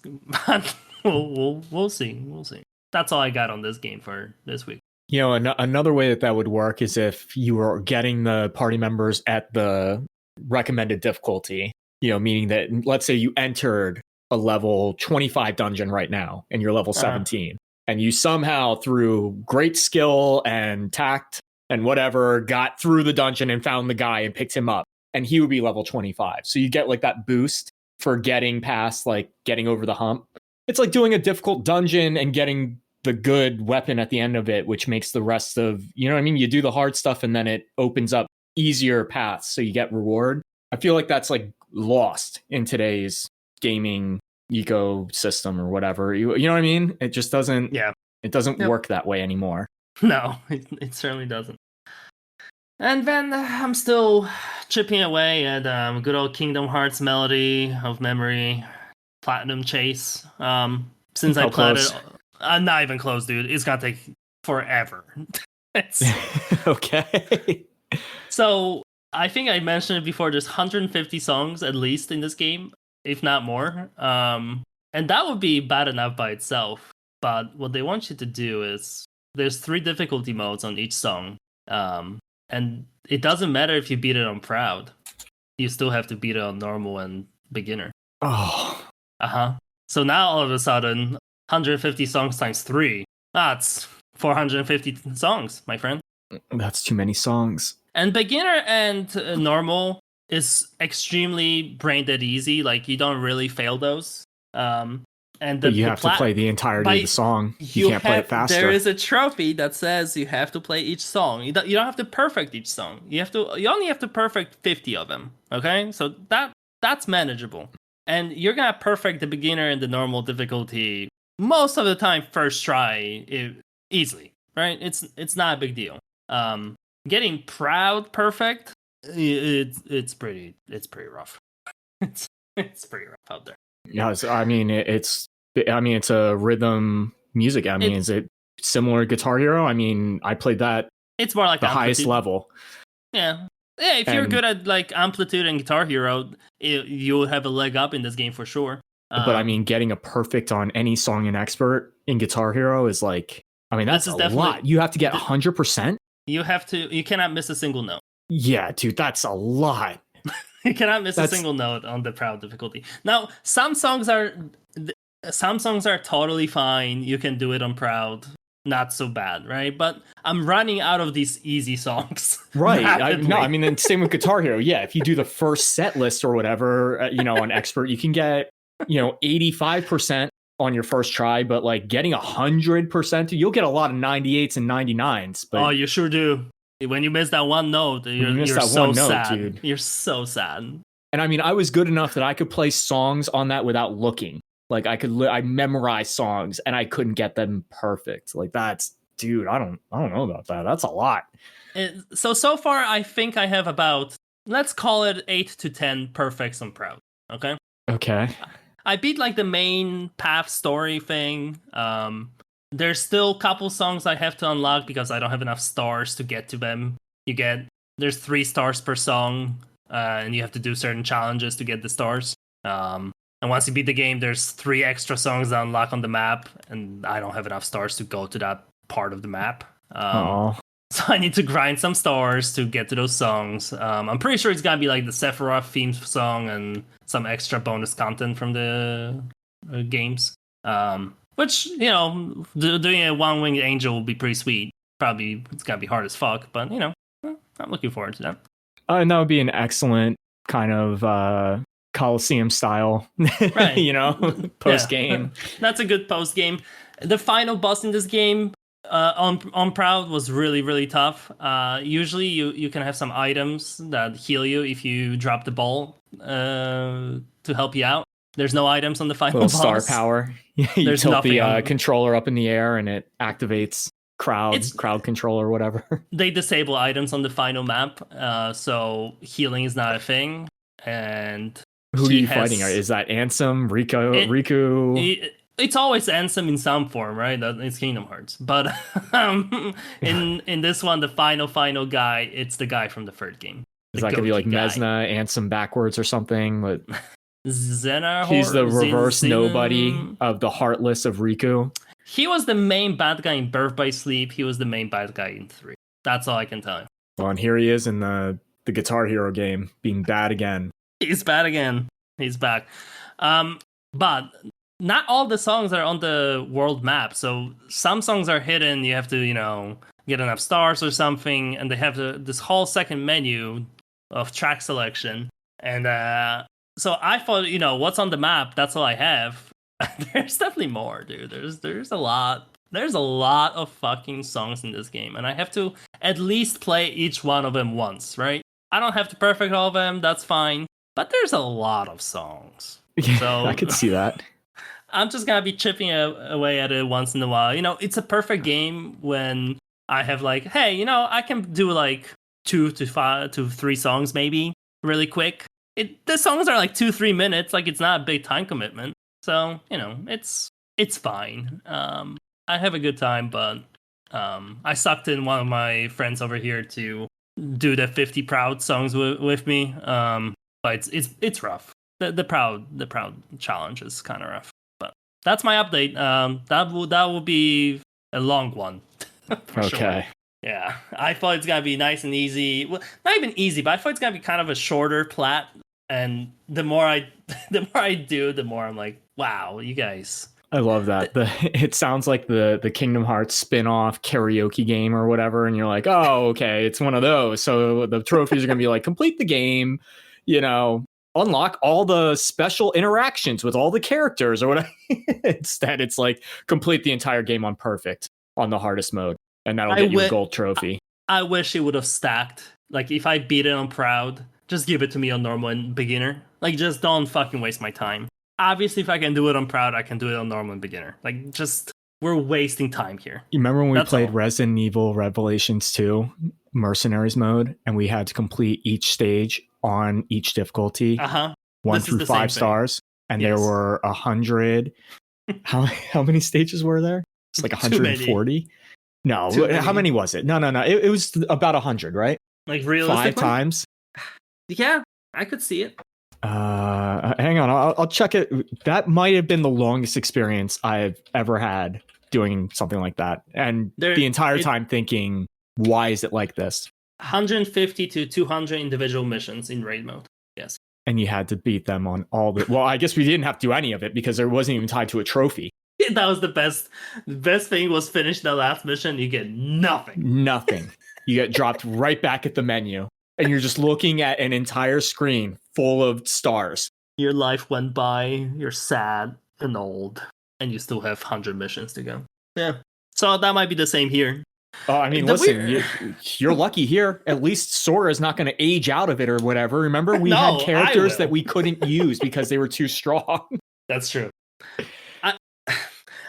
But we'll see. We'll see. That's all I got on this game for this week. Another way that would work is if you were getting the party members at the recommended difficulty, meaning that, let's say you entered a level 25 dungeon right now and you're level 17, and you somehow, through great skill and tact and whatever, got through the dungeon and found the guy and picked him up, and he would be level 25. So you get like that boost for getting past, like, getting over the hump. It's like doing a difficult dungeon and getting the good weapon at the end of it, which makes the rest of, you do the hard stuff and then it opens up easier paths, so you get reward. I feel like that's like lost in today's gaming ecosystem or whatever. You know what I mean? It just doesn't. Yeah. It doesn't work that way anymore. No, it certainly doesn't. And then I'm still chipping away at good old Kingdom Hearts Melody of Memory Platinum Chase. Since I played it, I'm not even close, dude. It's gonna take forever. Okay. So I think I mentioned it before. There's 150 songs at least in this game, if not more. And that would be bad enough by itself. But what they want you to do is there's 3 difficulty modes on each song. And it doesn't matter if you beat it on Proud. You still have to beat it on normal and beginner. Oh. So now all of a sudden, 150 songs times 3. That's 450 songs, my friend. That's too many songs. And beginner and normal is extremely brain dead easy. Like, you don't really fail those. And but you have to play the entirety of the song. You can't play it faster. There is a trophy that says you have to play each song. You don't have to perfect each song. You only have to perfect 50 of them. Okay, so that's manageable. And you're gonna perfect the beginner and the normal difficulty most of the time first try easily, right? It's not a big deal. Getting Proud perfect, it's pretty rough. It's pretty rough out there. Yeah, it's a rhythm music. Is it similar to Guitar Hero? I played that. It's more like the highest level. Yeah. If you're good at like Amplitude and Guitar Hero, you'll have a leg up in this game for sure. But I mean, getting a perfect on any song in expert in Guitar Hero is like, I mean, that's a lot. You have to get 100%. You cannot miss a single note. Yeah, dude, that's a lot. You cannot miss a single note on the proud difficulty. Now, some songs are totally fine. You can do it on proud. Not so bad, right? But I'm running out of these easy songs. Right. I mean, and same with Guitar Hero. Yeah, if you do the first set list or whatever, on expert, you can get, 85% on your first try, but like getting 100%, you'll get a lot of 98s and 99s. But you sure do. When you miss that one note, you're so sad. Dude. You're so sad. And I mean, I was good enough that I could play songs on that without looking. Like I memorized songs and I couldn't get them perfect. Like dude, I don't know about that. That's a lot. So far, I think I have about, let's call it 8 to 10 perfects on proud. Okay. I beat like the main path story thing. There's still a couple songs I have to unlock because I don't have enough stars to get to them. There's 3 stars per song, and you have to do certain challenges to get the stars. And once you beat the game, there's 3 extra songs that unlock on the map, and I don't have enough stars to go to that part of the map. So I need to grind some stars to get to those songs. I'm pretty sure it's gonna be like the Sephiroth theme song and some extra bonus content from the games. Which, doing a one-winged angel will be pretty sweet. Probably it's gonna be hard as fuck, but I'm looking forward to that. And that would be an excellent kind of Coliseum style, right. post game. Yeah. That's a good post game. The final boss in this game on proud was really, really tough. Usually you can have some items that heal you if you drop the ball to help you out. There's no items on the final boss. Star power. You There's tilt the controller up in the air and it activates crowd control or whatever. They disable items on the final map, so healing is not a thing. And who are you fighting? Is that Ansem, Riku? It's always Ansem in some form, right? It's Kingdom Hearts. But in this one, the final guy, it's the guy from the third game. Is that gonna be like Mesna, Ansem backwards or something? But Xenahor, he's the reverse nobody of the Heartless of Riku. He was the main bad guy in Birth by Sleep. He was the main bad guy in 3. That's all I can tell you. Well, and here he is in the Guitar Hero game, being bad again. He's bad again. He's back. But not all the songs are on the world map. So some songs are hidden. You have to, get enough stars or something. And they have this whole second menu of track selection. And so I thought, what's on the map? That's all I have. There's definitely more, dude. There's a lot. There's a lot of fucking songs in this game. And I have to at least play each one of them once, right? I don't have to perfect all of them. That's fine. But there's a lot of songs. Yeah, so I could see that. I'm just going to be chipping away at it once in a while. It's a perfect game when I have like, hey, I can do like 2 to 3 songs maybe really quick. The songs are like 2-3 minutes. Like it's not a big time commitment. So, it's fine. I have a good time, but I sucked in one of my friends over here to do the 50 proud songs with me. But it's rough. The proud challenge is kind of rough. But that's my update. That will be a long one. Okay. Sure. Yeah, I thought it's gonna be nice and easy. Well, not even easy, but I thought it's gonna be kind of a shorter plat. And the more I do, the more I'm like, wow, you guys. I love that. It sounds like the Kingdom Hearts spin-off karaoke game or whatever, and you're like, oh, okay, it's one of those. So the trophies are gonna be like, complete the game, unlock all the special interactions with all the characters or whatever. Instead, it's like complete the entire game on perfect on the hardest mode, and that'll get you a gold trophy. I wish it would have stacked. Like if I beat it on proud, just give it to me on normal and beginner. Like just don't fucking waste my time. Obviously, if I can do it on proud, I can do it on normal and beginner. Like just we're wasting time here. You remember when we played Resident Evil Revelations 2 Mercenaries mode, and we had to complete each stage on each difficulty, 1 through 5 stars, and there were 100. How many stages were there? It's like 140. No, how many was it? No. It was about 100, right? Like realistically, 5 times. Yeah, I could see it. Hang on, I'll check it. That might have been the longest experience I've ever had doing something like that, and the entire time thinking, why is it like this? 150 to 200 individual missions in raid mode. Yes. And you had to beat them on all the. Well, I guess we didn't have to do any of it because there wasn't even tied to a trophy. That was the best. The best thing was finish the last mission. You get nothing. Nothing. You get dropped right back at the menu, and you're just looking at an entire screen full of stars. Your life went by. You're sad and old, and you still have 100 missions to go. Yeah. So that might be the same here. Oh, I mean, listen, you're lucky here. At least Sora's not going to age out of it or whatever. Remember, we had characters that we couldn't use because they were too strong. That's true.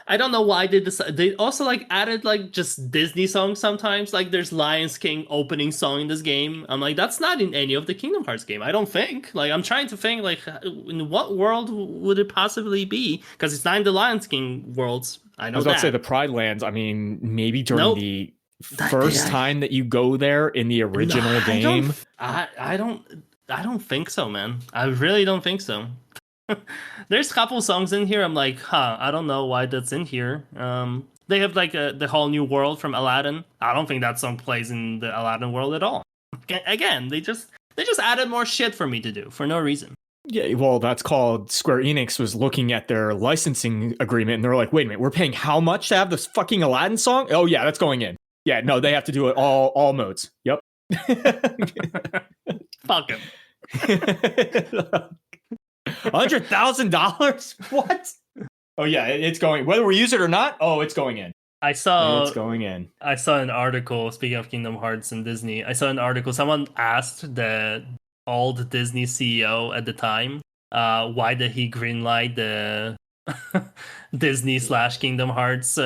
I don't know why they decided. They also like added like just Disney songs sometimes. Like there's Lion King opening song in this game. I'm like, that's not in any of the Kingdom Hearts game. I don't think. Like I'm trying to think like in what world would it possibly be? Because it's not in the Lion King worlds. I know. I was about to say the Pride Lands. I mean, maybe during the first time that you go there in the original game. I don't think so, man. I really don't think so. There's a couple songs in here. I'm like, I don't know why that's in here. They have like the whole new world from Aladdin. I don't think that song plays in the Aladdin world at all. Again, they just added more shit for me to do for no reason. Yeah, well, that's called Square Enix was looking at their licensing agreement and they're like, wait a minute, we're paying how much to have this fucking Aladdin song? Oh yeah, that's going in. Yeah, no, they have to do it all modes. Yep. Fuck him. $100,000? What? Oh yeah, it's going. Whether we use it or not, it's going in. It's going in. I saw an article. Speaking of Kingdom Hearts and Disney, I saw an article. Someone asked the old Disney CEO at the time, why did he greenlight the Disney / Kingdom Hearts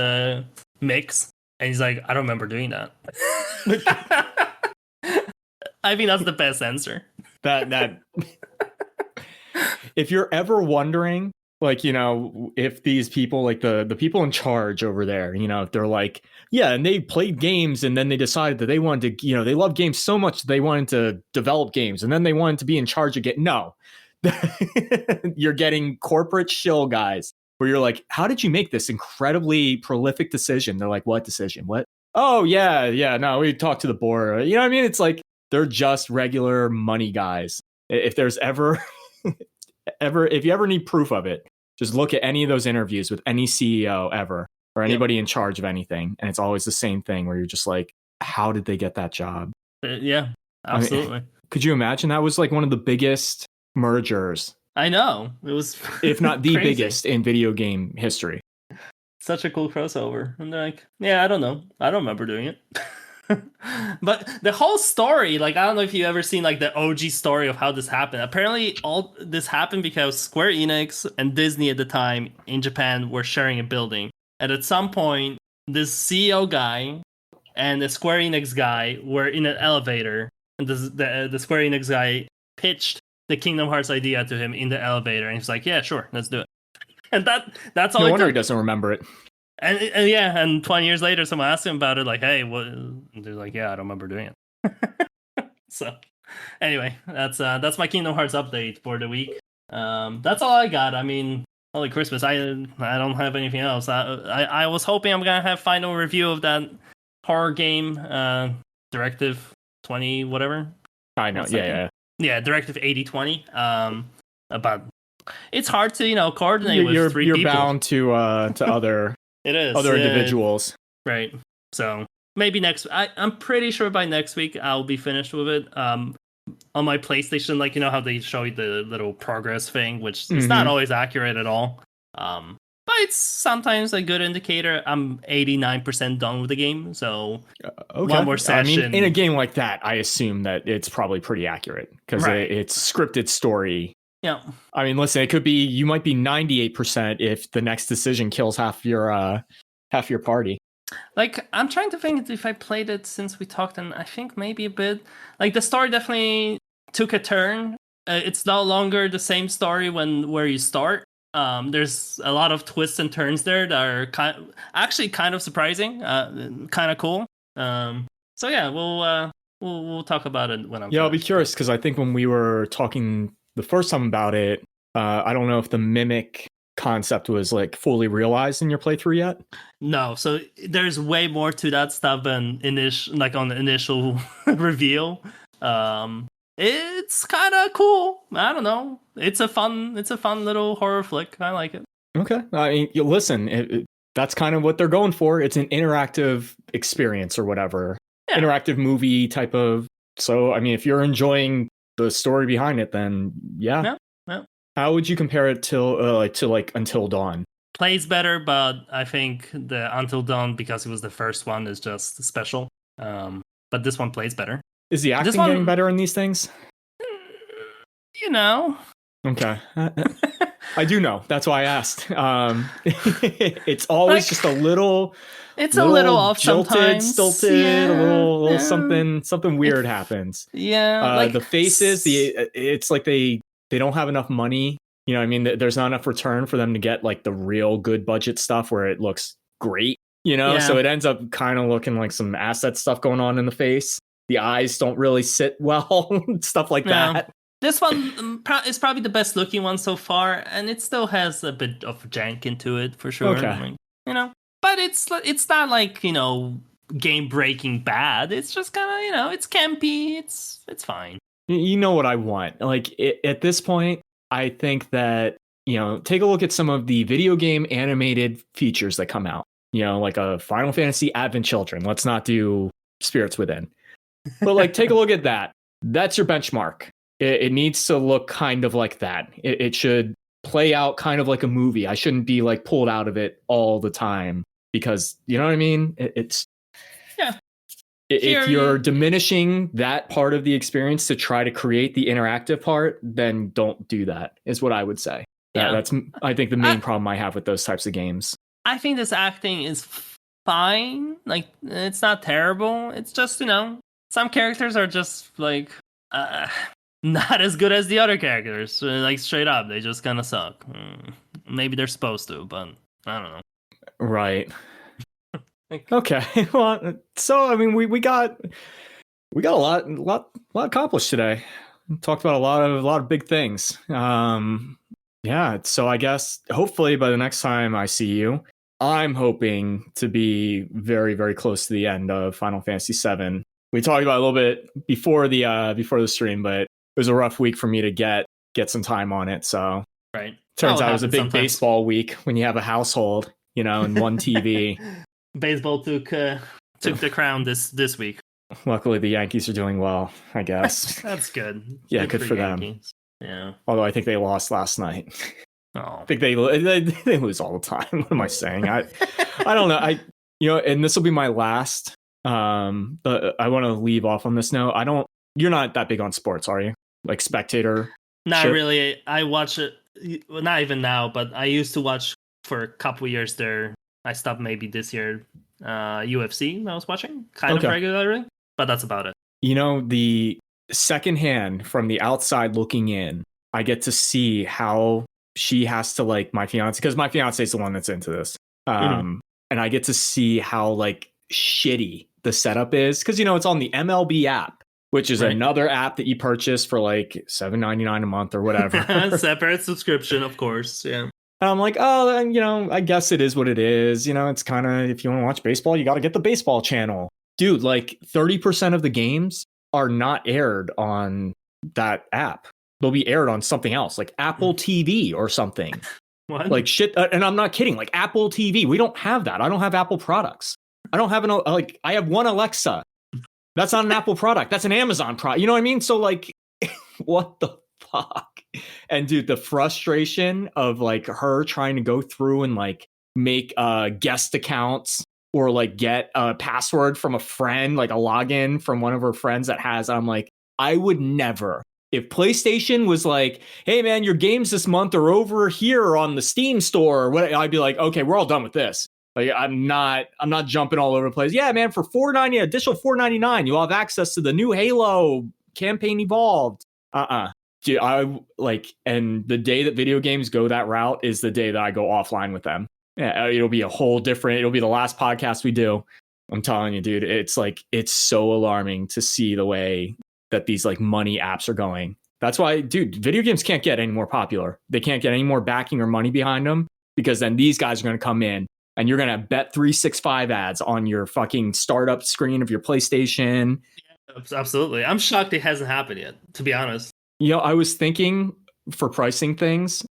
mix? And he's like, I don't remember doing that. I think that's the best answer. That. If you're ever wondering, like, you know, if these people, like the people in charge over there, you know, if they're like, yeah, and they played games and then they decided that they wanted to, you know, they love games so much they wanted to develop games and then they wanted to be in charge of no. You're getting corporate shill guys where you're like, how did you make this incredibly prolific decision? They're like, what decision? What? Oh, yeah, no, we talked to the board. You know what I mean? It's like they're just regular money guys. If there's if you ever need proof of it, just look at any of those interviews with any CEO ever or anybody in charge of anything. And it's always the same thing where you're just like, how did they get that job? Yeah, absolutely. I mean, could you imagine that was like one of the biggest mergers? I know. It was if not the biggest in video game history. Such a cool crossover. And they're like, yeah, I don't know. I don't remember doing it. But the whole story, like, I don't know if you ever seen like the OG story of how this happened. Apparently all this happened because Square Enix and Disney at the time in Japan were sharing a building. And at some point, this CEO guy and the Square Enix guy were in an elevator. And the Square Enix guy pitched the Kingdom Hearts idea to him in the elevator. And he's like, yeah, sure, let's do it. And that's all. No wonder he doesn't remember it. And 20 years later, someone asked him about it, like, hey, what? They're like, yeah, I don't remember doing it. So, anyway, that's my Kingdom Hearts update for the week. That's all I got. I mean, holy Christmas, I don't have anything else. I was hoping I'm gonna have final review of that horror game, Directive 20 whatever. I know, yeah, Directive 8020. But it's hard to coordinate with three people. You're bound to other. It is other individuals, right? So maybe I'm pretty sure by next week I'll be finished with it. On my PlayStation, like how they show you the little progress thing, which is not always accurate at all. But it's sometimes a good indicator. I'm 89% done with the game, so one more session. I mean, in a game like that, I assume that it's probably pretty accurate because it's scripted story. Yeah. I mean, listen, it could be you might be 98% if the next decision kills half your party. Like, I'm trying to think if I played it since we talked, and I think maybe a bit. Like, the story definitely took a turn. It's no longer the same story where you start. There's a lot of twists and turns there that are kind of surprising, kind of cool. So yeah, we'll talk about it when I'm. Yeah, I'll be curious because I think when we were talking the first time about it, I don't know if the mimic concept was like fully realized in your playthrough yet. No, so there's way more to that stuff than like on the initial reveal. It's kind of cool. I don't know. It's a fun little horror flick. I like it. Okay, I mean, you listen. That's kind of what they're going for. It's an interactive experience or whatever, interactive movie type of. So, I mean, if you're enjoying the story behind it, then yeah. How would you compare it to like Until Dawn? Plays better, but I think the Until Dawn, because it was the first one, is just special. But this one plays better. Is the acting getting better in these things? You know. Okay. I do know. That's why I asked. It's always just a little. It's a little off jilted, sometimes. Stilted, a little something weird happens. Yeah. The faces, it's like they don't have enough money. You know what I mean? There's not enough return for them to get like the real good budget stuff where it looks great, you know? So it ends up kind of looking like some asset stuff going on in the face. The eyes don't really sit well, stuff like that. This one is probably the best looking one so far, and it still has a bit of jank into it for sure. Okay. Like, you know, but it's not like, you know, game breaking bad. It's just kind of, you know, it's campy. It's fine. You know what I want? Like at this point, I think that, you know, take a look at some of the video game animated features that come out. You know, like a Final Fantasy Advent Children. Let's not do Spirits Within. But like, take a look at that. That's your benchmark. It needs to look kind of like that. It should play out kind of like a movie. I shouldn't be like pulled out of it all the time because, you know what I mean? It's if you're diminishing that part of the experience to try to create the interactive part, then don't do that, is what I would say. Yeah. That's, I think, the main problem I have with those types of games. I think this acting is fine. Like, it's not terrible. It's just, you know, some characters are just like not as good as the other characters. Like, straight up, they just kind of suck. Maybe they're supposed to, but I don't know. Right. Okay. Well, so I mean, we got a lot accomplished today. Talked about a lot of big things. Yeah. So I guess hopefully by the next time I see you, I'm hoping to be very, very close to the end of Final Fantasy VII. We talked about it a little bit before the stream, but it was a rough week for me to get some time on it. So turns out it was a big baseball week when you have a household, you know, and one TV. Baseball took the crown this week. Luckily, the Yankees are doing well, I guess. That's good. Yeah, good for them. Yeah. Although I think they lost last night. Oh. I think they lose all the time. What am I saying? I don't know. And this will be my last. But I want to leave off on this note. You're not that big on sports, are you? Like spectator? Not really. I watch it, not even now, but I used to watch for a couple years there. I stopped maybe this year. UFC I was watching kind of regularly, but that's about it. You know, the secondhand from the outside looking in, I get to see how she has to like my fiance, because my fiance is the one that's into this. And I get to see how like shitty the setup is, because, you know, it's on the MLB app, which is another app that you purchase for like $7.99 a month or whatever. Separate subscription, of course. Yeah. And I'm like, oh, you know, I guess it is what it is. You know, it's kind of, if you want to watch baseball, you got to get the baseball channel. Dude, like 30% of the games are not aired on that app. They'll be aired on something else, like Apple TV or something. What? Like shit. And I'm not kidding. Like Apple TV. We don't have that. I don't have Apple products. I don't have I have one Alexa. That's not an Apple product. That's an Amazon product. You know what I mean? So like, what the fuck? And dude, the frustration of like her trying to go through and like make guest accounts or like get a password from a friend, like a login from one of her friends that has, I'm like, I would never. If PlayStation was like, hey man, your games this month are over here on the Steam store, or what, I'd be like, okay, we're all done with this. Like, I'm not jumping all over the place. Yeah, man, for $4.90, additional $4.99, you'll have access to the new Halo campaign evolved. Dude, and the day that video games go that route is the day that I go offline with them. Yeah, it'll be it'll be the last podcast we do. I'm telling you, dude, it's so alarming to see the way that these like money apps are going. That's why, dude, video games can't get any more popular. They can't get any more backing or money behind them because then these guys are going to come in and you're going to have Bet365 ads on your fucking startup screen of your PlayStation. Yeah, absolutely. I'm shocked it hasn't happened yet, to be honest. You know, I was thinking for pricing things,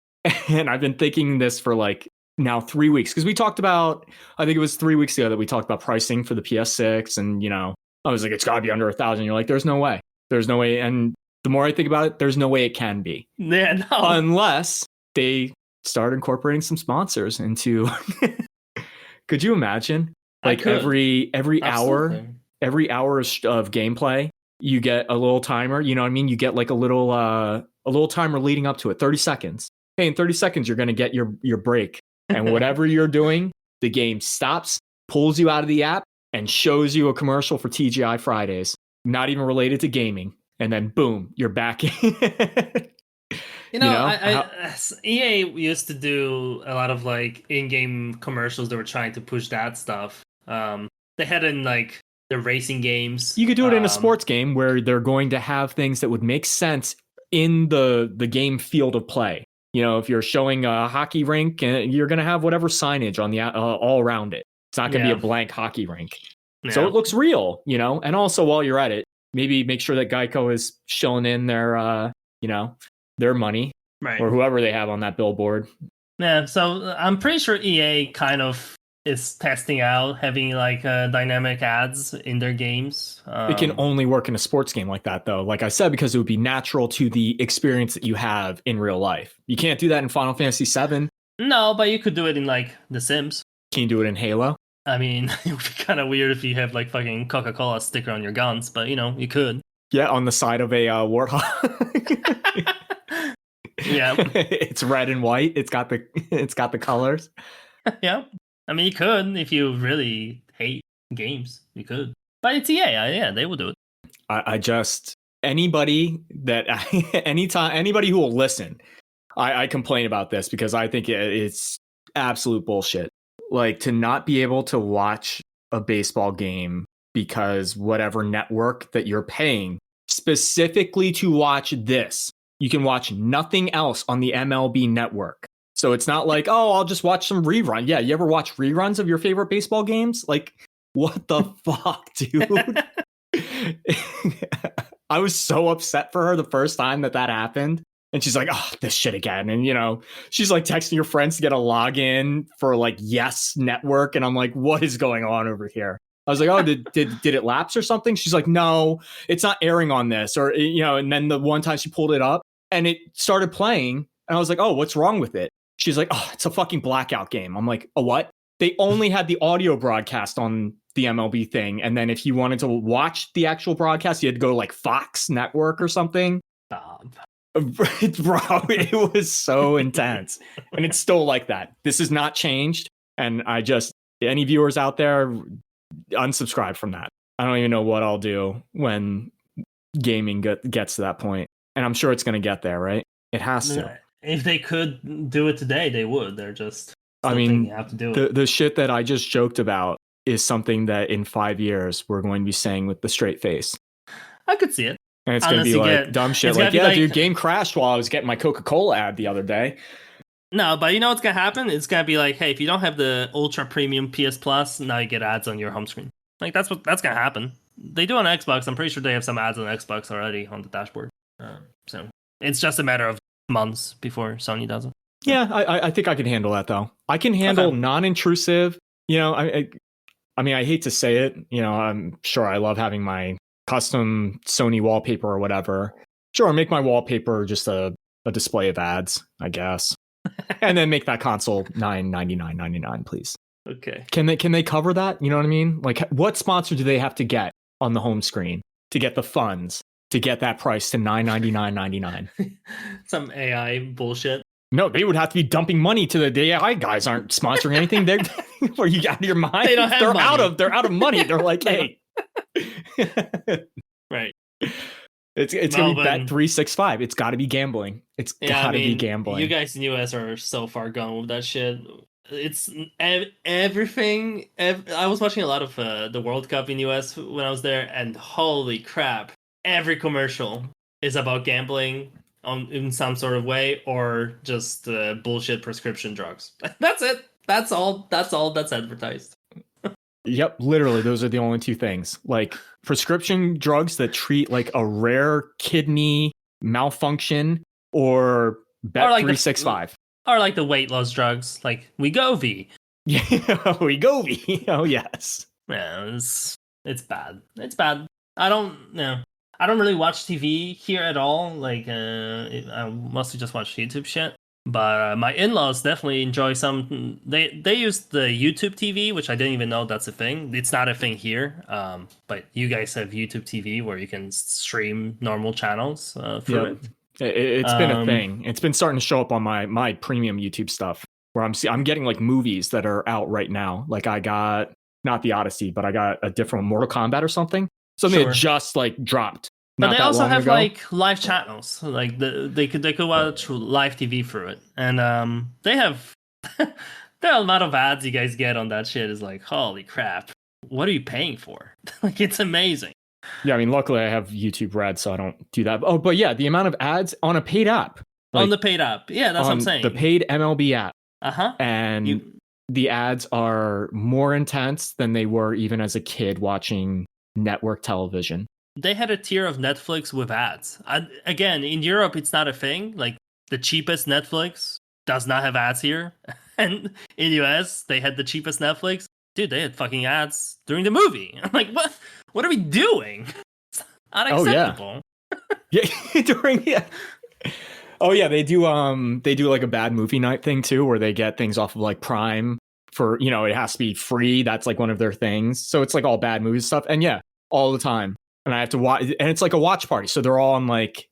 and I've been thinking this for like now 3 weeks because we talked about, I think it was 3 weeks ago that we talked about pricing for the PS6. And, you know, I was like, it's got to be under 1,000. You're like, there's no way. There's no way. And the more I think about it, there's no way it can be. Yeah, no. Unless they start incorporating some sponsors into. Could you imagine? Like every hour of gameplay, you get a little timer. You know what I mean? You get like a little timer leading up to it. 30 seconds. Hey, in 30 seconds, you're going to get your break. And whatever you're doing, the game stops, pulls you out of the app, and shows you a commercial for TGI Fridays. Not even related to gaming. And then boom, you're back. EA used to do a lot of like in-game commercials that were trying to push that stuff. They had in like the racing games. You could do it in a sports game where they're going to have things that would make sense in the game field of play. You know, if you're showing a hockey rink, you're going to have whatever signage on the all around it. It's not going to be a blank hockey rink. Yeah. So it looks real, you know. And also while you're at it, maybe make sure that Geico is showing in their, their money, right, or whoever they have on that billboard. Yeah, so I'm pretty sure EA kind of is testing out having like dynamic ads in their games. It can only work in a sports game like that, though. Like I said, because it would be natural to the experience that you have in real life. You can't do that in Final Fantasy VII. No, but you could do it in like The Sims. Can you do it in Halo? I mean, it would be kind of weird if you have like fucking Coca-Cola sticker on your guns, but you know, you could. Yeah, on the side of a warthog. Yeah, it's red and white. It's got the colors. Yeah, I mean, you could if you really hate games. You could, but it's EA. Yeah, they will do it. I just anybody who will listen. I complain about this because I think it's absolute bullshit. Like to not be able to watch a baseball game because whatever network that you're paying specifically to watch this, you can watch nothing else on the MLB network. So it's not like, oh, I'll just watch some rerun. Yeah, you ever watch reruns of your favorite baseball games? Like, what the fuck, dude? I was so upset for her the first time that happened. And she's like, oh, this shit again. And, you know, she's like texting your friends to get a login for like Yes Network. And I'm like, what is going on over here? I was like, oh, did it lapse or something? She's like, no, it's not airing on this. Or, you know, and then the one time she pulled it up and it started playing. And I was like, oh, what's wrong with it? She's like, oh, it's a fucking blackout game. I'm like, a what? They only had the audio broadcast on the MLB thing. And then if you wanted to watch the actual broadcast, you had to go to like Fox Network or something. Stop. Bro, it was so intense. And it's still like that. This has not changed. And any viewers out there, unsubscribe from that. I don't even know what I'll do when gaming gets to that point. And I'm sure it's going to get there, right? It has to. If they could do it today, they would. They're just... I mean, you have to do it. The shit that I just joked about is something that in 5 years we're going to be saying with the straight face. I could see it. And it's going to be like dumb shit. Like, yeah, dude, game crashed while I was getting my Coca-Cola ad the other day. No, but you know what's going to happen? It's going to be like, hey, if you don't have the Ultra Premium PS Plus, now you get ads on your home screen. Like, that's going to happen. They do on Xbox. I'm pretty sure they have some ads on Xbox already on the dashboard. So it's just a matter of months before Sony does it. Yeah, I think I can handle that, though. I can handle non-intrusive. You know, I mean, I hate to say it. You know, I'm sure I love having my custom Sony wallpaper or whatever. Sure, make my wallpaper just a display of ads, I guess. And then make that console $9.99.99, please. Okay. Can they cover that? You know what I mean? Like, what sponsor do they have to get on the home screen to get the funds to get that price to $9.99.99? Some AI bullshit. No, they would have to be dumping money to the AI guys. Aren't sponsoring anything. They're are you out of your mind? They don't have money. They're out of money. They're like, hey. Right. It's gonna be Bet365. It's got to be gambling. It's got to be gambling. You guys in the US are so far gone with that shit. It's everything. I was watching a lot of the World Cup in the US when I was there, and holy crap! Every commercial is about gambling in some sort of way, or just bullshit prescription drugs. That's it. That's all that's advertised. Yep, literally, those are the only two things. Like prescription drugs that treat like a rare kidney malfunction, or Bet like 365. Or like the weight loss drugs, like Wegovy. Yeah, Wegovy. Oh yes. Yeah, it's bad. It's bad. I don't know. I don't really watch TV here at all. Like, I mostly just watch YouTube shit. But my in-laws definitely enjoy some. They use the YouTube TV, which I didn't even know that's a thing. It's not a thing here. But you guys have YouTube TV where you can stream normal channels through it. It's been a thing. It's been starting to show up on my premium YouTube stuff, where I'm getting like movies that are out right now. Like I got not the Odyssey, but I got a different Mortal Kombat or something. Something that just like dropped. But they also have like live channels. Like they could watch live TV through it, and they have the amount of ads you guys get on that shit is like, holy crap! What are you paying for? Like, it's amazing. Yeah, I mean, luckily I have YouTube Red, so I don't do that. Oh, but yeah, the amount of ads on a paid app. Like, on the paid app. Yeah, that's what I'm saying. The paid MLB app. Uh-huh. And the ads are more intense than they were even as a kid watching network television. They had a tier of Netflix with ads. Again, in Europe, it's not a thing. Like, the cheapest Netflix does not have ads here. And in US, they had the cheapest Netflix. Dude, they had fucking ads during the movie. I'm like, what? What are we doing? It's unacceptable. Oh, yeah. Oh yeah, they do like a bad movie night thing too, where they get things off of like Prime for, it has to be free. That's like one of their things. So it's like all bad movie stuff. And yeah, all the time. And I have to watch, and it's like a watch party. So they're all on like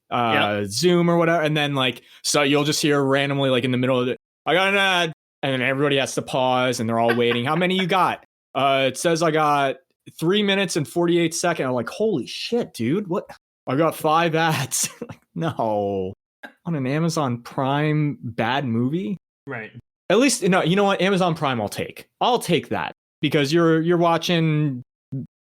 Zoom or whatever. And then like, so you'll just hear randomly like in the middle of it, I got an ad. And then everybody has to pause and they're all waiting. How many you got? It says I got 3 minutes and 48 seconds. I'm like, holy shit, dude. What? I got 5 ads. Like, no. On an Amazon Prime bad movie? Right. At least, no, you know what? Amazon Prime I'll take that. Because you're watching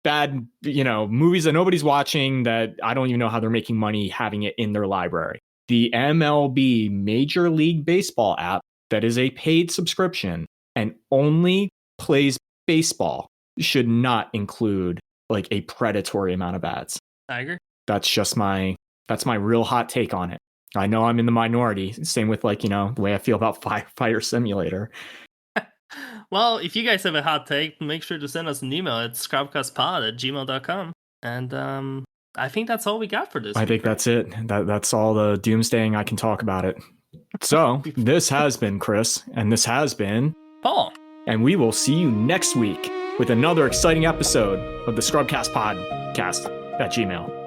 bad, movies that nobody's watching, that I don't even know how they're making money having it in their library. The MLB Major League Baseball app, that is a paid subscription and only plays baseball, should not include like a predatory amount of ads. I agree. That's my real hot take on it. I know I'm in the minority. Same with like, the way I feel about Fire Simulator. Well, if you guys have a hot take, make sure to send us an email at scrubcastpod@gmail.com. And I think that's all we got for this. I think that's it. That's all the doomsdaying I can talk about it. So this has been Chris, and this has been Paul. And we will see you next week with another exciting episode of the Scrubcast Podcast at Gmail.